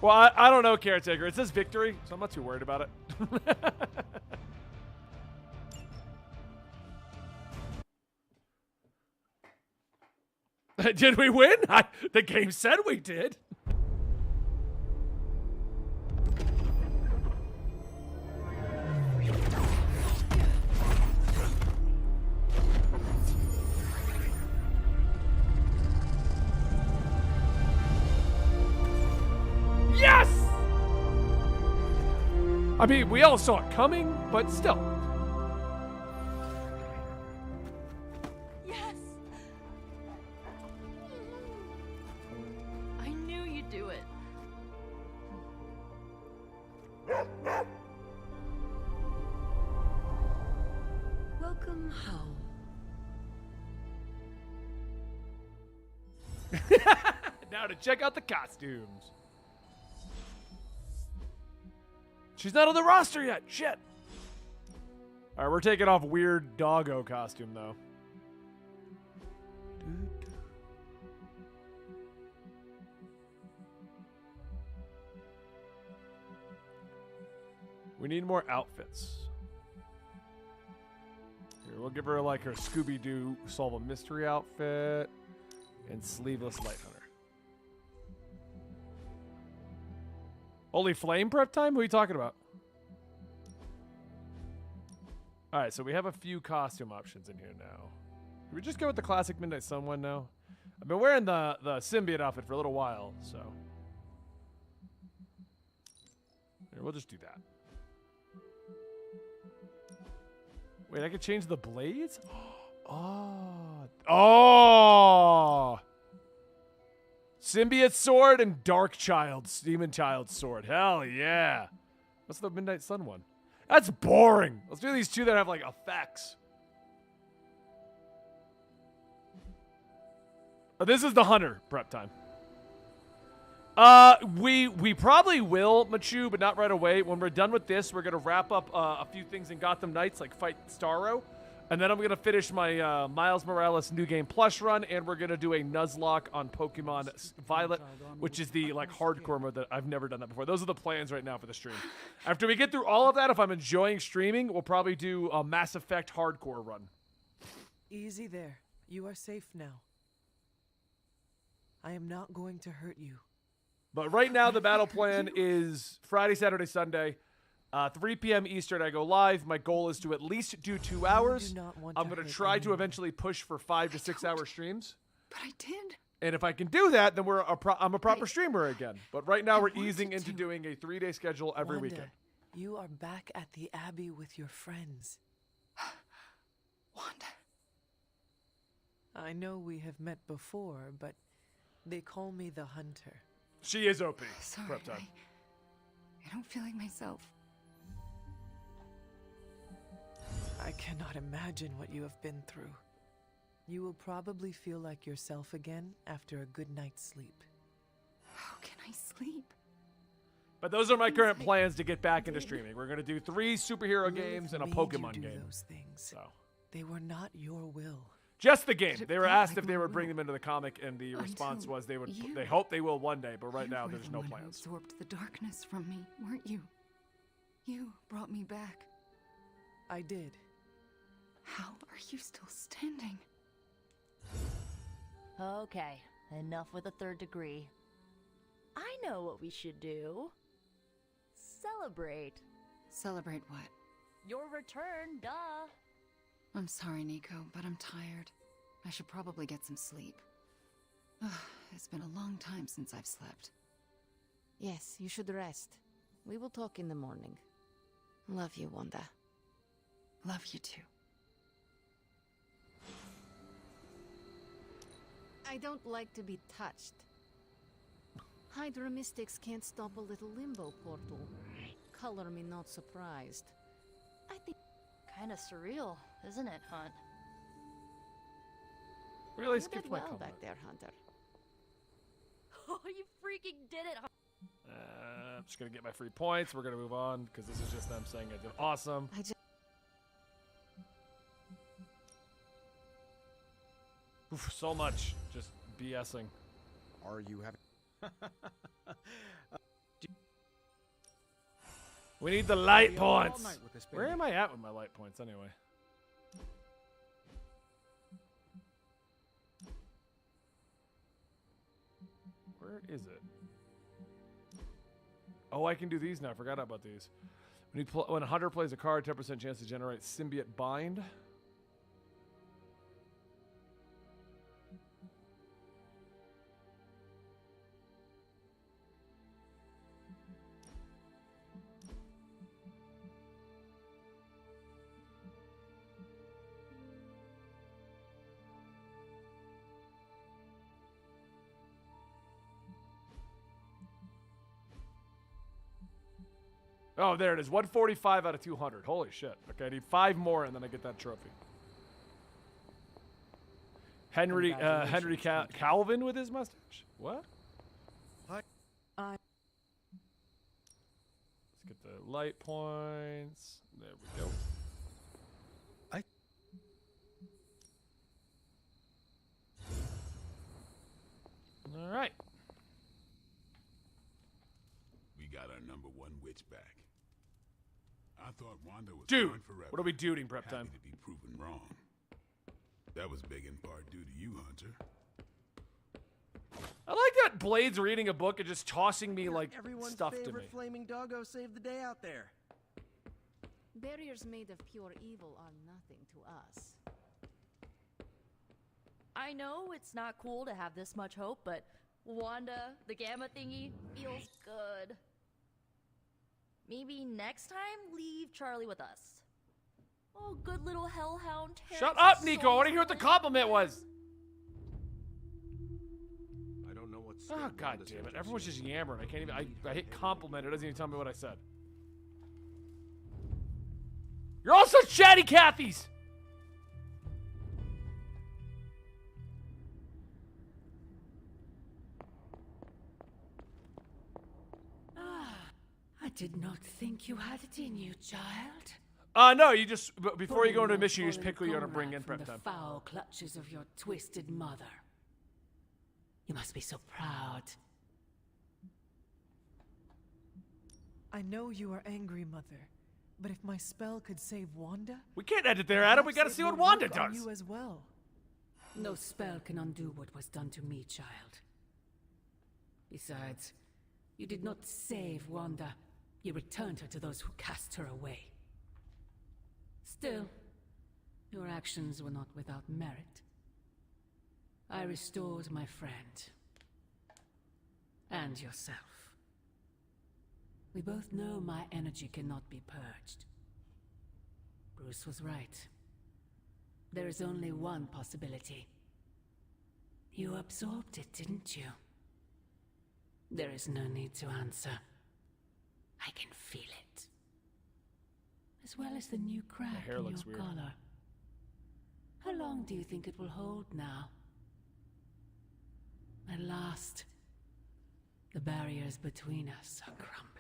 [SPEAKER 3] Well, I don't know, Caretaker. It says victory, so I'm not too worried about it. Did we win? The game said we did. Yes! I mean, we all saw it coming, but still.
[SPEAKER 10] Yes! I knew you'd do it.
[SPEAKER 4] Welcome home.
[SPEAKER 3] Now to check out the costumes. She's not on the roster yet. Shit. All right, we're taking off weird doggo costume though. We need more outfits. Here, we'll give her like her Scooby-Doo solve a mystery outfit and sleeveless light hunter. Only flame prep time? Who are you talking about? All right, so we have a few costume options in here now. Can we just go with the classic Midnight Sun one now? I've been wearing the symbiote outfit for a little while, so. Here, we'll just do that. Wait, I could change the blades? Oh. Oh! Symbiote sword and Dark Child's Demon Child's sword. Hell yeah. What's the Midnight Sun one? That's boring. Let's do these two that have like effects. Oh, this is the hunter prep time. We probably will, Machu, but not right away. When we're done with this, we're gonna wrap up a few things in Gotham Knights, like fight Starro, and then I'm gonna finish my Miles Morales New Game Plus run, and we're gonna do a Nuzlocke on Pokemon Violet, which is the like hardcore mode that I've never done that before. Those are the plans right now for the stream. After we get through all of that, if I'm enjoying streaming, we'll probably do a Mass Effect hardcore run.
[SPEAKER 4] Easy there. You are safe now. I am not going to hurt you.
[SPEAKER 3] But right now, the battle plan is Friday, Saturday, Sunday, 3 p.m. Eastern. I go live. My goal is to at least do 2 hours. I'm going to try to eventually push for 5 to 6 hour streams.
[SPEAKER 12] But I did.
[SPEAKER 3] And if I can do that, then I'm a proper streamer again. But right now, we're easing into doing a 3-day schedule every weekend.
[SPEAKER 4] You are back at the Abbey with your friends.
[SPEAKER 12] Wanda.
[SPEAKER 4] I know we have met before, but they call me the Hunter.
[SPEAKER 3] She is OP.
[SPEAKER 12] Sorry,
[SPEAKER 3] Prep time.
[SPEAKER 12] I don't feel like myself.
[SPEAKER 4] I cannot imagine what you have been through. You will probably feel like yourself again after a good night's sleep.
[SPEAKER 12] How can I sleep?
[SPEAKER 3] But those are my current plans to get back into streaming. We're going to do 3 superhero games and a Pokemon game.
[SPEAKER 4] Those things.
[SPEAKER 3] So
[SPEAKER 4] they were not your will.
[SPEAKER 3] Just the game. They were asked if they would bring them into the comic, and the response was they would. They hope they will one day, but right now there's no plans.
[SPEAKER 12] You absorbed the darkness from me, weren't you? You brought me back.
[SPEAKER 4] I did.
[SPEAKER 12] How are you still standing?
[SPEAKER 10] Okay, enough with the 3rd degree. I know what we should do. Celebrate.
[SPEAKER 12] Celebrate what?
[SPEAKER 10] Your return, duh.
[SPEAKER 12] I'm sorry, Nico, but I'm tired. I should probably get some sleep. It's been a long time since I've slept.
[SPEAKER 6] Yes, you should rest. We will talk in the morning. Love you, Wanda.
[SPEAKER 12] Love you too.
[SPEAKER 6] I don't like to be touched. Hydra mystics can't stop a little limbo portal. Color me not surprised. I think...
[SPEAKER 10] Kinda surreal, isn't it, Hunt?
[SPEAKER 3] Really
[SPEAKER 6] you
[SPEAKER 3] skipped
[SPEAKER 6] did
[SPEAKER 3] my
[SPEAKER 6] well
[SPEAKER 3] comment.
[SPEAKER 6] back there, Hunter.
[SPEAKER 10] Oh, you freaking did it, Hunt!
[SPEAKER 3] I'm just going to get my free points. We're going to move on, because this is just them saying I did awesome. Oof, so much. Just BSing.
[SPEAKER 7] Are you having...
[SPEAKER 3] We need the light
[SPEAKER 7] Be up all
[SPEAKER 3] points.
[SPEAKER 7] night with this
[SPEAKER 3] Where
[SPEAKER 7] baby.
[SPEAKER 3] am I at with my light points anyway? Where is it? Oh, I can do these now. I forgot about these. When a hunter plays a card, 10% chance to generate symbiote bind. Oh, there it is. 145 out of 200. Holy shit. Okay, I need 5 more, and then I get that trophy. Henry Calvin with his mustache? What?
[SPEAKER 4] I...
[SPEAKER 3] Let's get the light points. There we go. All right.
[SPEAKER 11] We got our number 1 witch back. I thought Wanda was
[SPEAKER 3] Dude,
[SPEAKER 11] gone forever.
[SPEAKER 3] what are we doing prep
[SPEAKER 11] Happy
[SPEAKER 3] time?
[SPEAKER 11] to be proven wrong. That was big in part due to you, Hunter.
[SPEAKER 3] I like that Blade's reading a book and just tossing me like
[SPEAKER 8] Everyone's
[SPEAKER 3] stuff to me.
[SPEAKER 8] favorite flaming doggo saved the day out there.
[SPEAKER 6] Barriers made of pure evil are nothing to us.
[SPEAKER 10] I know it's not cool to have this much hope, but Wanda, the gamma thingy, feels good. Maybe next time, leave Charlie with us. Oh, good little hellhound.
[SPEAKER 3] Shut up, Nico. I want to hear what the compliment was.
[SPEAKER 11] I don't know what's.
[SPEAKER 3] Oh, god damn it. Everyone's just yammering. I can't even. I hit compliment. It doesn't even tell me what I said. You're also chatty Cathy's.
[SPEAKER 12] I did not think you had it in you, child.
[SPEAKER 3] No, you just, before you go into a mission, you just pick who you're going to bring in prep time.
[SPEAKER 12] The foul clutches of your twisted mother. You must be so proud.
[SPEAKER 4] I know you are angry, Mother, but if my spell could save Wanda...
[SPEAKER 3] We can't end it there, Adam. We got to see what Wanda does.
[SPEAKER 4] You as well.
[SPEAKER 12] No spell can undo what was done to me, child. Besides, you did not save Wanda. You returned her to those who cast her away. Still, your actions were not without merit. I restored my friend. And yourself. We both know my energy cannot be purged. Bruce was right. There is only one possibility. You absorbed it, didn't you? There is no need to answer. I can feel it. As well as the new crack in your collar. How long do you think it will hold now? At last, the barriers between us are crumbling.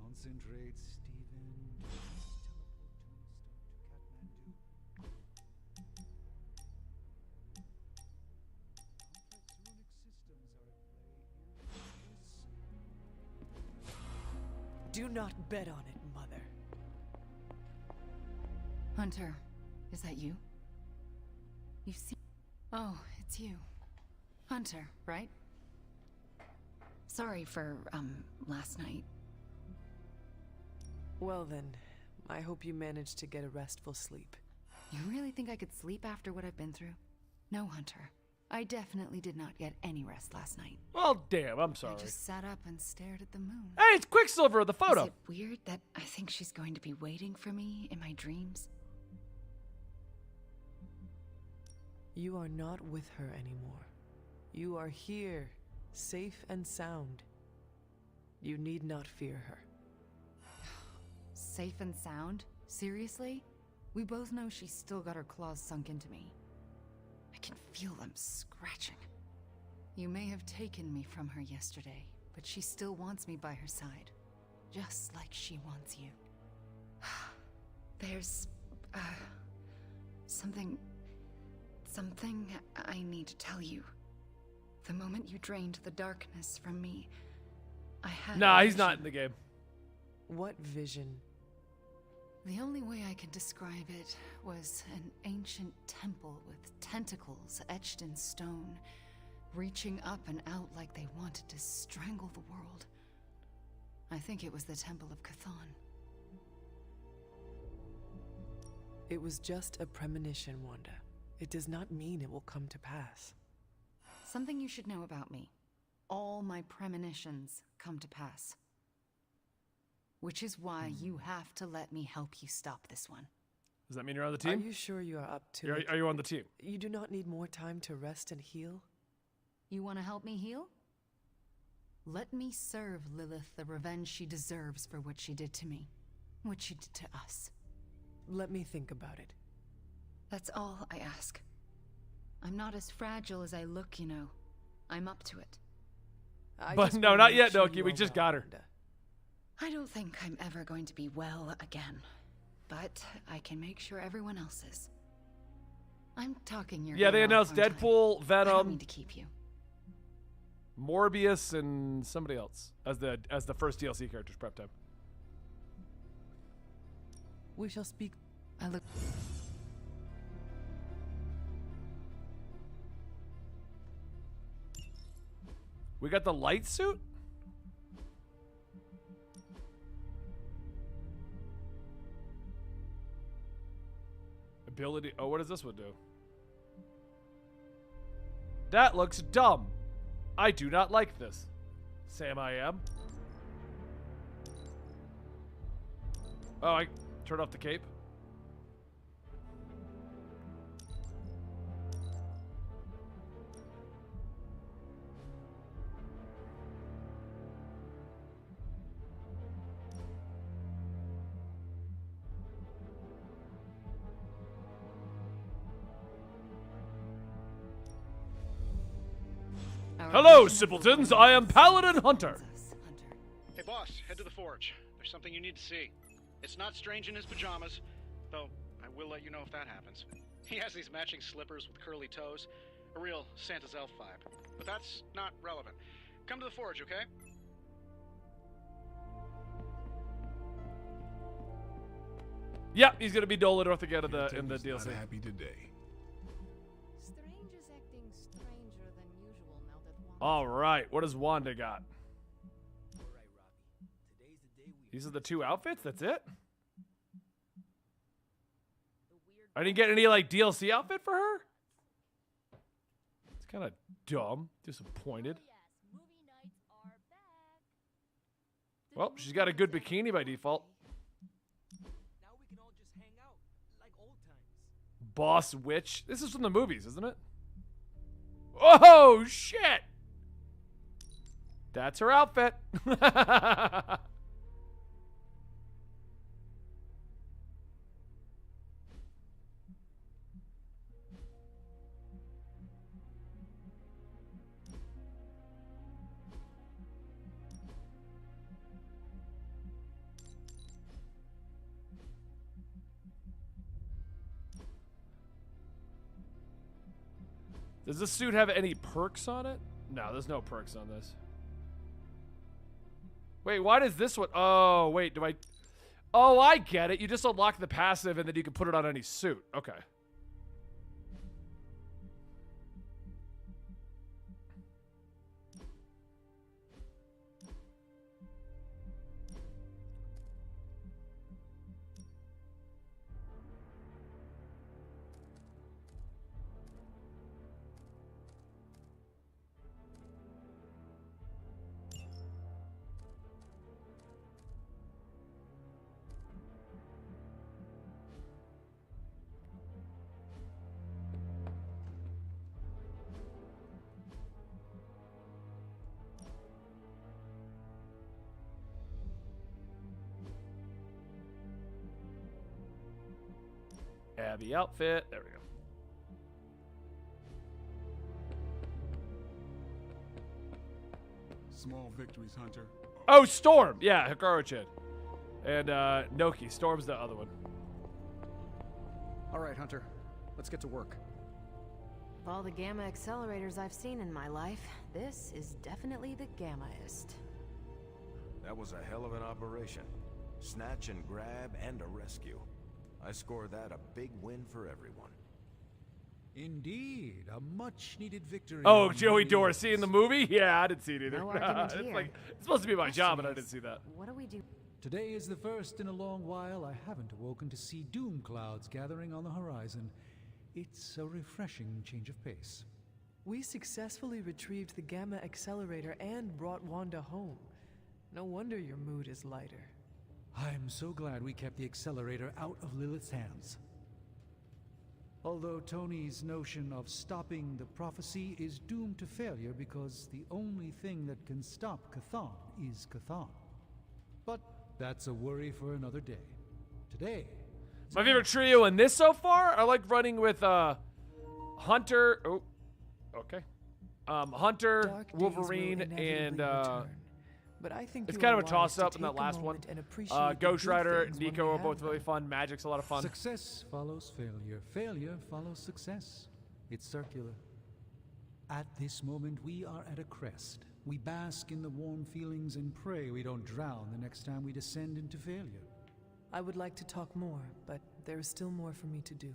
[SPEAKER 2] Concentrate, Stephen.
[SPEAKER 4] Do not bet on it, Mother.
[SPEAKER 13] Hunter, is that you? You see... Oh, it's you. Hunter, right? Sorry for, last night.
[SPEAKER 4] Well then, I hope you managed to get a restful sleep.
[SPEAKER 13] You really think I could sleep after what I've been through? No, Hunter. I definitely did not get any rest last night.
[SPEAKER 3] Well, damn, I'm sorry.
[SPEAKER 13] I just sat up and stared at the moon.
[SPEAKER 3] Hey, it's Quicksilver, the photo.
[SPEAKER 13] Is it weird that I think she's going to be waiting for me in my dreams?
[SPEAKER 4] You are not with her anymore. You are here, safe and sound. You need not fear her.
[SPEAKER 13] Safe and sound? Seriously? We both know she's still got her claws sunk into me. I can feel them scratching. You may have taken me from her yesterday, but she still wants me by her side. Just like she wants you. There's... something I need to tell you. The moment you drained the darkness from me, I had...
[SPEAKER 3] Nah, he's not in the game.
[SPEAKER 4] What vision?
[SPEAKER 13] The only way I can describe it was an ancient temple with tentacles etched in stone, reaching up and out like they wanted to strangle the world. I think it was the Temple of Chthon.
[SPEAKER 4] It was just a premonition, Wanda. It does not mean it will come to pass.
[SPEAKER 13] Something you should know about me. All my premonitions come to pass. Which is why you have to let me help you stop this one.
[SPEAKER 3] Does that mean you're on the team?
[SPEAKER 4] Are you sure you are up to it?
[SPEAKER 3] Are you on the team?
[SPEAKER 4] You do not need more time to rest and heal?
[SPEAKER 13] You want to help me heal? Let me serve Lilith the revenge she deserves for what she did to me. What she did to us.
[SPEAKER 4] Let me think about it.
[SPEAKER 13] That's all I ask. I'm not as fragile as I look, you know. I'm up to it.
[SPEAKER 3] But no, not yet, Noki. We just got her.
[SPEAKER 13] I don't think I'm ever going to be well again. But I can make sure everyone else is. I'm talking your...
[SPEAKER 3] Yeah, they announced Deadpool, Venom...
[SPEAKER 13] I don't mean to keep you.
[SPEAKER 3] Morbius, and somebody else as the first DLC characters prep time.
[SPEAKER 4] We shall speak...
[SPEAKER 13] I look...
[SPEAKER 3] We got the light suit? Ability. Oh, what does this one do? That looks dumb. I do not like this. Sam, I am. Oh, I turned off the cape. Hello, simpletons. I am Paladin Hunter.
[SPEAKER 15] Hey, boss, head to the forge. There's something you need to see. It's not Strange in his pajamas, though I will let you know if that happens. He has these matching slippers with curly toes, a real Santa's elf vibe. But that's not relevant. Come to the forge, okay?
[SPEAKER 3] Yep, he's gonna be Dolidorth again in the DLC.
[SPEAKER 11] Not happy today.
[SPEAKER 3] All right, what does Wanda got? These are the 2 outfits. That's it. I didn't get any like DLC outfit for her. It's kind of dumb. Disappointed. Well, she's got a good bikini by default. Boss Witch. This is from the movies, isn't it? Oh shit! That's her outfit. Does this suit have any perks on it? No, there's no perks on this. Wait, why does this one? Oh, wait, do I? Oh, I get it. You just unlock the passive and then you can put it on any suit. Okay. Abby outfit. There we go.
[SPEAKER 11] Small victories, Hunter.
[SPEAKER 3] Oh, Storm. Yeah, Hikaru-chan. And Noki. Storm's the other one.
[SPEAKER 7] All right, Hunter. Let's get to work.
[SPEAKER 16] Of all the gamma accelerators I've seen in my life, this is definitely the gammaest.
[SPEAKER 5] That was a hell of an operation. Snatch and grab and a rescue. I score that a big win for everyone.
[SPEAKER 2] Indeed, a much-needed victory.
[SPEAKER 3] Oh, Joey Dorsey in the movie? Yeah, I didn't see it either.
[SPEAKER 16] No argument
[SPEAKER 3] It's
[SPEAKER 16] here.
[SPEAKER 3] like it's supposed to be my job, and I didn't see that.
[SPEAKER 16] What do we do?
[SPEAKER 2] Today is the first in a long while I haven't awoken to see doom clouds gathering on the horizon. It's a refreshing change of pace.
[SPEAKER 4] We successfully retrieved the gamma accelerator and brought Wanda home. No wonder your mood is lighter.
[SPEAKER 2] I'm so glad we kept the accelerator out of Lilith's hands. Although Tony's notion of stopping the prophecy is doomed to failure because the only thing that can stop Chthon is Chthon. But that's a worry for another day. Today...
[SPEAKER 3] My favorite trio in this so far? I like running with Hunter... Oh, okay. Hunter, Wolverine, and...
[SPEAKER 4] But I think
[SPEAKER 3] it's kind of a toss-up in that last one. Ghost Rider and Nico are both really fun. Magic's a lot of fun.
[SPEAKER 2] Success follows failure. Failure follows success. It's circular. At this moment, we are at a crest. We bask in the warm feelings and pray we don't drown the next time we descend into failure.
[SPEAKER 4] I would like to talk more, but there is still more for me to do.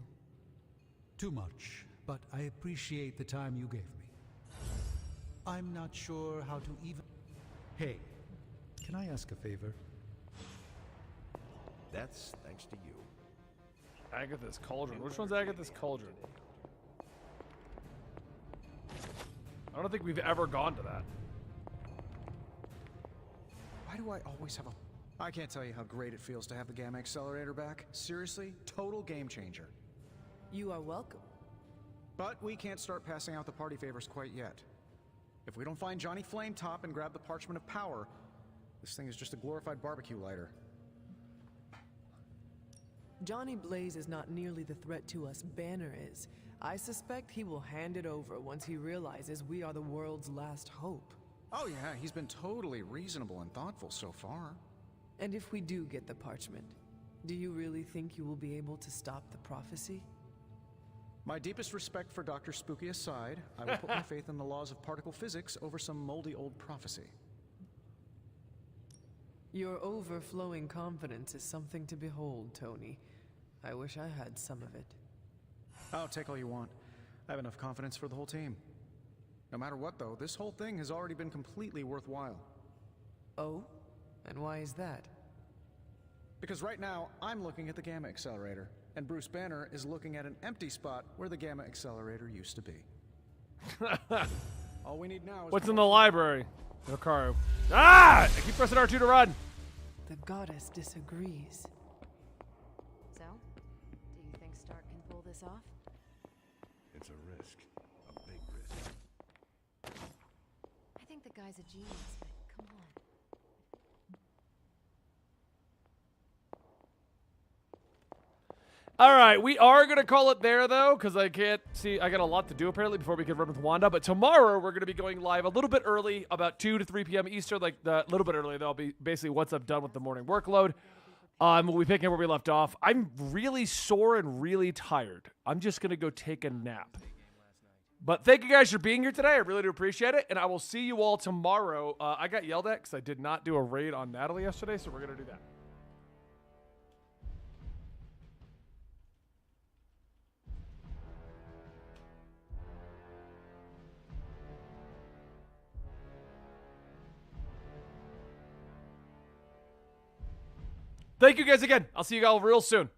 [SPEAKER 2] Too much, but I appreciate the time you gave me. I'm not sure how to even... Hey. Can I ask a favor?
[SPEAKER 5] That's thanks to you.
[SPEAKER 3] Agatha's Cauldron. Which one's Agatha's Cauldron? I don't think we've ever gone to that.
[SPEAKER 7] Why do I always have a... I can't tell you how great it feels to have the Gamma Accelerator back. Seriously, total game changer.
[SPEAKER 4] You are welcome.
[SPEAKER 7] But we can't start passing out the party favors quite yet. If we don't find Johnny Flametop and grab the Parchment of Power, this thing is just a glorified barbecue lighter.
[SPEAKER 4] Johnny Blaze is not nearly the threat to us Banner is. I suspect he will hand it over once he realizes we are the world's last hope.
[SPEAKER 7] Oh yeah, he's been totally reasonable and thoughtful so far.
[SPEAKER 4] And if we do get the parchment, do you really think you will be able to stop the prophecy?
[SPEAKER 7] My deepest respect for Dr. Spooky aside, I will put my faith in the laws of particle physics over some moldy old prophecy.
[SPEAKER 4] Your overflowing confidence is something to behold, Tony. I wish I had some of it.
[SPEAKER 7] Oh, take all you want. I have enough confidence for the whole team. No matter what, though, this whole thing has already been completely worthwhile.
[SPEAKER 4] Oh? And why is that?
[SPEAKER 7] Because right now, I'm looking at the Gamma Accelerator, and Bruce Banner is looking at an empty spot where the Gamma Accelerator used to be. All we need now is...
[SPEAKER 3] What's in the library? Hikaru. Ah! I keep pressing R2 to run.
[SPEAKER 4] The goddess disagrees.
[SPEAKER 16] So, do you think Stark can pull this off?
[SPEAKER 11] It's a risk. A big risk.
[SPEAKER 16] I think the guy's a genius, but come on.
[SPEAKER 3] All right, we are going to call it there, though, because I can't see. I got a lot to do, apparently, before we can run with Wanda. But tomorrow, we're going to be going live a little bit early, about 2 to 3 p.m. Eastern, like a little bit early. That'll be basically once I'm done with the morning workload. We'll be picking up where we left off. I'm really sore and really tired. I'm just going to go take a nap. But thank you guys for being here today. I really do appreciate it. And I will see you all tomorrow. I got yelled at because I did not do a raid on Natalie yesterday, so we're going to do that. Thank you guys again. I'll see you all real soon.